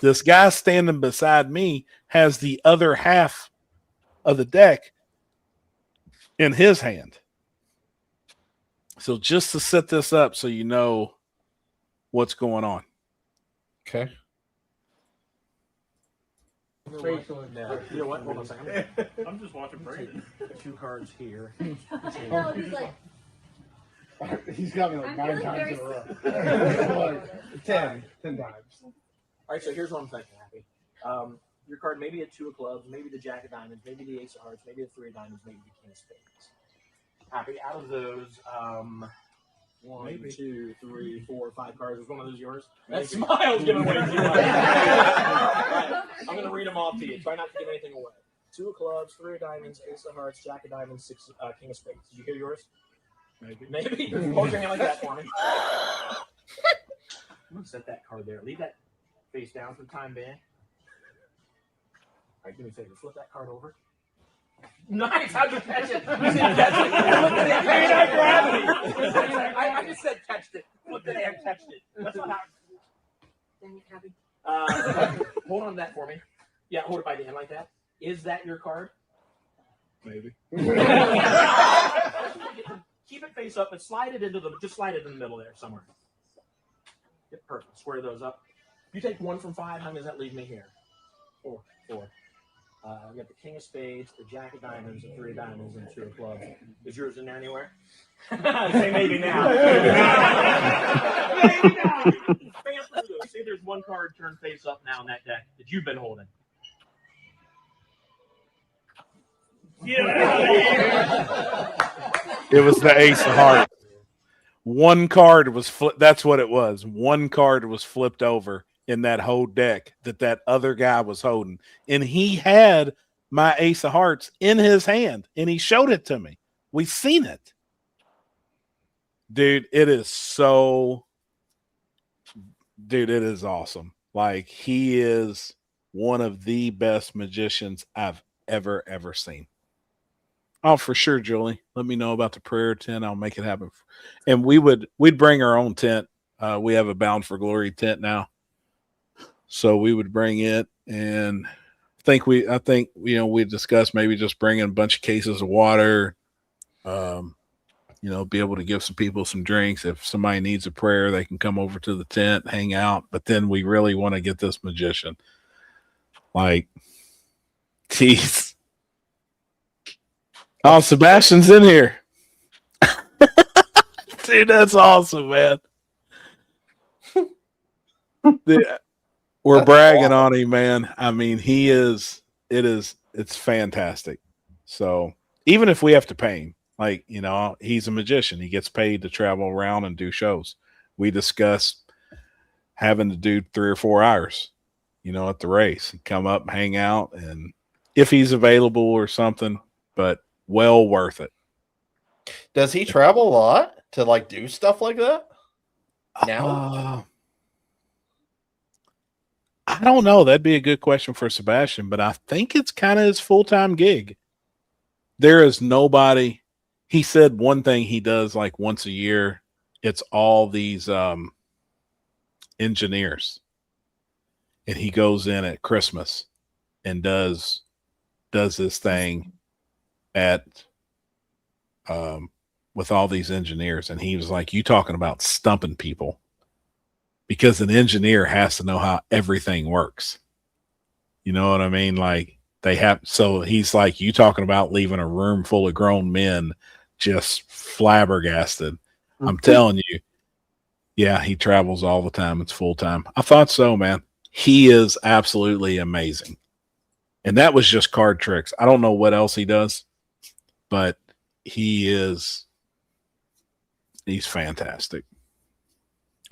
This guy standing beside me has the other half of the deck in his hand. So just to set this up so you know what's going on. Okay. You know what? Hold on a second. I'm just watching Brandon. 2 cards here. He's got me like 9 times in a row. Like 10 times. All right, so here's what I'm thinking, Happy. Your card may be a 2 of clubs, maybe the Jack of diamonds, maybe the Ace of hearts, maybe the 3 of diamonds, maybe the King of spades. Happy, out of those, 1, 2, 3, 4, 5 cards. Was one of those yours? That smile's giving away too much. Right, I'm going to read them off to you. Try not to give anything away. 2 of clubs, 3 of diamonds, Ace of hearts, Jack of diamonds, 6 King of spades. Did you hear yours? Maybe. Hold your hand like that for me. I'm going to set that card there. Leave that face down for the time being. All right, do me a favor. Flip that card over. Nice. How'd you catch it? You said catch it. I grabbed it. I just said catched it. Flipped it and catched it. That's what happened. Dang it, Happy. Hold on to that for me. Yeah, hold it by the end like that. Is that your card? Maybe. Keep it face up and slide it in the middle there somewhere. Get perfect. Square those up. If you take 1 from 5, how many does that leave me here? 4. We got the King of spades, the Jack of diamonds, the 3 of diamonds, and 2 of clubs. Is yours in there anywhere? Say maybe now. Maybe now. See, there's 1 card turned face up now in that deck that you've been holding. It was the Ace of hearts. 1 card was flipped. That's what it was. 1 card was flipped over in that whole deck that other guy was holding. And he had my Ace of hearts in his hand, and he showed it to me. We seen it. Dude, it is awesome. Like, he is one of the best magicians I've ever seen. Oh, for sure, Julie. Let me know about the prayer tent. I'll make it happen. And we'd bring our own tent. We have a Bound for Glory tent now. So we would bring it, and I think we discussed maybe just bringing a bunch of cases of water, be able to give some people some drinks. If somebody needs a prayer, they can come over to the tent, hang out. But then we really want to get this magician. Like, geez. Oh, Sebastian's in here. Dude, that's awesome, man. We're bragging on him, man. I mean, it's fantastic. So even if we have to pay him, like, he's a magician. He gets paid to travel around and do shows. We discuss having to do 3 or 4 hours, at the race and come up and hang out. And if he's available or something, but well worth it. Does he travel a lot to like do stuff like that now? I don't know. That'd be a good question for Sebastian, but I think it's kind of his full-time gig. There is nobody. He said one thing he does like once a year. It's all these engineers, and he goes in at Christmas and does this thing at with all these engineers. And he was like, "You talking about stumping people?" Because an engineer has to know how everything works. You know what I mean? Like so he's like, you talking about leaving a room full of grown men just flabbergasted. I'm telling you. Yeah, he travels all the time. It's full time. I thought so, man. He is absolutely amazing. And that was just card tricks. I don't know what else he does, but he's fantastic.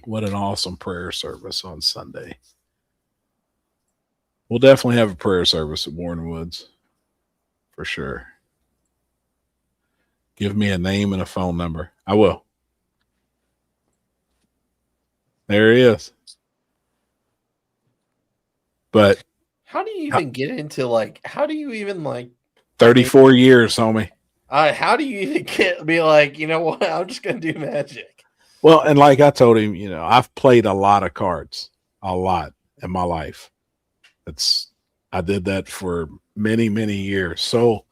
What an awesome prayer service on Sunday. We'll definitely have a prayer service at Warren Woods for sure. Give me a name and a phone number. I will. There he is. But how do you even get into how do you even 34 years, homie. How do you even be like, you know what? I'm just going to do magic. Well, and like I told him, I've played a lot of cards, a lot in my life. I did that for many, many years. So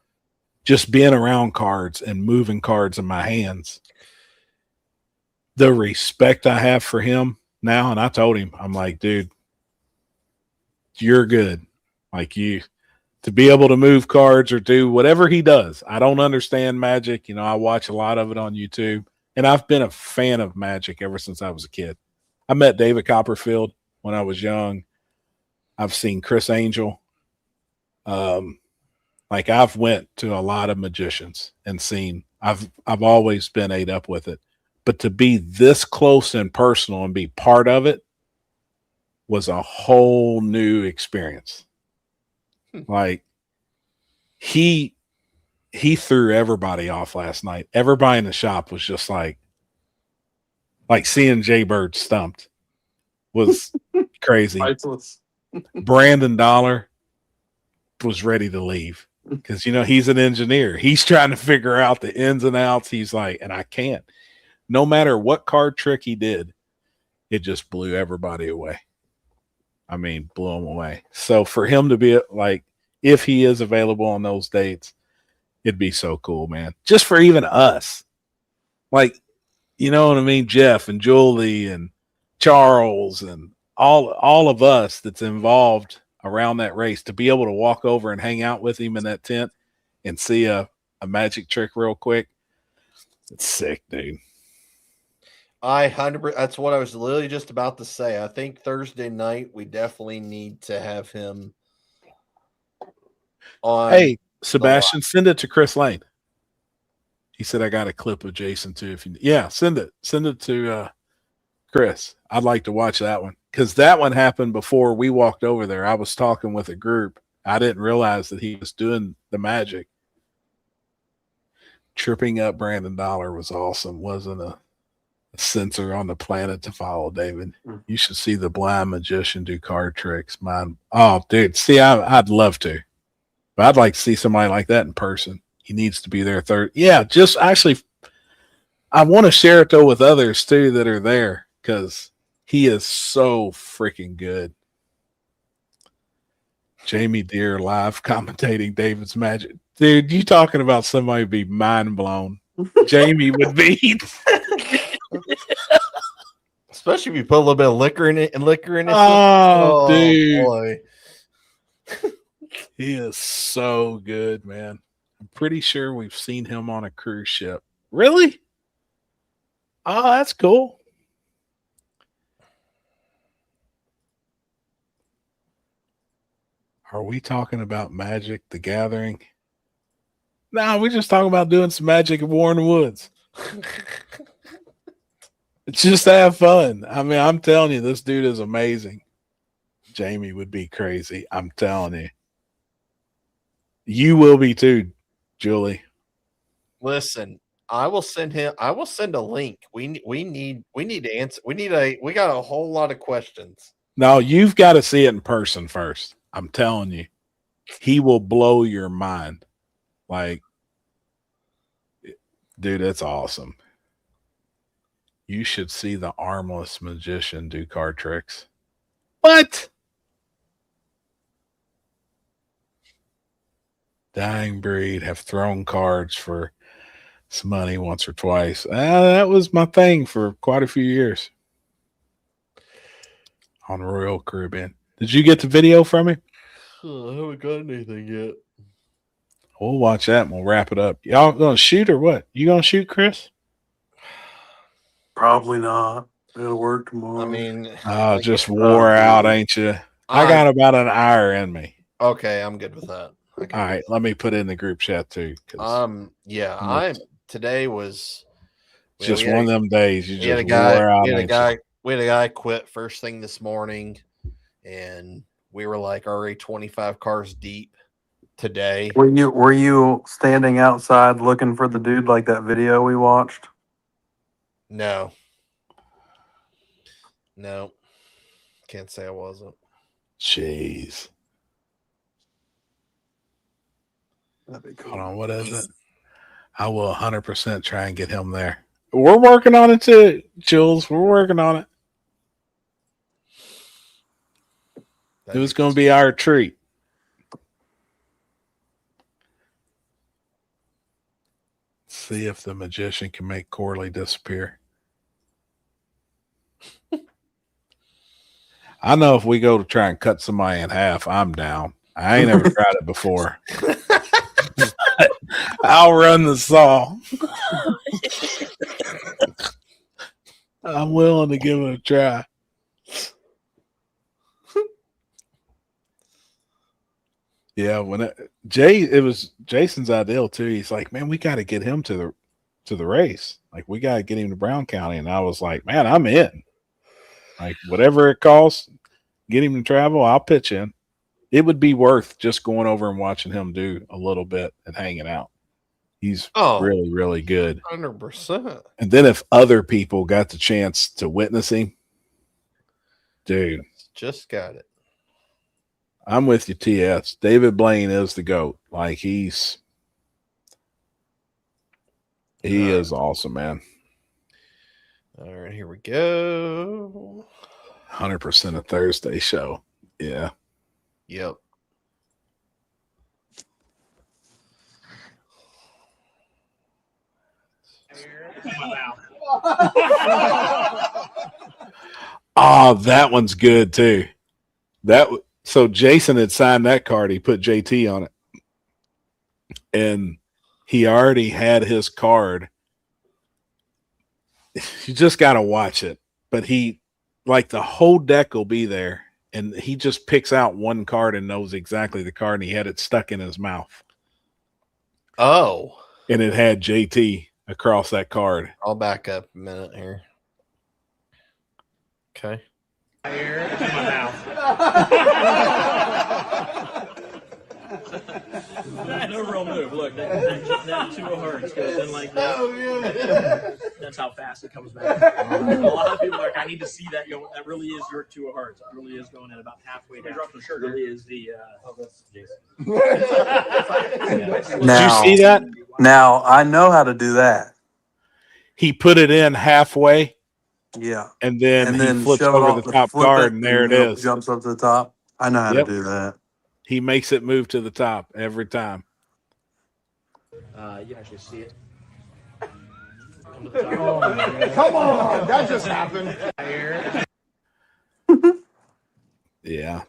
just being around cards and moving cards in my hands, the respect I have for him now, and I told him, I'm like, dude, you're good. Like to be able to move cards or do whatever he does. I don't understand magic. I watch a lot of it on YouTube. And I've been a fan of magic ever since I was a kid. I met David Copperfield when I was young. I've seen Chris Angel. I've went to a lot of magicians and seen. I've always been ate up with it. But to be this close and personal and be part of it was a whole new experience. Like he threw everybody off last night. Everybody in the shop was just like seeing Jay Bird stumped was crazy. Brandon Dollar was ready to leave because, he's an engineer. He's trying to figure out the ins and outs. He's like, and I can't. No matter what card trick he did, it just blew everybody away. I mean, blew him away. So for him to be if he is available on those dates, it'd be so cool, man. Just for even us. You know what I mean? Jeff and Julie and Charles and all of us that's involved around that race, to be able to walk over and hang out with him in that tent and see a magic trick real quick. It's sick, dude. That's what I was literally just about to say. I think Thursday night we definitely need to have him on. Hey, Sebastian, send it to Chris Lane. He said I got a clip of Jason too. Send it to Chris. I'd like to watch that one because that one happened before we walked over there. I was talking with a group. I didn't realize that he was doing the magic. Tripping up Brandon Dollar was awesome. Wasn't a sensor on the planet to follow, David. You should see the blind magician do card tricks. Oh, dude. See, I'd love to. But I'd like to see somebody like that in person. He needs to be there third. Yeah, just actually, I want to share it though with others too that are there because he is so freaking good. Jamie Deere live commentating David's magic. Dude, you talking about somebody be mind blown. Jamie would be. Especially if you put a little bit of liquor in it. Oh, dude. Boy. He is so good, man. I'm pretty sure we've seen him on a cruise ship. Really? Oh, that's cool. Are we talking about Magic the Gathering? No, we're just talking about doing some Magic at Warren Woods. It's just have fun. I mean, I'm telling you, this dude is amazing. Jamie would be crazy. I'm telling you. You will be too, Julie. Listen, I will send a link. We need to answer. We got a whole lot of questions. No, you've got to see it in person first. I'm telling you. He will blow your mind. Like, dude, it's awesome. You should see the armless magician do card tricks. What? Dying breed have thrown cards for some money once or twice. That was my thing for quite a few years on Royal Caribbean. Did you get the video from him? I haven't got anything yet. We'll watch that and we'll wrap it up. Y'all gonna shoot or what? You gonna shoot, Chris? Probably not. It'll work tomorrow. I mean, just wore out, ain't you? I got about an hour in me. Okay, I'm good with that. All right, let me put it in the group chat too. Today was just one of them days. You just wore out. We had a guy quit first thing this morning, and we were like already 25 cars deep today. Were you standing outside looking for the dude like that video we watched? No. Can't say I wasn't. Jeez. Hold on, what is it? I will 100% try and get him there. We're working on it too, Jules. We're working on it. It was going to be our treat. See if the magician can make Corley disappear. I know if we go to try and cut somebody in half, I'm down. I ain't ever tried it before. I'll run the saw. I'm willing to give it a try. Yeah, it was Jason's ideal too. He's like, man, we got to get him to the race. Like, we got to get him to Brown County. And I was like, man, I'm in. Like, whatever it costs, get him to travel. I'll pitch in. It would be worth just going over and watching him do a little bit and hanging out. He's really, really good. 100%. And then if other people got the chance to witness him, dude. Just got it. I'm with you, TS. David Blaine is the GOAT. Like, he is awesome, man. All right, here we go. 100% a Thursday show. Yeah. Yep. Oh, that one's good too. So Jason had signed that card. He put JT on it, and he already had his card. You just got to watch it. But the whole deck will be there, and he just picks out one card and knows exactly the card, and he had it stuck in his mouth. Oh. And it had JT across that card. I'll back up a minute here. Okay. No real move. Look, that two of hearts goes in like that. That's how fast it comes back. A lot of people are like, I need to see that. That really is your two of hearts. It really is going in about halfway down. Dropped the shirt. It really is the. That's Jason. Did you see that? Now I know how to do that. He put it in halfway. Yeah. And then he flips over the top card, and there it is. Jumps up to the top. I know how to do that. He makes it move to the top every time. You can actually see it. Come on, that just happened. Yeah.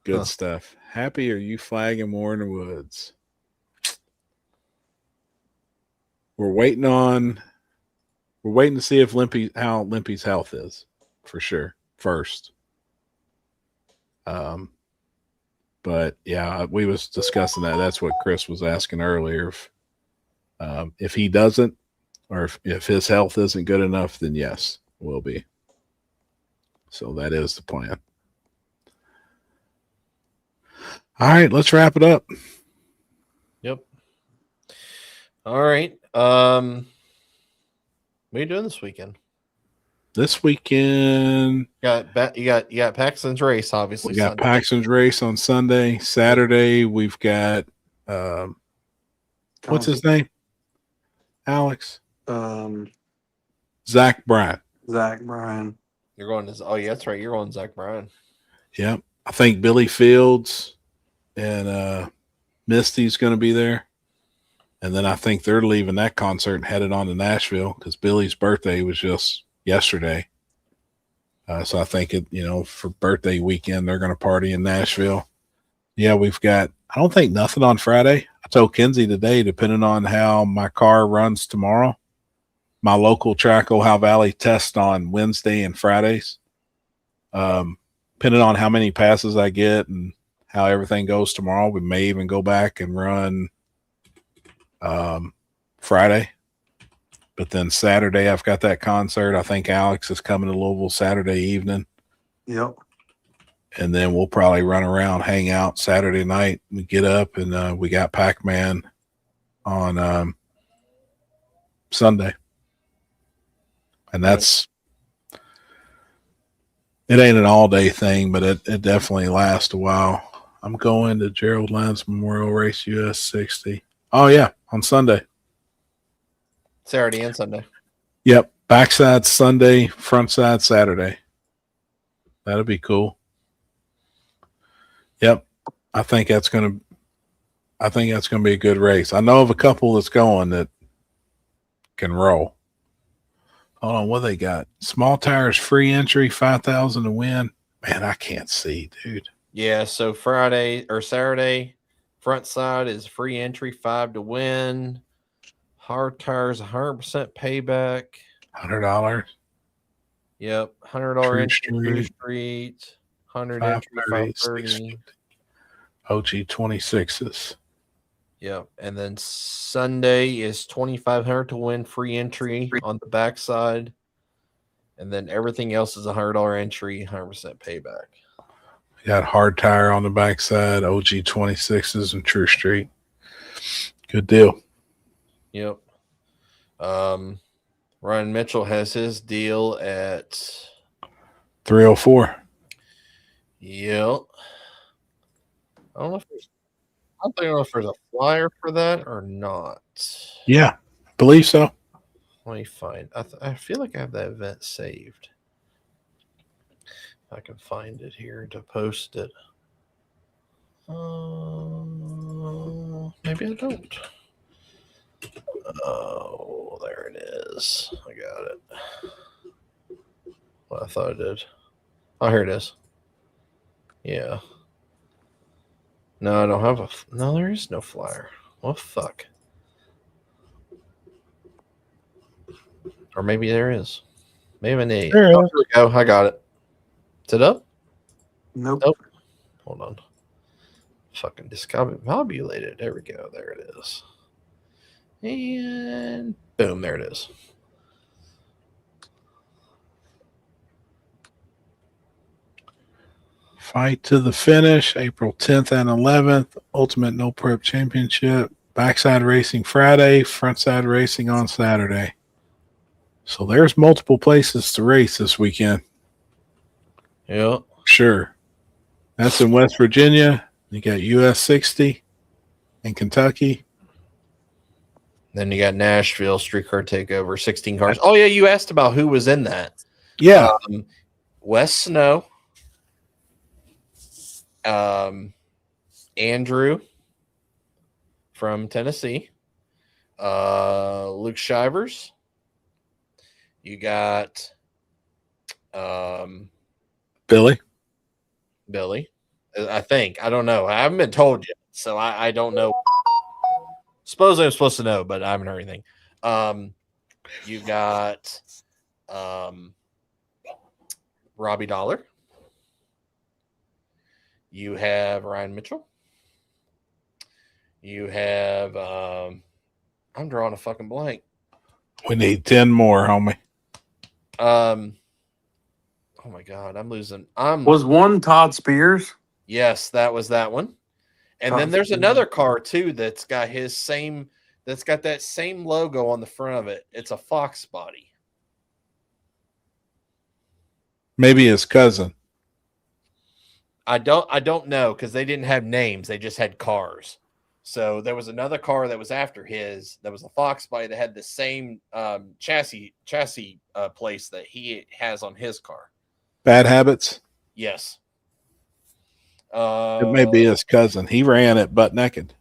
Good stuff. Happy are you flagging Warren Woods? We're waiting to see if how Limpy's health is for sure first. But yeah, we was discussing that. That's what Chris was asking earlier. If he doesn't, or if his health isn't good enough, then yes, will be. So that is the plan. All right, let's wrap it up. Yep. All right. What are you doing this weekend? This weekend, You got Paxton's race, obviously. we got Sunday. Paxton's race on Sunday. Saturday, we've got what's his name? Alex. Zach Bryan. Zach Bryan. You're going to? Oh, yeah, that's right. You're going Zach Bryan. Yep. I think Billy Fields and Misty's going to be there. And then I think they're leaving that concert and headed on to Nashville because Billy's birthday was just yesterday. So I think for birthday weekend, they're going to party in Nashville. Yeah, we've got, I don't think nothing on Friday. I told Kinsey today, depending on how my car runs tomorrow, my local track, Ohio Valley, test on Wednesday and Fridays. Depending on how many passes I get and how everything goes tomorrow, we may even go back and run Friday. But then Saturday, I've got that concert. I think Alex is coming to Louisville Saturday evening. Yep. And then we'll probably run around, hang out Saturday night. We get up and we got Pac-Man on Sunday. And that's it ain't an all-day thing, but it definitely lasts a while. I'm going to Gerald Lyons Memorial Race US 60. Oh, yeah, on Sunday. Saturday and Sunday. Yep, backside Sunday, front side Saturday. That'll be cool. Yep, I think that's gonna be a good race. I know of a couple that's going that can roll. Hold on, what they got? Small tires, free entry, 5,000 to win. Man, I can't see, dude. Yeah, so Friday or Saturday, front side is free entry, 5 to win. Hard tires, 100% payback. $100. Yep, $100 entry, True Street, 100 entry, 530. OG 26s. Yep, and then Sunday is 2,500 to win, free entry on the backside, and then everything else is $100 entry, 100% payback. We got hard tire on the backside, OG 26s, and True Street. Good deal. Yep. Ryan Mitchell has his deal at 304. Yep. I don't know if there's a flyer for that or not. Yeah, I believe so. Let me find. I feel like I have that event saved. I can find it here to post it. Maybe I don't. Oh, there it is. I got it. Well, I thought I did. Oh, here it is. Yeah. No, I don't have a. No, there is no flyer. Well, fuck. Or maybe there is. Maybe an eight. There Here we go. I got it. Is it up? Nope. Hold on. Fucking discombobulated. There we go. There it is. And boom, there it is. Fight to the finish, April 10th and 11th. Ultimate No Prep Championship. Backside racing Friday, frontside racing on Saturday. So there's multiple places to race this weekend. Yeah. Sure. That's in West Virginia. You got US 60 in Kentucky. Then you got Nashville Streetcar Takeover, 16 cars. Oh, yeah, you asked about who was in that. Yeah. Wes Snow, Andrew from Tennessee, Luke Shivers. You got Billy. I think. I don't know. I haven't been told yet, so I don't know. Suppose I'm supposed to know, but I haven't heard anything. You got Robbie Dollar. You have Ryan Mitchell. You have I'm drawing a fucking blank. We need 10 more, homie. Oh my god, I'm losing. Was one Todd Spears? Yes, that was that one. And then there's another car too that's got that same logo on the front of it. It's a Fox body. Maybe his cousin. I don't know because they didn't have names. They just had cars. So there was another car that was after his. That was a Fox body that had the same chassis place that he has on his car. Bad Habits. Yes. It may be his cousin. He ran it butt naked.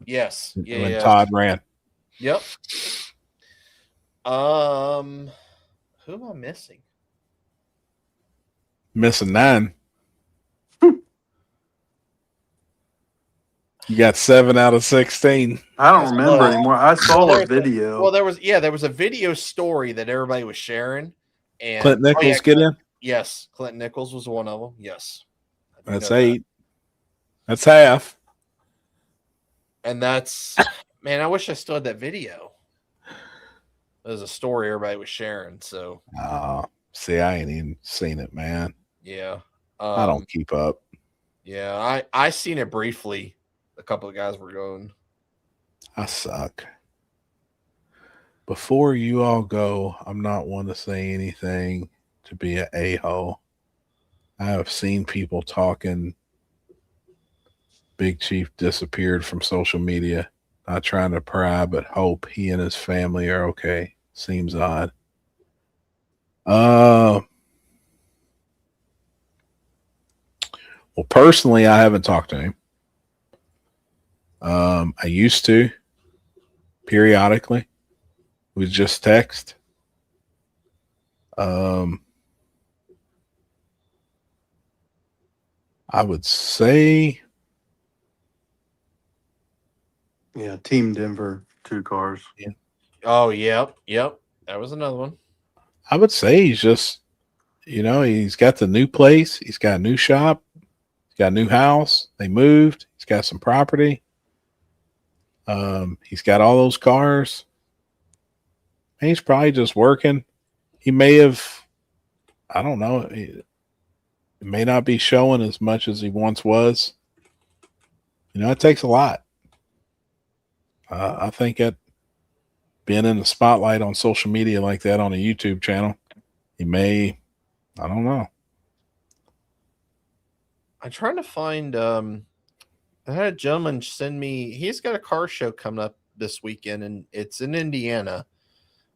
Yes. When Yeah. Todd ran. Yep. Who am I missing? Missing 9. You got 7 out of 16. I don't remember anymore. I saw a There video. was a video story that everybody was sharing. And Clint Nichols get in? Yes, Clint Nichols was one of them. Yes. That's 8. That's half. And that's man, I wish I still had that video. There's a story everybody was sharing. So see, I ain't even seen it, man. yeah. I don't keep up. Yeah, I seen it briefly. A couple of guys were going. I suck. Before you all go, I'm not one to say anything to be an a-hole. I have seen people talking. Big Chief disappeared from social media. Not trying to pry, but hope he and his family are okay. Seems odd. Well, personally, I haven't talked to him. I used to periodically. We just text. I would say, Yeah, Team Denver, 2 cars. Yeah. Oh, yep. That was another one. I would say he's just, he's got the new place. He's got a new shop. He's got a new house. They moved. He's got some property. He's got all those cars. And he's probably just working. He may have, I don't know. It may not be showing as much as he once was. It takes a lot. I think that being in the spotlight on social media like that on a YouTube channel, he may, I don't know. I'm trying to find I had a gentleman send me, he's got a car show coming up this weekend and it's in Indiana,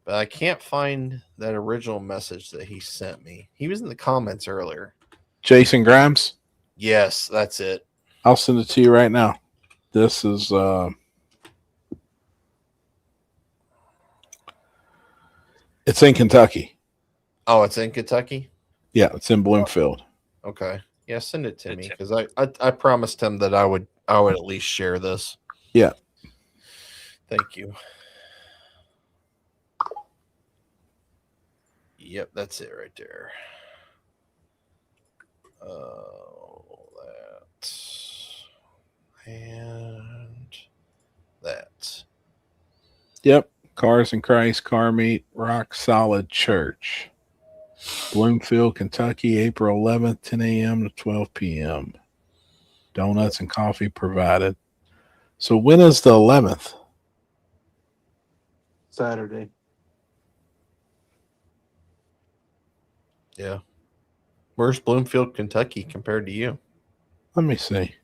but I can't find that original message that he sent me. He was in the comments earlier. Jason Grimes? Yes, that's it. I'll send it to you right now. This is it's in Kentucky. Oh, it's in Kentucky? Yeah, it's in Bloomfield. Okay. Yeah, send it to me because I promised him that I would at least share this. Yeah. Thank you. Yep, that's it right there. That and that. Yep. Cars and Christ Car Meet Rock Solid Church. Bloomfield, Kentucky, April 11th, 10 a.m. to 12 p.m. Donuts and coffee provided. So when is the 11th? Saturday. Yeah. Where's Bloomfield, Kentucky compared to you? Let me see.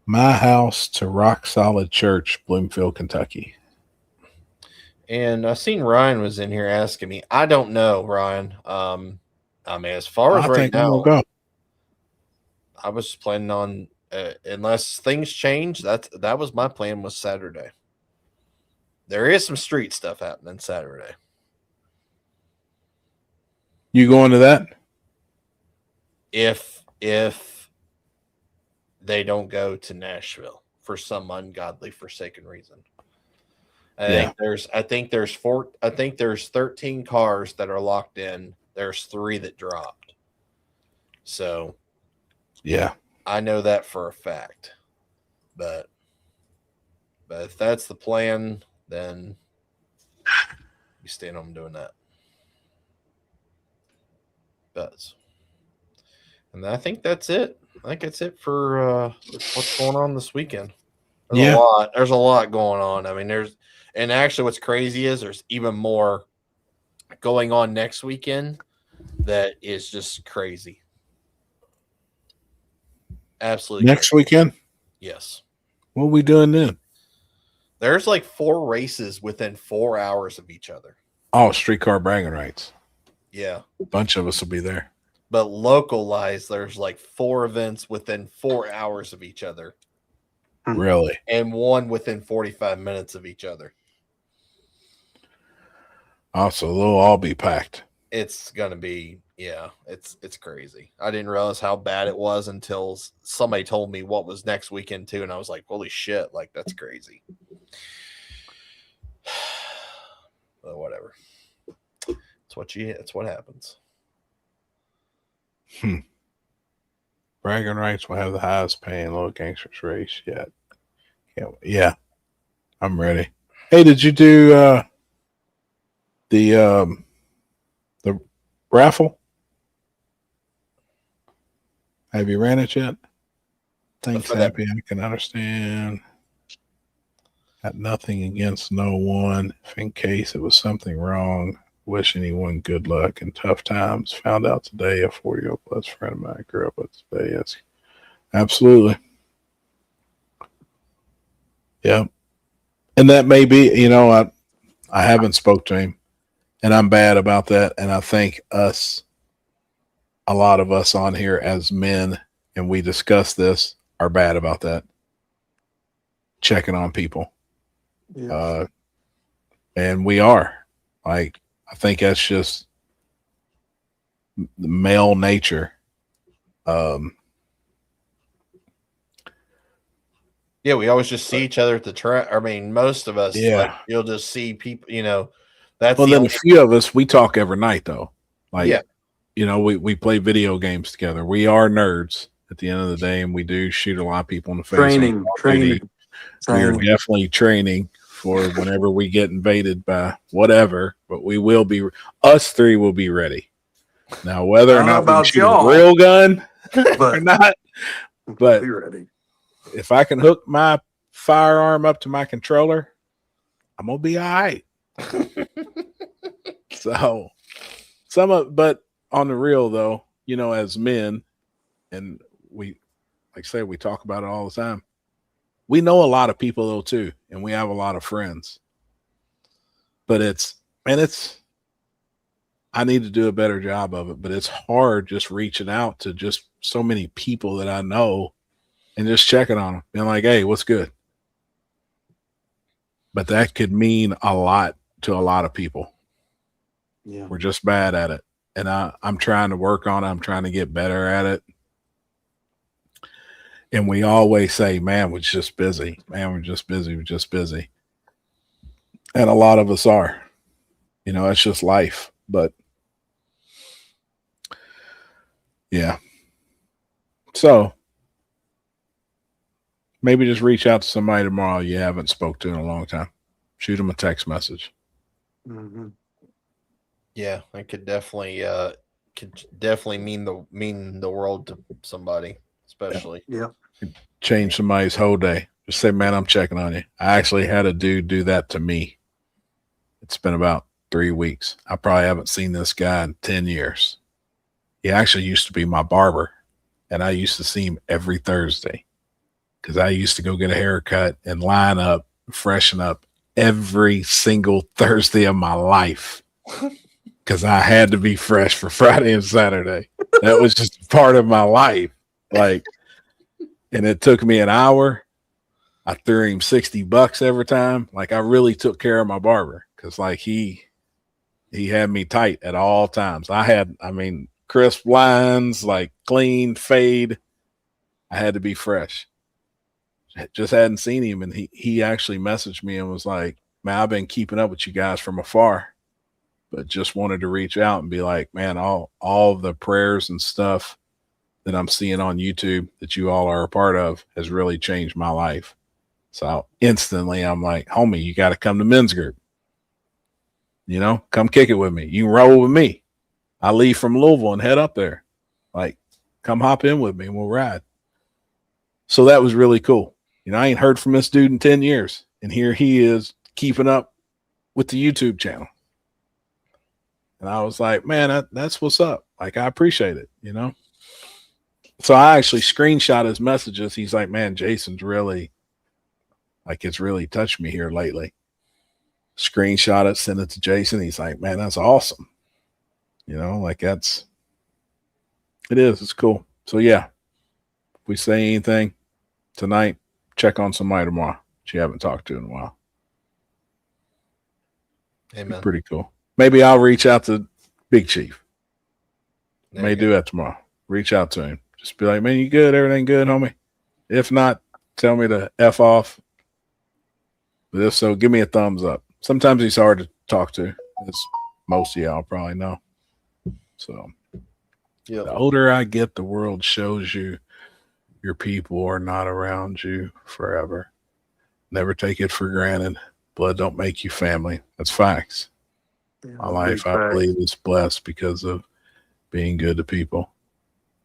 My house to Rock Solid Church, Bloomfield, Kentucky. And I seen Ryan was in here asking me. I don't know, Ryan. I mean, as far as right now, go. I was planning on unless things change. That was my plan. Was Saturday. There is some street stuff happening Saturday. You going to that? If they don't go to Nashville for some ungodly forsaken reason. I think there's 13 cars that are locked in. There's 3 that dropped. So Yeah. I know that for a fact. But if that's the plan, then you stay home doing that. And I think that's it. I think that's it for what's going on this weekend. There's a lot. There's a lot going on. I mean, and actually what's crazy is there's even more going on next weekend that is just crazy. Absolutely. Next weekend? Yes. What are we doing then? There's like 4 races within 4 hours of each other. Oh, streetcar bragging rights. Yeah. A bunch of us will be there. But localized, there's like 4 events within 4 hours of each other. Really? And 1 within 45 minutes of each other. Oh, so they'll all be packed. It's gonna be, it's crazy. I didn't realize how bad it was until somebody told me what was next weekend too, and I was like, holy shit, like that's crazy. But whatever. It's what happens. Bragging rights will have the highest paying little gangsters race yet. Yeah. I'm ready. Hey, did you do the raffle? Have you ran it yet? Thanks, Happy. I can understand. Got nothing against no one. If in case it was something wrong, wish anyone good luck in tough times. Found out today a 40-year-old plus friend of mine grew up with today. Yes, absolutely. Yeah. And that may be, I haven't spoke to him, and I'm bad about that. And I think a lot of us on here as men, and we discuss this, are bad about that. Checking on people. Yes. And we are. Like, I think that's just male nature. Yeah, we always just see each other at the track. I mean, most of us, Yeah. like, you'll just see people, that's Well, the then only a few of us, we talk every night, though. Like, Yeah. We play video games together. We are nerds at the end of the day, and we do shoot a lot of people in the face. Training. We are definitely training for whenever we get invaded by whatever, but we will be, us 3 will be ready. Now, whether or not we about shoot y'all, a real gun but or not, but be ready. if I can hook my firearm up to my controller, I'm going to be all right. So, but on the real though, as men, and we, like I say, we talk about it all the time. We know a lot of people though too, and we have a lot of friends. But I need to do a better job of it, but it's hard just reaching out to just so many people that I know and just checking on them, being like, hey, what's good? But that could mean a lot to a lot of people. Yeah. We're just bad at it. And I'm trying to work on it. I'm trying to get better at it. And we always say, man, we're just busy. Man, we're just busy. We're just busy. And a lot of us are. It's just life. But yeah. So maybe just reach out to somebody tomorrow you haven't spoke to in a long time. Shoot them a text message. Mm-hmm. Yeah, it could definitely mean the world to somebody, especially. Yeah. Change somebody's whole day. Just say, man, I'm checking on you. I actually had a dude do that to me. It's been about 3 weeks. I probably haven't seen this guy in 10 years. He actually used to be my barber, and I used to see him every Thursday because I used to go get a haircut and line up, freshen up every single Thursday of my life because I had to be fresh for Friday and Saturday. That was just part of my life. Like, and it took me an hour. I threw him $60 every time. Like, I really took care of my barber because, like, he had me tight at all times. Crisp lines, like clean fade. I had to be fresh. Just hadn't seen him, and he actually messaged me and was like, man, I've been keeping up with you guys from afar, but just wanted to reach out and be like, man, all of the prayers and stuff that I'm seeing on YouTube that you all are a part of has really changed my life. So instantly I'm like, homie, you got to come to men's group. You know, come kick it with me. You can roll with me. I leave from Louisville and head up there. Like, come hop in with me and we'll ride. So that was really cool. You know, I ain't heard from this dude in 10 years. And here he is keeping up with the YouTube channel. And I was like, man, that's what's up. Like, I appreciate it, you know? So I actually screenshot his messages. He's like, man, Jason's really, like, it's really touched me here lately. Screenshot it, send it to Jason. He's like, man, that's awesome. You know, like it's cool. So yeah, if we say anything tonight, check on somebody tomorrow that you haven't talked to in a while. Amen. Pretty cool. Maybe I'll reach out to Big Chief. May do that tomorrow. Reach out to him. Just be like, man, you good? Everything good, homie? If not, tell me to F off. But if so, give me a thumbs up. Sometimes he's hard to talk to, as most of y'all probably know. So the older I get, the world shows you your people are not around you forever. Never take it for granted. Blood don't make you family. That's facts. Yeah, My life, I believe, is blessed because of being good to people.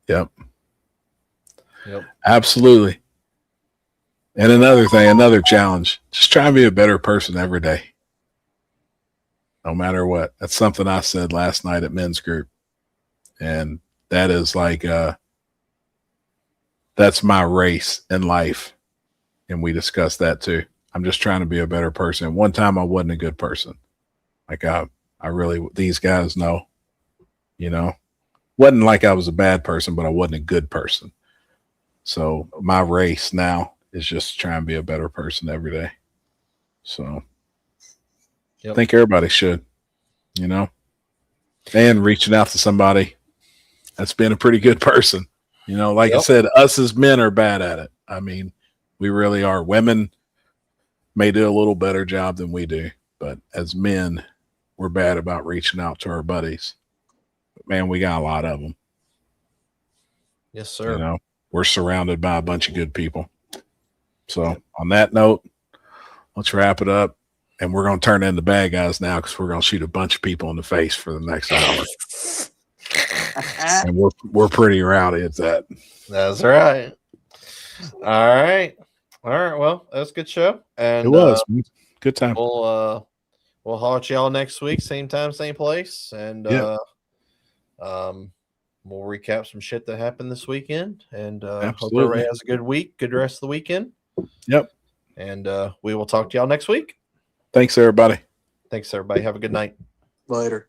Yep. Absolutely. And another thing, another challenge, just try and be a better person every day. No matter what. That's something I said last night at men's group. And that is like, that's my race in life. And we discussed that too. I'm just trying to be a better person. One time I wasn't a good person. Like I really, these guys know, you know, wasn't like I was a bad person, but I wasn't a good person. So my race now is just trying to be a better person every day. So I think everybody should, you know, and reaching out to somebody that's been a pretty good person. You know, like I said, us as men are bad at it. I mean, we really are. Women may do a little better job than we do, but as men, we're bad about reaching out to our buddies. But man, we got a lot of them. Yes, sir. You know, we're surrounded by a bunch of good people. So on that note, let's wrap it up. And we're going to turn into bad guys now because we're going to shoot a bunch of people in the face for the next hour. And we're pretty rowdy at that. That's right. All right. Well, that was a good show. And it was good time. We'll holler at y'all next week, same time, same place. And we'll recap some shit that happened this weekend. And hope everybody has a good week, good rest of the weekend. Yep. And we will talk to y'all next week. Thanks, everybody. Thanks, everybody. Have a good night. Later.